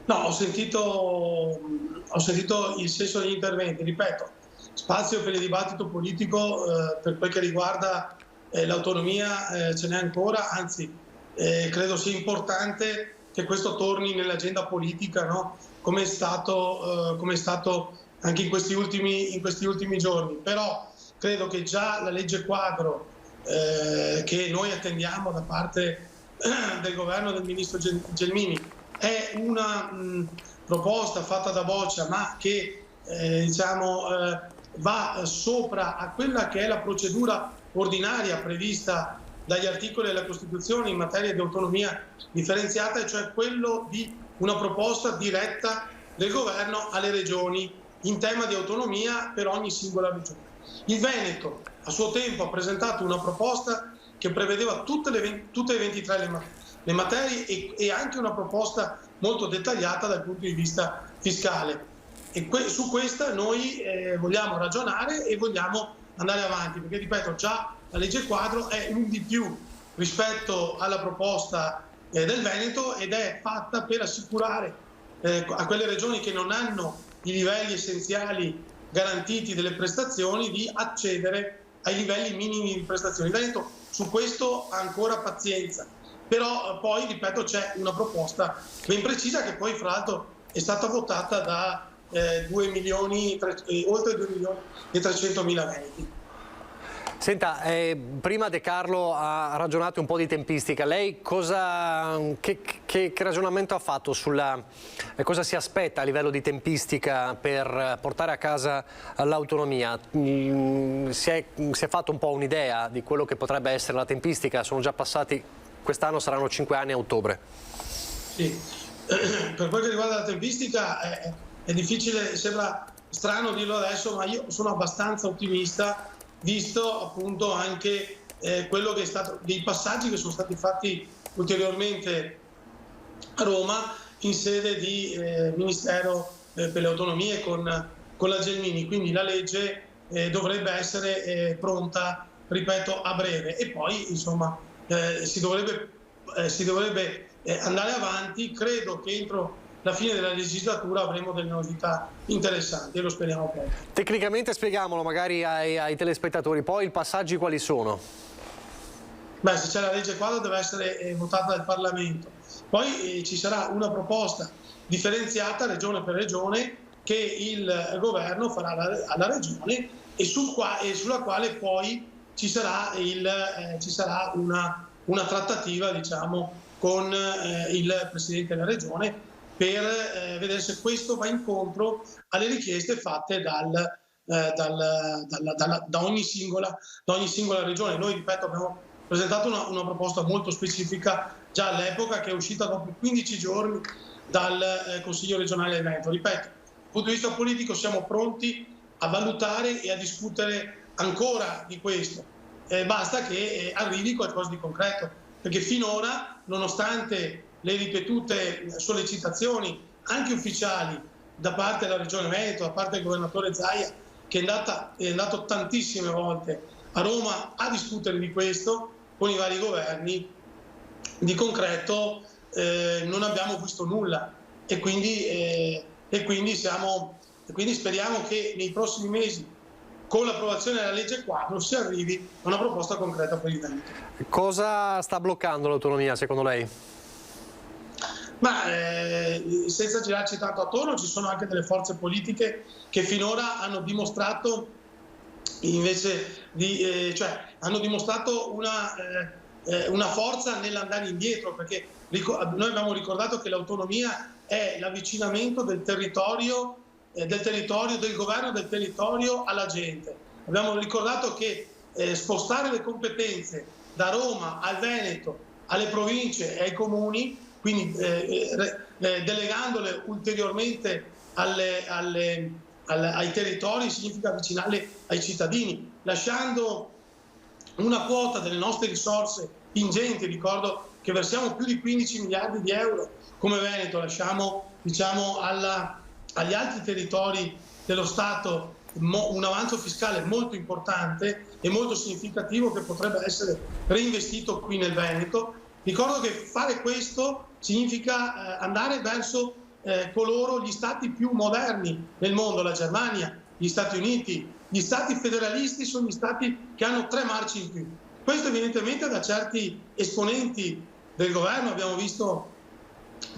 No, ho sentito il senso degli interventi, ripeto, spazio per il dibattito politico per quel che riguarda l'autonomia ce n'è ancora, anzi credo sia importante che questo torni nell'agenda politica, no? Come è stato anche in questi ultimi giorni. Però credo che già la legge quadro che noi attendiamo da parte del governo del ministro Gelmini è una proposta fatta da Boccia, ma che va sopra a quella che è la procedura ordinaria prevista dagli articoli della Costituzione in materia di autonomia differenziata, e cioè quello di una proposta diretta del governo alle regioni in tema di autonomia per ogni singola regione. Il Veneto a suo tempo ha presentato una proposta che prevedeva tutte le 23 le materie e anche una proposta molto dettagliata dal punto di vista fiscale, e su questa noi vogliamo ragionare e vogliamo andare avanti, perché ripeto, già la legge quadro è un di più rispetto alla proposta del Veneto, ed è fatta per assicurare a quelle regioni che non hanno i livelli essenziali garantiti delle prestazioni di accedere ai livelli minimi di prestazioni. Il Veneto su questo ha ancora pazienza, però poi, ripeto, c'è una proposta ben precisa che poi fra l'altro è stata votata da oltre 2 milioni e 300 mila veneti. Senta, prima De Carlo ha ragionato un po' di tempistica. Lei che ragionamento ha fatto sulla cosa si aspetta a livello di tempistica per portare a casa l'autonomia? Si è fatto un po' un'idea di quello che potrebbe essere la tempistica? Sono già passati, quest'anno saranno 5 anni a ottobre. Sì, per quel che riguarda la tempistica è difficile, sembra strano dirlo adesso, ma io sono abbastanza ottimista visto appunto anche quello che è stato, dei passaggi che sono stati fatti ulteriormente a Roma in sede di Ministero per le Autonomie con la Gelmini, quindi la legge dovrebbe essere pronta, ripeto, a breve, e poi insomma si dovrebbe andare avanti. Credo che entro la fine della legislatura avremo delle novità interessanti e lo speriamo presto. Tecnicamente spieghiamolo magari ai telespettatori, poi i passaggi quali sono? Beh, se c'è la legge quadro deve essere votata dal Parlamento, poi ci sarà una proposta differenziata regione per regione che il governo farà alla regione e sulla quale poi ci sarà una trattativa, diciamo, con il Presidente della Regione per vedere se questo va incontro alle richieste fatte da ogni singola regione. Noi, ripeto, abbiamo presentato una proposta molto specifica già all'epoca, che è uscita dopo 15 giorni dal Consiglio regionale del Veneto. Ripeto, dal punto di vista politico siamo pronti a valutare e a discutere ancora di questo. Basta che arrivi qualcosa di concreto, perché finora, nonostante le ripetute sollecitazioni anche ufficiali da parte della Regione Veneto, da parte del governatore Zaia, che è andato tantissime volte a Roma a discutere di questo con i vari governi, di concreto non abbiamo visto nulla, e quindi speriamo che nei prossimi mesi, con l'approvazione della legge quadro, si arrivi a una proposta concreta per il Veneto. Cosa sta bloccando l'autonomia secondo lei? Ma senza girarci tanto attorno, ci sono anche delle forze politiche che finora hanno dimostrato hanno dimostrato una forza nell'andare indietro, perché noi abbiamo ricordato che l'autonomia è l'avvicinamento del territorio, del governo del territorio alla gente. Abbiamo ricordato che spostare le competenze da Roma al Veneto, alle province e ai comuni, quindi delegandole ulteriormente ai territori, significa avvicinarle ai cittadini, lasciando una quota delle nostre risorse ingenti. Ricordo che versiamo più di 15 miliardi di euro come Veneto, lasciamo, diciamo, agli altri territori dello Stato un avanzo fiscale molto importante e molto significativo, che potrebbe essere reinvestito qui nel Veneto. Ricordo che fare questo significa andare verso gli stati più moderni del mondo, la Germania, gli Stati Uniti. Gli stati federalisti sono gli stati che hanno 3 marce in più. Questo evidentemente da certi esponenti del governo, abbiamo visto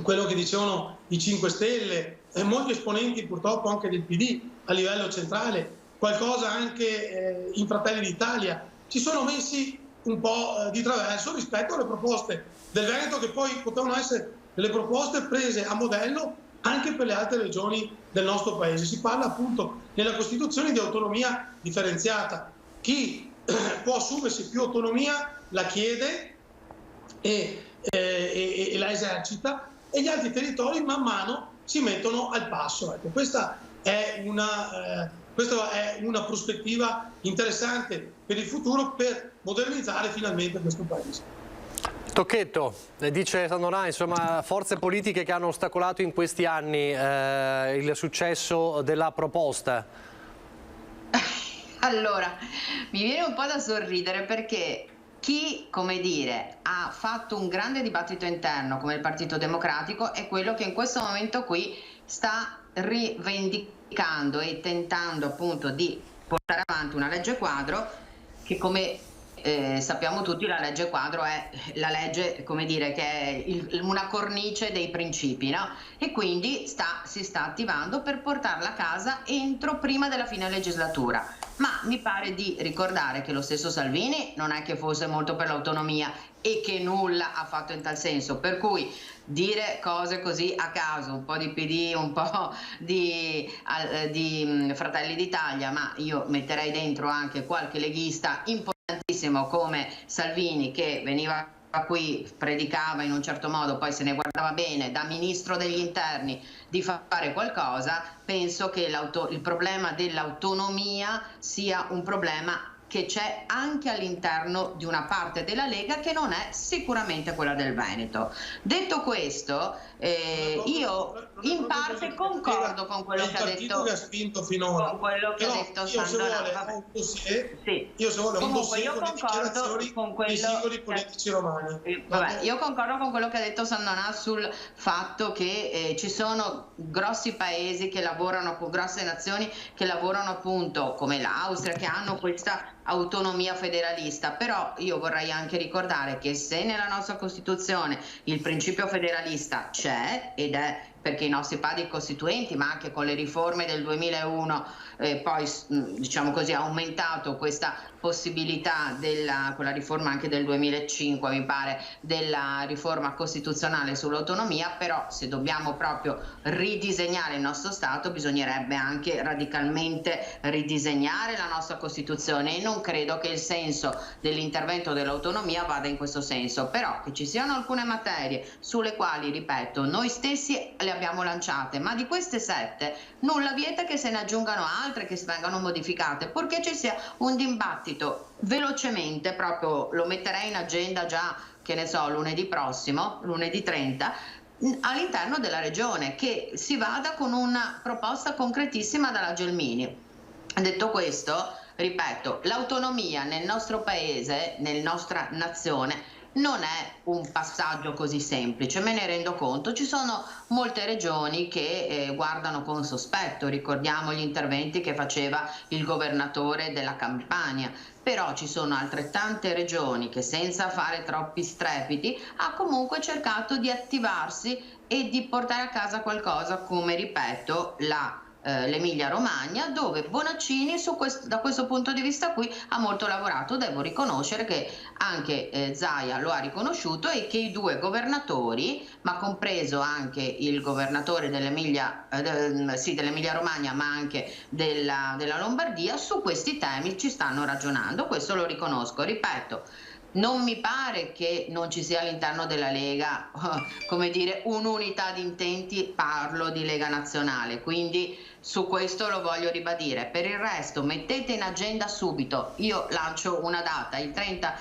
quello che dicevano i 5 Stelle e molti esponenti purtroppo anche del PD a livello centrale, qualcosa anche in Fratelli d'Italia, ci sono messi un po' di traverso rispetto alle proposte del Veneto, che poi potevano essere delle proposte prese a modello anche per le altre regioni del nostro paese. Si parla appunto nella Costituzione di autonomia differenziata. Chi può assumersi più autonomia la chiede e la esercita, e gli altri territori man mano si mettono al passo. Ecco, questa è una prospettiva interessante per il futuro, per modernizzare finalmente questo paese. Tocchetto, dice Sandonà, insomma, forze politiche che hanno ostacolato in questi anni il successo della proposta. Allora, mi viene un po' da sorridere, perché chi, come dire, ha fatto un grande dibattito interno come il Partito Democratico è quello che in questo momento qui sta rivendicando e tentando appunto di portare avanti una legge quadro che, come sappiamo tutti, la legge quadro è la legge, come dire, che è una cornice dei principi, no? E quindi si sta attivando per portarla a casa prima della fine legislatura. Ma mi pare di ricordare che lo stesso Salvini non è che fosse molto per l'autonomia e che nulla ha fatto in tal senso, per cui dire cose così a caso, un po' di PD, un po' di Fratelli d'Italia, ma io metterei dentro anche qualche leghista importantissimo come Salvini, che veniva qui, predicava in un certo modo, poi se ne guardava bene da ministro degli interni di fare qualcosa. Penso che il problema dell'autonomia sia un problema che c'è anche all'interno di una parte della Lega che non è sicuramente quella del Veneto. Detto questo, io in parte concordo con quello che ha detto, che ha spinto finora, con quello che ha detto Sandonà. Io se vuole un dossier con le dichiarazioni dei singoli politici romani. Io concordo con quello che ha detto Sandonà sul fatto che ci sono grossi paesi che lavorano, grosse nazioni che lavorano appunto come l'Austria, che hanno questa autonomia federalista, però io vorrei anche ricordare che se nella nostra Costituzione il principio federalista c'è, ed è perché i nostri padri costituenti, ma anche con le riforme del 2001 poi diciamo così ha aumentato questa possibilità con la riforma anche del 2005 mi pare, della riforma costituzionale sull'autonomia, però se dobbiamo proprio ridisegnare il nostro Stato bisognerebbe anche radicalmente ridisegnare la nostra Costituzione, e non credo che il senso dell'intervento dell'autonomia vada in questo senso, però che ci siano alcune materie sulle quali, ripeto, noi stessi le abbiamo lanciate, ma di queste 7 nulla vieta che se ne aggiungano altre che vengano modificate, purché ci sia un dibattito velocemente, proprio lo metterei in agenda già, che ne so, lunedì prossimo, lunedì 30, all'interno della regione, che si vada con una proposta concretissima dalla Gelmini. Detto questo, ripeto, l'autonomia nel nostro paese, nella nostra nazione, non è un passaggio così semplice, me ne rendo conto. Ci sono molte regioni che guardano con sospetto, ricordiamo gli interventi che faceva il governatore della Campania, però ci sono altrettante regioni che senza fare troppi strepiti ha comunque cercato di attivarsi e di portare a casa qualcosa come, ripeto, l'Emilia Romagna, dove Bonaccini da questo punto di vista qui ha molto lavorato. Devo riconoscere che anche Zaia lo ha riconosciuto, e che i 2 governatori, ma compreso anche il governatore dell'Emilia Romagna, ma anche della Lombardia, su questi temi ci stanno ragionando, questo lo riconosco. Ripeto, non mi pare che non ci sia all'interno della Lega, come dire, un'unità di intenti, parlo di Lega Nazionale, quindi su questo lo voglio ribadire. Per il resto mettete in agenda subito, io lancio una data, il 30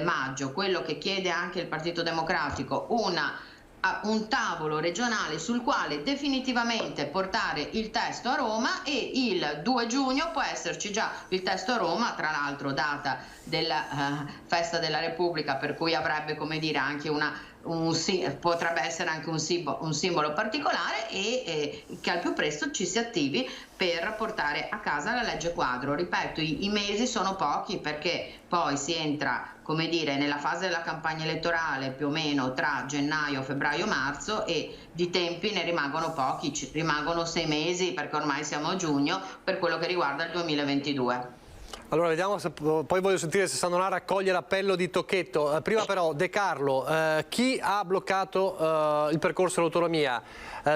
maggio, quello che chiede anche il Partito Democratico, un tavolo regionale sul quale definitivamente portare il testo a Roma, e il 2 giugno può esserci già il testo a Roma, tra l'altro data della festa della Repubblica, per cui avrebbe, come dire, anche potrebbe essere anche un simbolo particolare, e che al più presto ci si attivi per portare a casa la legge quadro. Ripeto, i mesi sono pochi, perché poi si entra, come dire, nella fase della campagna elettorale più o meno tra gennaio, febbraio, marzo, e di tempi ne rimangono pochi, rimangono 6 mesi, perché ormai siamo a giugno, per quello che riguarda il 2022. Allora vediamo, poi voglio sentire se Sandonà raccoglie l'appello di Tocchetto. Prima però, De Carlo, chi ha bloccato il percorso dell'autonomia?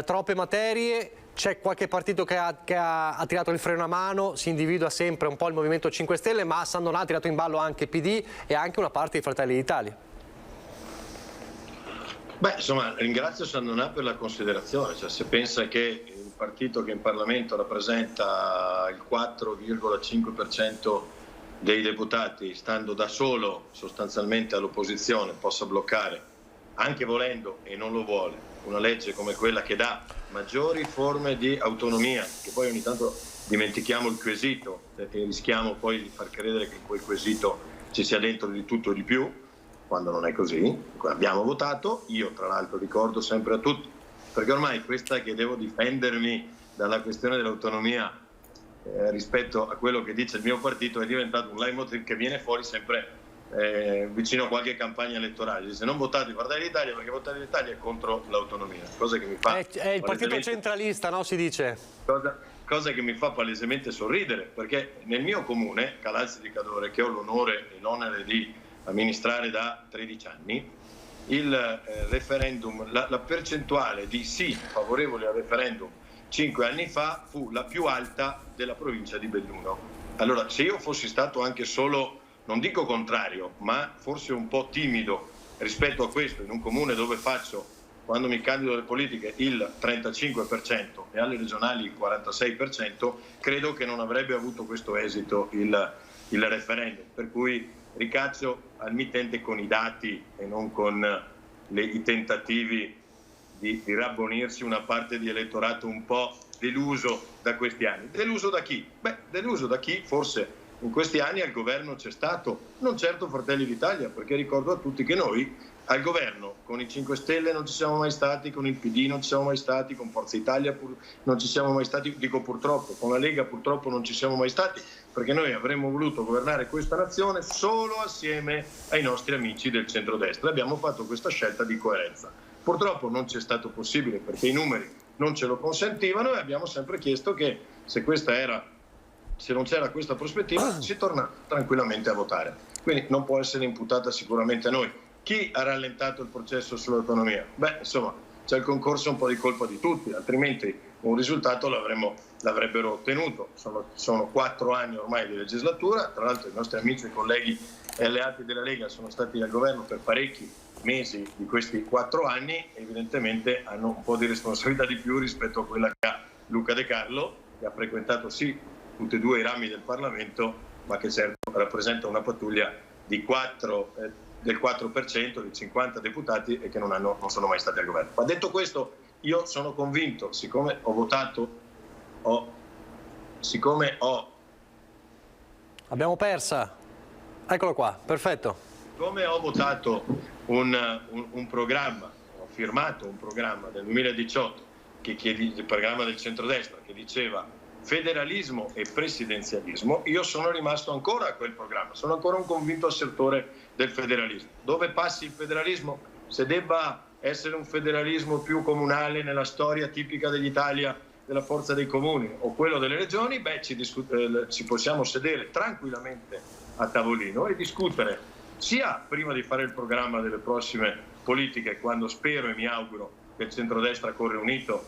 Troppe materie? C'è qualche partito che ha tirato il freno a mano? Si individua sempre un po' il Movimento 5 Stelle, ma Sandonà ha tirato in ballo anche PD e anche una parte di Fratelli d'Italia. Beh, insomma, ringrazio Sandonà per la considerazione, cioè, se pensa che il partito che in Parlamento rappresenta il 4,5% dei deputati, stando da solo sostanzialmente all'opposizione, possa bloccare, anche volendo e non lo vuole, una legge come quella che dà maggiori forme di autonomia, che poi ogni tanto dimentichiamo il quesito e rischiamo poi di far credere che in quel quesito ci sia dentro di tutto e di più, quando non è così. Abbiamo votato, io tra l'altro ricordo sempre a tutti, perché ormai questa che devo difendermi dalla questione dell'autonomia rispetto a quello che dice il mio partito è diventato un leitmotiv che viene fuori sempre vicino a qualche campagna elettorale. Se non votate Fratelli d'Italia, perché Fratelli d'Italia è contro l'autonomia, cosa che mi fa è il partito centralista, no? Si dice cosa che mi fa palesemente sorridere, perché nel mio comune, Calalzi di Cadore, che ho l'onore e l'onere di amministrare da 13 anni, il referendum, la percentuale di sì favorevoli al referendum 5 anni fa fu la più alta della provincia di Belluno. Allora, se io fossi stato anche solo, non dico contrario, ma forse un po' timido rispetto a questo, in un comune dove faccio, quando mi candido alle politiche, il 35% e alle regionali il 46%, credo che non avrebbe avuto questo esito il il referendum, per cui ricaccio al mittente con i dati e non con i tentativi di rabbonirsi una parte di elettorato un po' deluso da questi anni. Deluso da chi? Beh, deluso da chi forse in questi anni al governo c'è stato, non certo Fratelli d'Italia, perché ricordo a tutti che noi al governo con i 5 Stelle non ci siamo mai stati, con il PD non ci siamo mai stati, con Forza Italia non ci siamo mai stati, dico purtroppo, con la Lega purtroppo non ci siamo mai stati, perché noi avremmo voluto governare questa nazione solo assieme ai nostri amici del centrodestra. Abbiamo fatto questa scelta di coerenza. Purtroppo non ci è stato possibile perché i numeri non ce lo consentivano e abbiamo sempre chiesto che se non c'era questa prospettiva si torna tranquillamente a votare. Quindi non può essere imputata sicuramente a noi. Chi ha rallentato il processo sull'autonomia? Beh, insomma, c'è il concorso un po' di colpa di tutti, altrimenti un risultato l'avrebbero ottenuto. Sono 4 anni ormai di legislatura, tra l'altro i nostri amici e colleghi e alleati della Lega sono stati al governo per parecchi mesi di questi 4 anni e evidentemente hanno un po' di responsabilità di più rispetto a quella che ha Luca De Carlo, che ha frequentato sì tutti e 2 i rami del Parlamento, ma che certo rappresenta una pattuglia del 4%, di 50 deputati e che non sono mai stati al governo. Ma detto questo, io sono convinto, siccome ho votato, Abbiamo persa. Eccolo qua, perfetto. Siccome ho votato un programma, ho firmato un programma del 2018, il programma del centrodestra, che diceva federalismo e presidenzialismo, io sono rimasto ancora a quel programma, sono ancora un convinto assertore del federalismo. Dove passi il federalismo? Se debba essere un federalismo più comunale nella storia tipica dell'Italia, della forza dei comuni o quello delle regioni, beh, ci possiamo sedere tranquillamente a tavolino e discutere sia prima di fare il programma delle prossime politiche, quando spero e mi auguro che il centrodestra corre unito,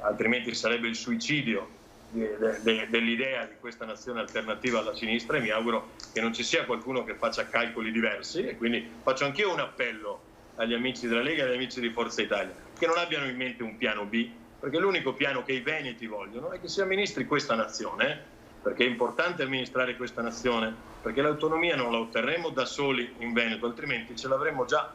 altrimenti sarebbe il suicidio dell'idea di questa nazione alternativa alla sinistra, e mi auguro che non ci sia qualcuno che faccia calcoli diversi, e quindi faccio anch'io un appello agli amici della Lega e agli amici di Forza Italia che non abbiano in mente un piano B, perché l'unico piano che i veneti vogliono è che si amministri questa nazione, perché è importante amministrare questa nazione, perché l'autonomia non la otterremo da soli in Veneto, altrimenti ce l'avremmo già.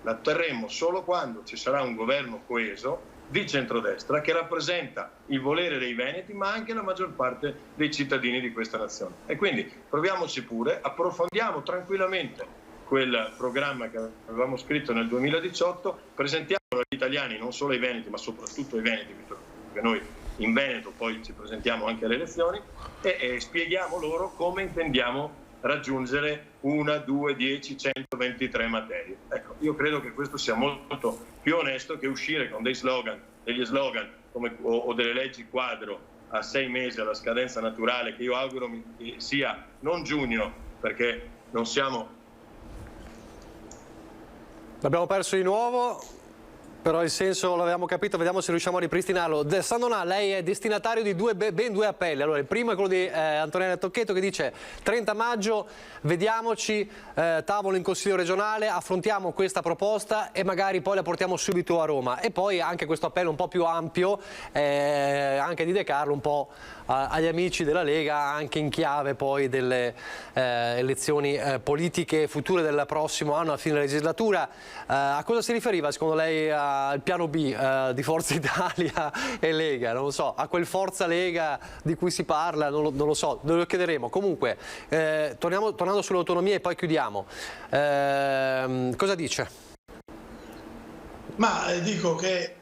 La otterremo solo quando ci sarà un governo coeso di centrodestra che rappresenta il volere dei veneti, ma anche la maggior parte dei cittadini di questa nazione. E quindi proviamoci pure, approfondiamo tranquillamente quel programma che avevamo scritto nel 2018, presentiamolo agli italiani, non solo ai veneti, ma soprattutto ai veneti, perché noi in Veneto poi ci presentiamo anche alle elezioni, e spieghiamo loro come intendiamo raggiungere 1, 2, 10, 123 materie. Ecco, io credo che questo sia molto più onesto che uscire con degli slogan o delle leggi quadro a 6 mesi alla scadenza naturale, che io auguro sia non giugno, perché non siamo... L'abbiamo perso di nuovo, però il senso l'avevamo capito, vediamo se riusciamo a ripristinarlo. Sandona, lei è destinatario di ben due appelli. Allora, il primo è quello di Antonella Tocchetto, che dice 30 maggio, vediamoci, tavolo in Consiglio regionale, affrontiamo questa proposta e magari poi la portiamo subito a Roma. E poi anche questo appello un po' più ampio, anche di De Carlo, un po' agli amici della Lega, anche in chiave poi delle elezioni politiche future del prossimo anno, a fine legislatura. A cosa si riferiva secondo lei il piano B di Forza Italia e Lega? Non lo so, a quel Forza Lega di cui si parla, non lo so, lo chiederemo. Comunque, tornando sull'autonomia e poi chiudiamo. Cosa dice? Ma dico che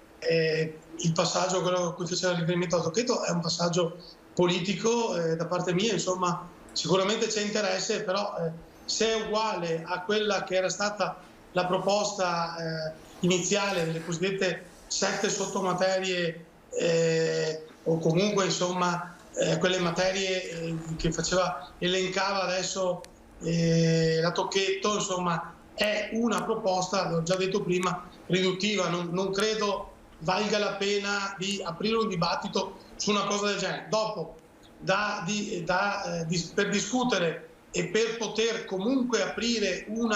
il passaggio, quello a cui faceva riferimento a Tocchetto, è un passaggio politico da parte mia, insomma sicuramente c'è interesse, però se è uguale a quella che era stata la proposta iniziale delle cosiddette 7 sottomaterie o comunque insomma quelle materie che elencava adesso la Tocchetto, insomma è una proposta, l'ho già detto prima, riduttiva. Non credo valga la pena di aprire un dibattito su una cosa del genere. Dopo, per discutere e per poter comunque aprire un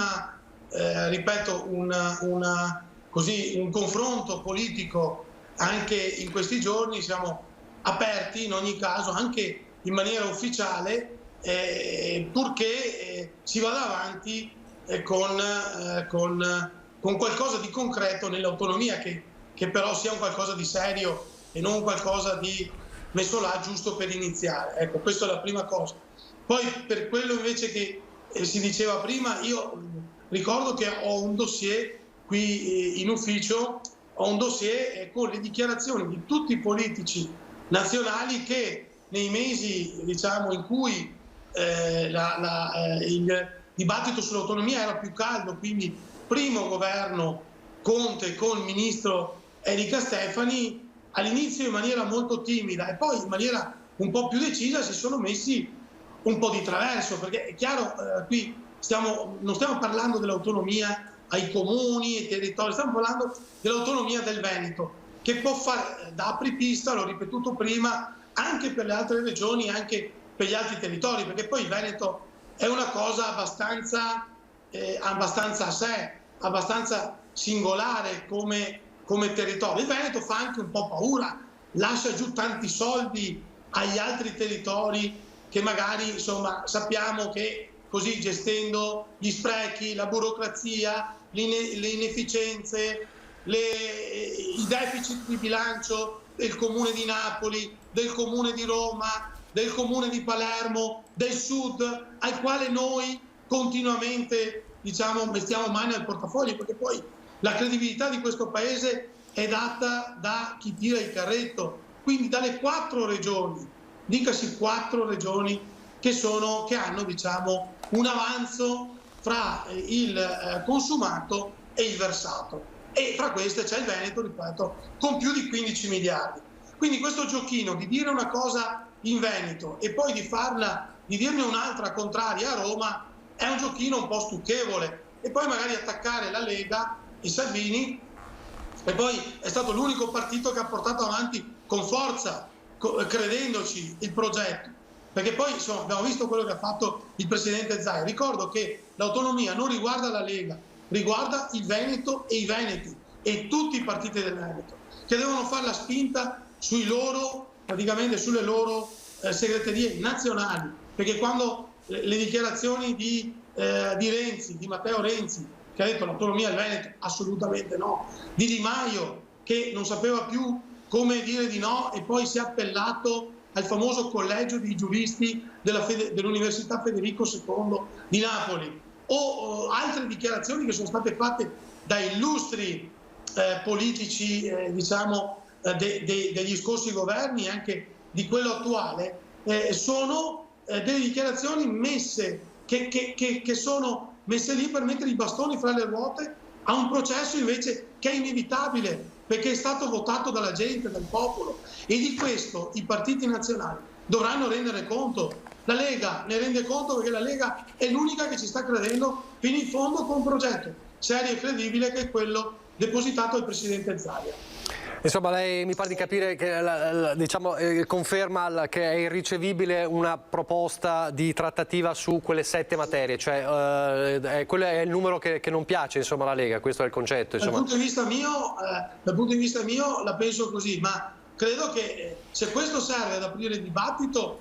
confronto politico anche in questi giorni, siamo aperti in ogni caso, anche in maniera ufficiale, purché si vada avanti con qualcosa di concreto nell'autonomia, che però sia un qualcosa di serio e non qualcosa di messo là giusto per iniziare. Ecco, questa è la prima cosa. Poi per quello invece che si diceva prima, io ricordo che ho un dossier qui in ufficio, ho un dossier con le dichiarazioni di tutti i politici nazionali che nei mesi, diciamo, in cui il dibattito sull'autonomia era più caldo, quindi primo governo Conte con il ministro Erika Stefani, all'inizio in maniera molto timida e poi in maniera un po' più decisa si sono messi un po' di traverso, perché è chiaro, qui non stiamo parlando dell'autonomia ai comuni, ai territori, stiamo parlando dell'autonomia del Veneto, che può fare da apripista, l'ho ripetuto prima, anche per le altre regioni, anche per gli altri territori, perché poi il Veneto è una cosa abbastanza a sé, abbastanza singolare come territorio. Il Veneto fa anche un po' paura, lascia giù tanti soldi agli altri territori che magari, insomma, sappiamo che così gestendo gli sprechi, la burocrazia, le inefficienze, i deficit di bilancio del Comune di Napoli, del Comune di Roma, del Comune di Palermo, del Sud, al quale noi continuamente, diciamo, mettiamo mano al portafoglio, perché poi la credibilità di questo Paese è data da chi tira il carretto. Quindi dalle 4 regioni, dicasi 4 regioni che hanno, diciamo, un avanzo fra il consumato e il versato. E fra queste c'è il Veneto, ripeto, con più di 15 miliardi. Quindi questo giochino di dire una cosa in Veneto e poi di dirne un'altra contraria a Roma è un giochino un po' stucchevole. E poi magari attaccare la Lega e Salvini, e poi è stato l'unico partito che ha portato avanti con forza, credendoci, il progetto. Perché poi, insomma, abbiamo visto quello che ha fatto il presidente Zaia. Ricordo che l'autonomia non riguarda la Lega, riguarda il Veneto e i veneti e tutti i partiti del Veneto, che devono fare la spinta praticamente sulle loro segreterie nazionali. Perché quando le dichiarazioni di Renzi, di Matteo Renzi, che ha detto l'autonomia del Veneto, assolutamente no, di Di Maio, che non sapeva più come dire di no e poi si è appellato al famoso collegio di giuristi dell'Università Federico II di Napoli, o altre dichiarazioni che sono state fatte da illustri politici, diciamo, degli scorsi governi e anche di quello attuale, sono delle dichiarazioni che sono messe lì per mettere i bastoni fra le ruote a un processo invece che è inevitabile, perché è stato votato dalla gente, dal popolo, e di questo i partiti nazionali dovranno rendere conto. La Lega ne rende conto perché la Lega è l'unica che ci sta credendo fino in fondo con un progetto serio e credibile che è quello depositato al presidente Zaia. Insomma, lei mi pare di capire che diciamo, conferma che è irricevibile una proposta di trattativa su quelle 7 materie, cioè quello è il numero che non piace, insomma, alla Lega, questo è il concetto. Insomma. Dal punto di vista mio la penso così, ma credo che se questo serve ad aprire il dibattito,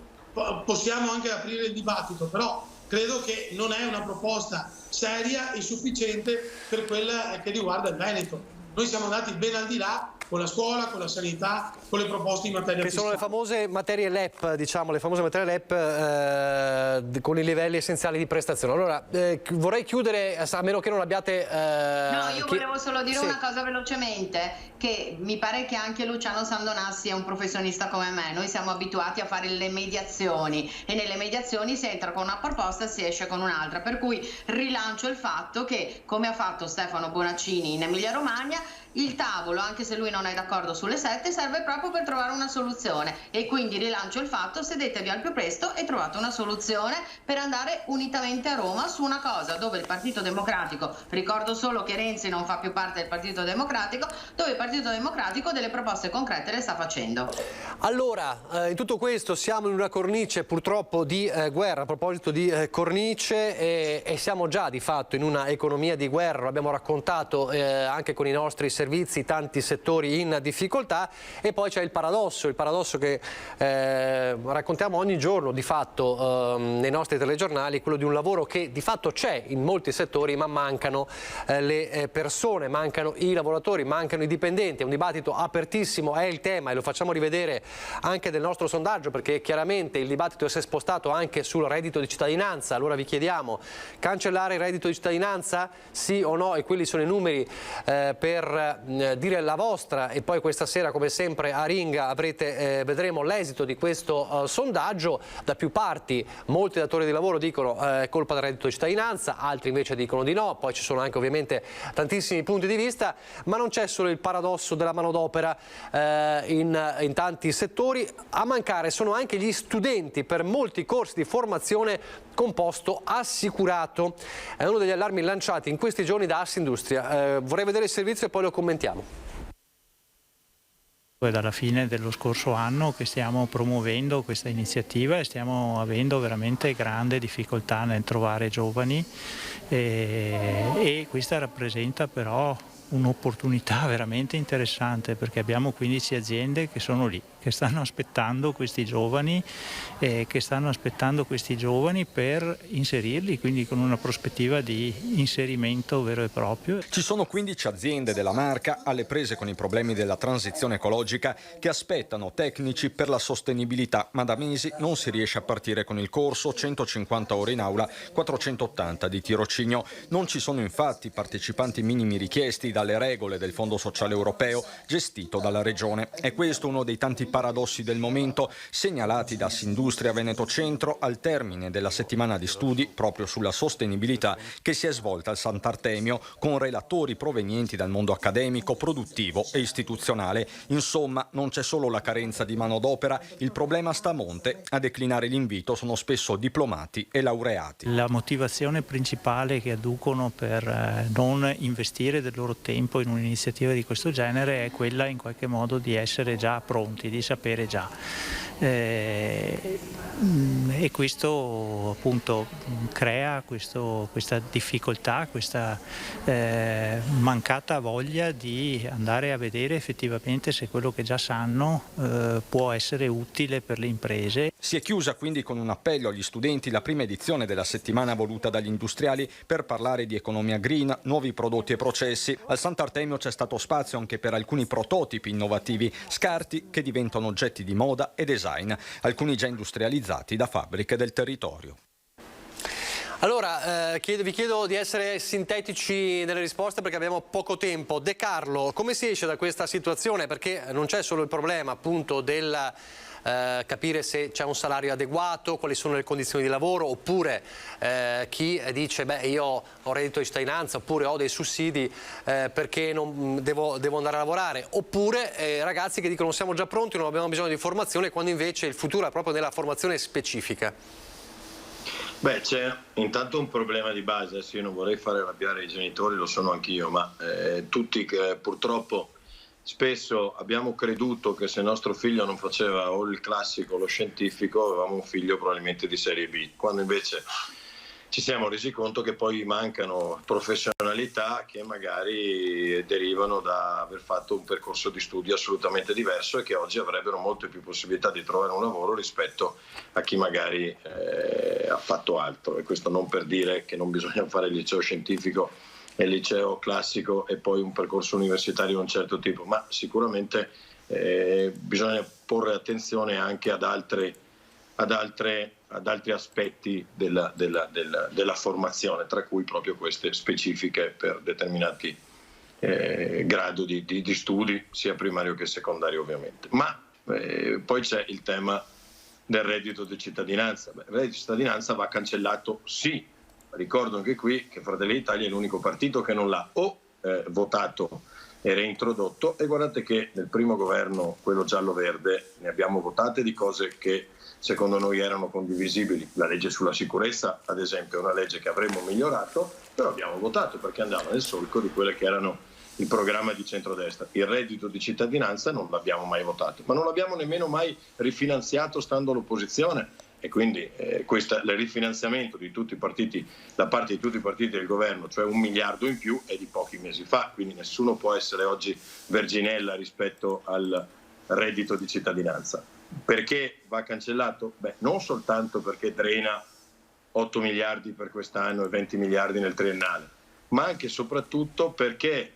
possiamo anche aprire il dibattito, però credo che non è una proposta seria e sufficiente per quella che riguarda il Veneto. Noi siamo andati ben al di là con la scuola, con la sanità, con le proposte in materia fiscale. Che sono le famose materie LEP, diciamo, le famose materie LEP con i livelli essenziali di prestazione. Allora, vorrei chiudere, a meno che non abbiate... No, io volevo solo dire una cosa velocemente, che mi pare che anche Luciano Sandonassi è un professionista come me. Noi siamo abituati a fare le mediazioni e nelle mediazioni si entra con una proposta e si esce con un'altra, per cui rilancio il fatto che, come ha fatto Stefano Bonaccini in Emilia Romagna, il tavolo, anche se lui non è d'accordo sulle 7, serve proprio per trovare una soluzione, e quindi rilancio il fatto: sedetevi al più presto e trovate una soluzione per andare unitamente a Roma su una cosa dove il Partito Democratico, ricordo solo che Renzi non fa più parte del Partito Democratico, dove il Partito Democratico delle proposte concrete le sta facendo. Allora, in tutto questo siamo in una cornice purtroppo di guerra. A proposito di cornice, e siamo già di fatto in una economia di guerra, l'abbiamo raccontato anche con i nostri servizi servizi, tanti settori in difficoltà, e poi c'è il paradosso che raccontiamo ogni giorno di fatto nei nostri telegiornali, quello di un lavoro che di fatto c'è in molti settori, ma mancano le persone, mancano i lavoratori, mancano i dipendenti. È un dibattito apertissimo, è il tema, e lo facciamo rivedere anche del nostro sondaggio, perché chiaramente il dibattito si è spostato anche sul reddito di cittadinanza. Allora vi chiediamo: cancellare il reddito di cittadinanza, sì o no? E quelli sono i numeri per dire la vostra, e poi questa sera, come sempre, a Ringa vedremo l'esito di questo sondaggio. Da più parti molti datori di lavoro dicono è colpa del reddito di cittadinanza, altri invece dicono di no. Poi ci sono anche ovviamente tantissimi punti di vista, ma non c'è solo il paradosso della manodopera in tanti settori. A mancare sono anche gli studenti per molti corsi di formazione con posto assicurato. È uno degli allarmi lanciati in questi giorni da Assindustria. Vorrei vedere il servizio e poi lo commentiamo. È dalla fine dello scorso anno che stiamo promuovendo questa iniziativa e stiamo avendo veramente grande difficoltà nel trovare giovani, e questa rappresenta però un'opportunità veramente interessante, perché abbiamo 15 aziende che sono lì, che stanno aspettando questi giovani per inserirli, quindi con una prospettiva di inserimento vero e proprio. Ci sono 15 aziende della Marca alle prese con i problemi della transizione ecologica che aspettano tecnici per la sostenibilità, ma da mesi non si riesce a partire con il corso, 150 ore in aula, 480 di tirocinio. Non ci sono infatti partecipanti minimi richiesti dalle regole del Fondo Sociale Europeo gestito dalla Regione. È questo uno dei tanti paradossi del momento segnalati da Assindustria Veneto Centro al termine della settimana di studi proprio sulla sostenibilità che si è svolta al Sant'Artemio, con relatori provenienti dal mondo accademico, produttivo e istituzionale. Insomma, non c'è solo la carenza di manodopera, il problema sta a monte. A declinare l'invito sono spesso diplomati e laureati. La motivazione principale che adducono per non investire del loro tempo in un'iniziativa di questo genere è quella in qualche modo di essere già pronti, di sapere già. E questo appunto crea questa difficoltà, questa mancata voglia di andare a vedere effettivamente se quello che già sanno può essere utile per le imprese. Si è chiusa quindi con un appello agli studenti la prima edizione della settimana voluta dagli industriali per parlare di economia green, nuovi prodotti e processi. Al Sant'Artemio c'è stato spazio anche per alcuni prototipi innovativi, scarti che diventano oggetti di moda e design, alcuni già industrializzati da fabbriche del territorio. Allora, vi chiedo di essere sintetici nelle risposte perché abbiamo poco tempo. De Carlo, come si esce da questa situazione? Perché non c'è solo il problema appunto del capire se c'è un salario adeguato, quali sono le condizioni di lavoro, oppure chi dice io ho reddito di cittadinanza oppure ho dei sussidi perché non devo andare a lavorare, oppure ragazzi che dicono siamo già pronti, non abbiamo bisogno di formazione, quando invece il futuro è proprio nella formazione specifica. Beh, c'è intanto un problema di base. Io non vorrei fare arrabbiare i genitori, lo sono anch'io, ma tutti che purtroppo spesso abbiamo creduto che se nostro figlio non faceva o il classico o lo scientifico avevamo un figlio probabilmente di serie B, quando invece ci siamo resi conto che poi mancano professionalità che magari derivano da aver fatto un percorso di studio assolutamente diverso e che oggi avrebbero molte più possibilità di trovare un lavoro rispetto a chi magari ha fatto altro. E questo non per dire che non bisogna fare il liceo scientifico e il liceo classico e poi un percorso universitario di un certo tipo, ma sicuramente bisogna porre attenzione anche ad altri aspetti della formazione, tra cui proprio queste specifiche per determinati grado di studi, sia primario che secondario ovviamente. Ma poi c'è il tema del reddito di cittadinanza. Il reddito di cittadinanza va cancellato, sì. Ricordo anche qui che Fratelli d'Italia è l'unico partito che non l'ha o votato e reintrodotto, e guardate che nel primo governo, quello giallo-verde, ne abbiamo votate di cose che secondo noi erano condivisibili. La legge sulla sicurezza, ad esempio, è una legge che avremmo migliorato, però abbiamo votato perché andava nel solco di quelle che erano il programma di centrodestra. Il reddito di cittadinanza non l'abbiamo mai votato, ma non l'abbiamo nemmeno mai rifinanziato stando all'opposizione, e quindi il rifinanziamento di tutti i partiti, da parte di tutti i partiti del governo, cioè 1 miliardo in più, è di pochi mesi fa, quindi nessuno può essere oggi verginella rispetto al reddito di cittadinanza. Perché va cancellato? Non soltanto perché drena 8 miliardi per quest'anno e 20 miliardi nel triennale, ma anche e soprattutto perché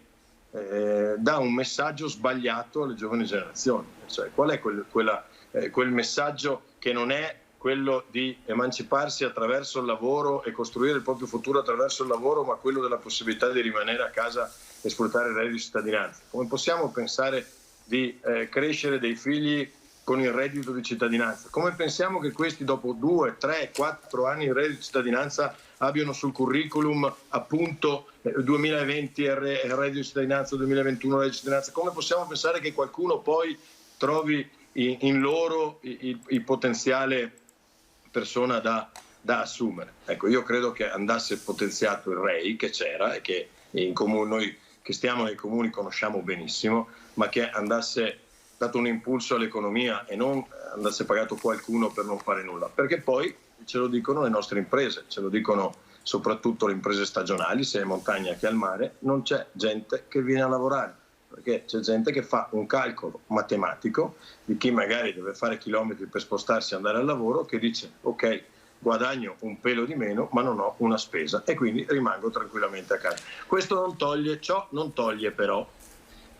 dà un messaggio sbagliato alle giovani generazioni. Cioè, qual è quel messaggio che non è quello di emanciparsi attraverso il lavoro e costruire il proprio futuro attraverso il lavoro, ma quello della possibilità di rimanere a casa e sfruttare il reddito di cittadinanza? Come possiamo pensare di crescere dei figli con il reddito di cittadinanza? Come pensiamo che questi dopo 2, 3, 4 anni di reddito di cittadinanza abbiano sul curriculum appunto 2020 il reddito di cittadinanza, 2021 il reddito di cittadinanza? Come possiamo pensare che qualcuno poi trovi in loro il potenziale persona da assumere? Ecco, io credo che andasse potenziato il REI, che c'era e che in comune, noi che stiamo nei comuni conosciamo benissimo, ma che andasse dato un impulso all'economia e non andasse pagato qualcuno per non fare nulla, perché poi ce lo dicono le nostre imprese, ce lo dicono soprattutto le imprese stagionali, sia in montagna che al mare, non c'è gente che viene a lavorare, perché c'è gente che fa un calcolo matematico di chi magari deve fare chilometri per spostarsi e andare al lavoro, che dice ok, guadagno un pelo di meno ma non ho una spesa e quindi rimango tranquillamente a casa. Ciò non toglie però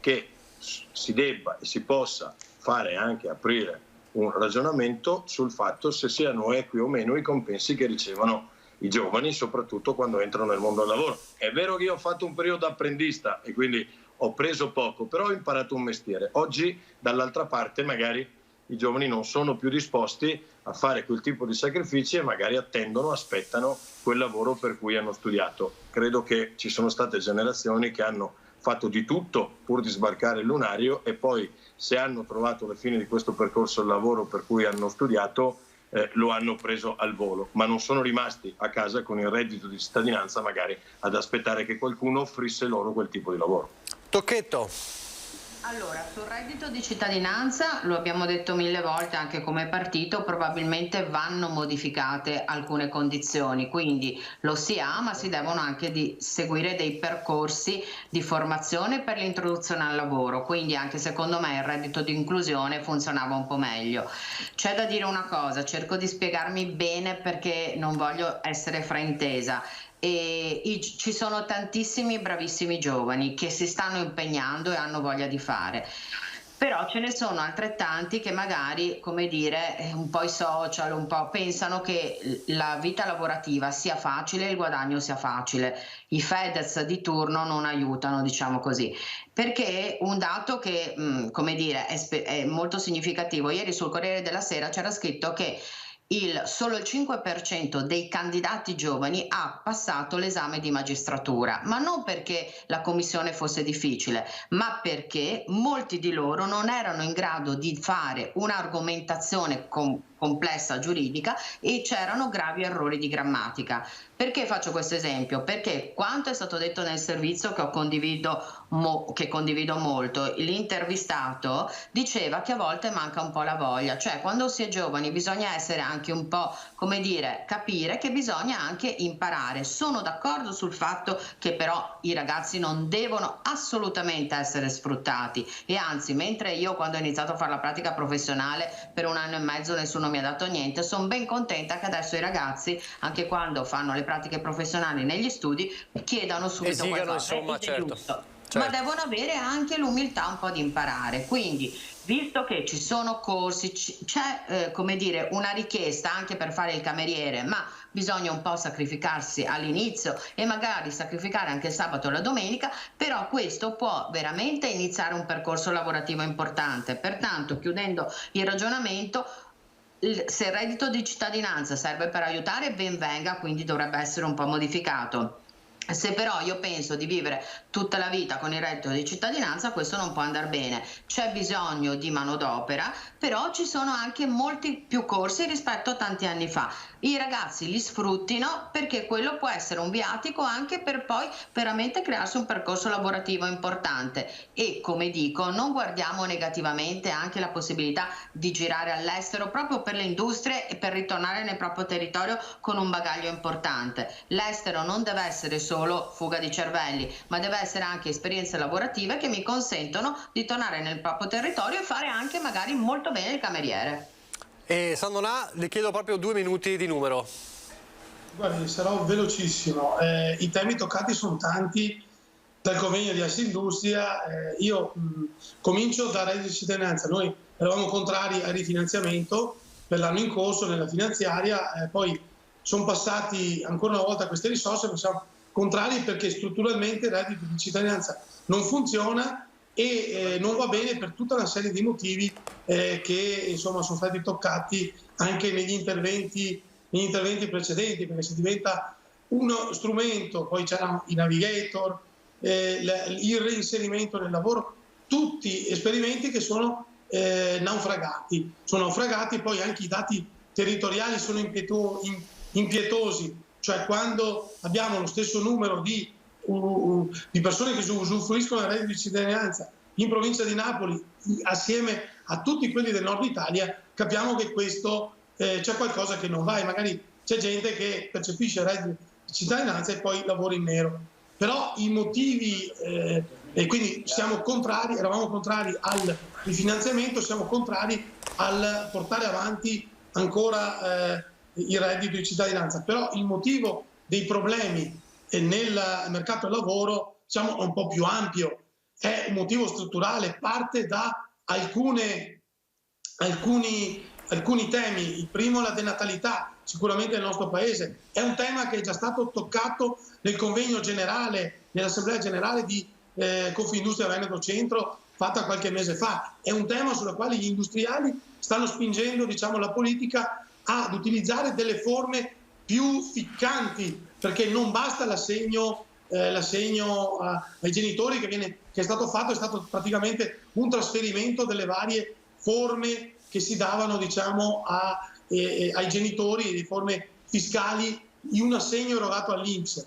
che si debba e si possa fare anche aprire un ragionamento sul fatto se siano equi o meno i compensi che ricevono i giovani, soprattutto quando entrano nel mondo del lavoro. È vero che io ho fatto un periodo apprendista e quindi ho preso poco, però ho imparato un mestiere. Oggi dall'altra parte magari i giovani non sono più disposti a fare quel tipo di sacrifici e magari aspettano quel lavoro per cui hanno studiato. Credo che ci sono state generazioni che hanno fatto di tutto pur di sbarcare il lunario e poi, se hanno trovato alla fine di questo percorso il lavoro per cui hanno studiato, lo hanno preso al volo, ma non sono rimasti a casa con il reddito di cittadinanza magari ad aspettare che qualcuno offrisse loro quel tipo di lavoro. Tocchetto. Allora, sul reddito di cittadinanza, lo abbiamo detto 1000 volte anche come partito, probabilmente vanno modificate alcune condizioni, quindi lo si ha, ma si devono anche seguire dei percorsi di formazione per l'introduzione al lavoro, quindi anche secondo me il reddito di inclusione funzionava un po' meglio. C'è da dire una cosa, cerco di spiegarmi bene perché non voglio essere fraintesa. Ci sono tantissimi bravissimi giovani che si stanno impegnando e hanno voglia di fare, però ce ne sono altrettanti che magari, come dire, un po' i social, un po' pensano che la vita lavorativa sia facile e il guadagno sia facile. I Fedez di turno non aiutano, diciamo così, perché un dato che come dire, è molto significativo. Ieri sul Corriere della Sera c'era scritto che solo il 5% dei candidati giovani ha passato l'esame di magistratura, ma non perché la commissione fosse difficile, ma perché molti di loro non erano in grado di fare un'argomentazione complessa giuridica e c'erano gravi errori di grammatica. Perché faccio questo esempio? Perché quanto è stato detto nel servizio che condivido molto, l'intervistato diceva che a volte manca un po' la voglia, cioè quando si è giovani bisogna essere anche un po', come dire, capire che bisogna anche imparare. Sono d'accordo sul fatto che però i ragazzi non devono assolutamente essere sfruttati e anzi, mentre io quando ho iniziato a fare la pratica professionale per 1 anno e mezzo nessuno mi ha dato niente, sono ben contenta che adesso i ragazzi, anche quando fanno le pratiche professionali negli studi, chiedano subito qualcosa, insomma, certo. Ma devono avere anche l'umiltà un po' di imparare. Quindi, visto che ci sono corsi, c'è come dire una richiesta anche per fare il cameriere, ma bisogna un po' sacrificarsi all'inizio e magari sacrificare anche il sabato e la domenica, però questo può veramente iniziare un percorso lavorativo importante. Pertanto, chiudendo il ragionamento, se il reddito di cittadinanza serve per aiutare, ben venga, quindi dovrebbe essere un po' modificato. Se però io penso di vivere tutta la vita con il reddito di cittadinanza, questo non può andare bene. C'è bisogno di manodopera, però ci sono anche molti più corsi rispetto a tanti anni fa. I ragazzi li sfruttino perché quello può essere un viatico anche per poi veramente crearsi un percorso lavorativo importante. E come dico, non guardiamo negativamente anche la possibilità di girare all'estero proprio per le industrie e per ritornare nel proprio territorio con un bagaglio importante. L'estero non deve essere solo fuga di cervelli, ma deve essere anche esperienze lavorative che mi consentono di tornare nel proprio territorio e fare anche magari molto bene il cameriere. E Sandonà, le chiedo proprio 2 minuti di numero. Guardi, sarò velocissimo. I temi toccati sono tanti, dal convegno di Assindustria. Io comincio da reddito di cittadinanza. Noi eravamo contrari al rifinanziamento per l'anno in corso nella finanziaria, poi sono passati ancora una volta queste risorse, ma siamo contrari perché strutturalmente il reddito di cittadinanza non funziona e non va bene per tutta una serie di motivi che insomma sono stati toccati anche negli interventi precedenti, perché se diventa uno strumento, poi c'erano i navigator, il reinserimento nel lavoro, tutti esperimenti che sono naufragati, poi anche i dati territoriali sono impietosi, cioè quando abbiamo lo stesso numero di persone che usufruiscono del reddito di cittadinanza in provincia di Napoli assieme a tutti quelli del nord Italia, capiamo che questo c'è qualcosa che non va e magari c'è gente che percepisce il reddito di cittadinanza e poi lavora in nero. Però i motivi, e quindi eravamo contrari al rifinanziamento, siamo contrari al portare avanti ancora il reddito di cittadinanza, però il motivo dei problemi nel mercato del lavoro è un po' più ampio, è un motivo strutturale, parte da alcuni temi. Il primo è la denatalità, sicuramente nel nostro paese, è un tema che è già stato toccato nel convegno generale, nell'assemblea generale di Confindustria Veneto Centro fatta qualche mese fa, è un tema sul quale gli industriali stanno spingendo la politica ad utilizzare delle forme più ficcanti, perché non basta l'assegno ai genitori che è stato fatto, è stato praticamente un trasferimento delle varie forme che si davano ai genitori, di forme fiscali, in un assegno erogato all'INPS.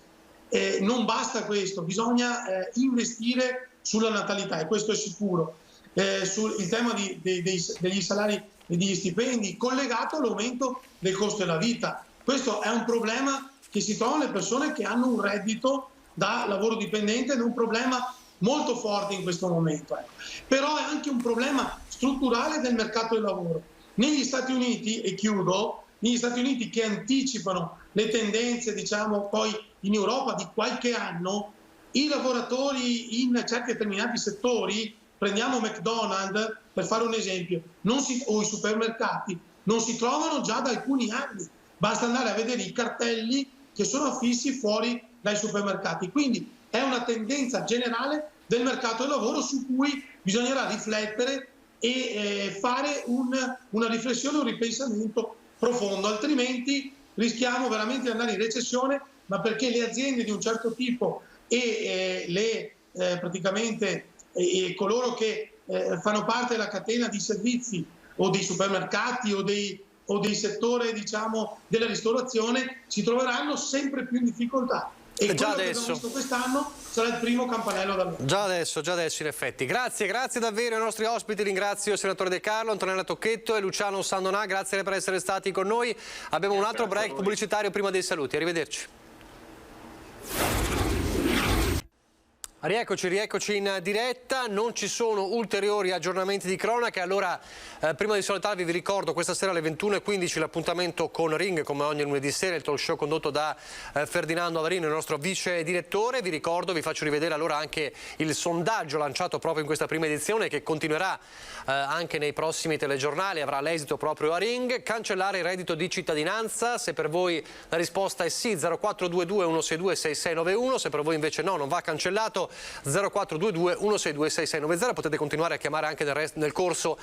Non basta questo, bisogna investire sulla natalità, e questo è sicuro. Il tema degli salari e degli stipendi collegato all'aumento del costo della vita. Questo è un problema che si trovano le persone che hanno un reddito da lavoro dipendente ed è un problema molto forte in questo momento. Però è anche un problema strutturale del mercato del lavoro. Negli Stati Uniti, e chiudo, negli Stati Uniti che anticipano le tendenze poi in Europa di qualche anno, i lavoratori in certi determinati settori, prendiamo McDonald's per fare un esempio, o i supermercati, non si trovano già da alcuni anni. Basta andare a vedere i cartelli che sono affissi fuori dai supermercati. Quindi è una tendenza generale del mercato del lavoro su cui bisognerà riflettere e fare una riflessione, un ripensamento profondo, altrimenti rischiamo veramente di andare in recessione, ma perché le aziende di un certo tipo e coloro che fanno parte della catena di servizi o dei supermercati o del settore della ristorazione si troveranno sempre più in difficoltà. E già quello adesso che abbiamo visto quest'anno sarà il primo campanello d'allarme. Già adesso in effetti. Grazie davvero ai nostri ospiti, ringrazio il senatore De Carlo, Antonella Tocchetto e Luciano Sandonà, grazie per essere stati con noi. Abbiamo un altro break pubblicitario prima dei saluti, arrivederci. Rieccoci in diretta, non ci sono ulteriori aggiornamenti di cronaca, allora prima di salutarvi vi ricordo questa sera alle 21:15 l'appuntamento con Ring, come ogni lunedì sera, il talk show condotto da Ferdinando Avarino, il nostro vice direttore. Vi faccio rivedere allora anche il sondaggio lanciato proprio in questa prima edizione che continuerà anche nei prossimi telegiornali, avrà l'esito proprio a Ring. Cancellare il reddito di cittadinanza, se per voi la risposta è sì, 0422 162 6691, se per voi invece no, non va cancellato, 0422 162 6690. Potete continuare a chiamare anche nel corso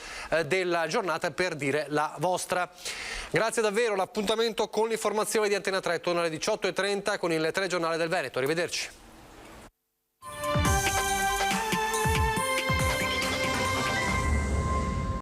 della giornata per dire la vostra. Grazie davvero, l'appuntamento con l'informazione di Antena 3 torna alle 18:30 con il telegiornale del Veneto. Arrivederci.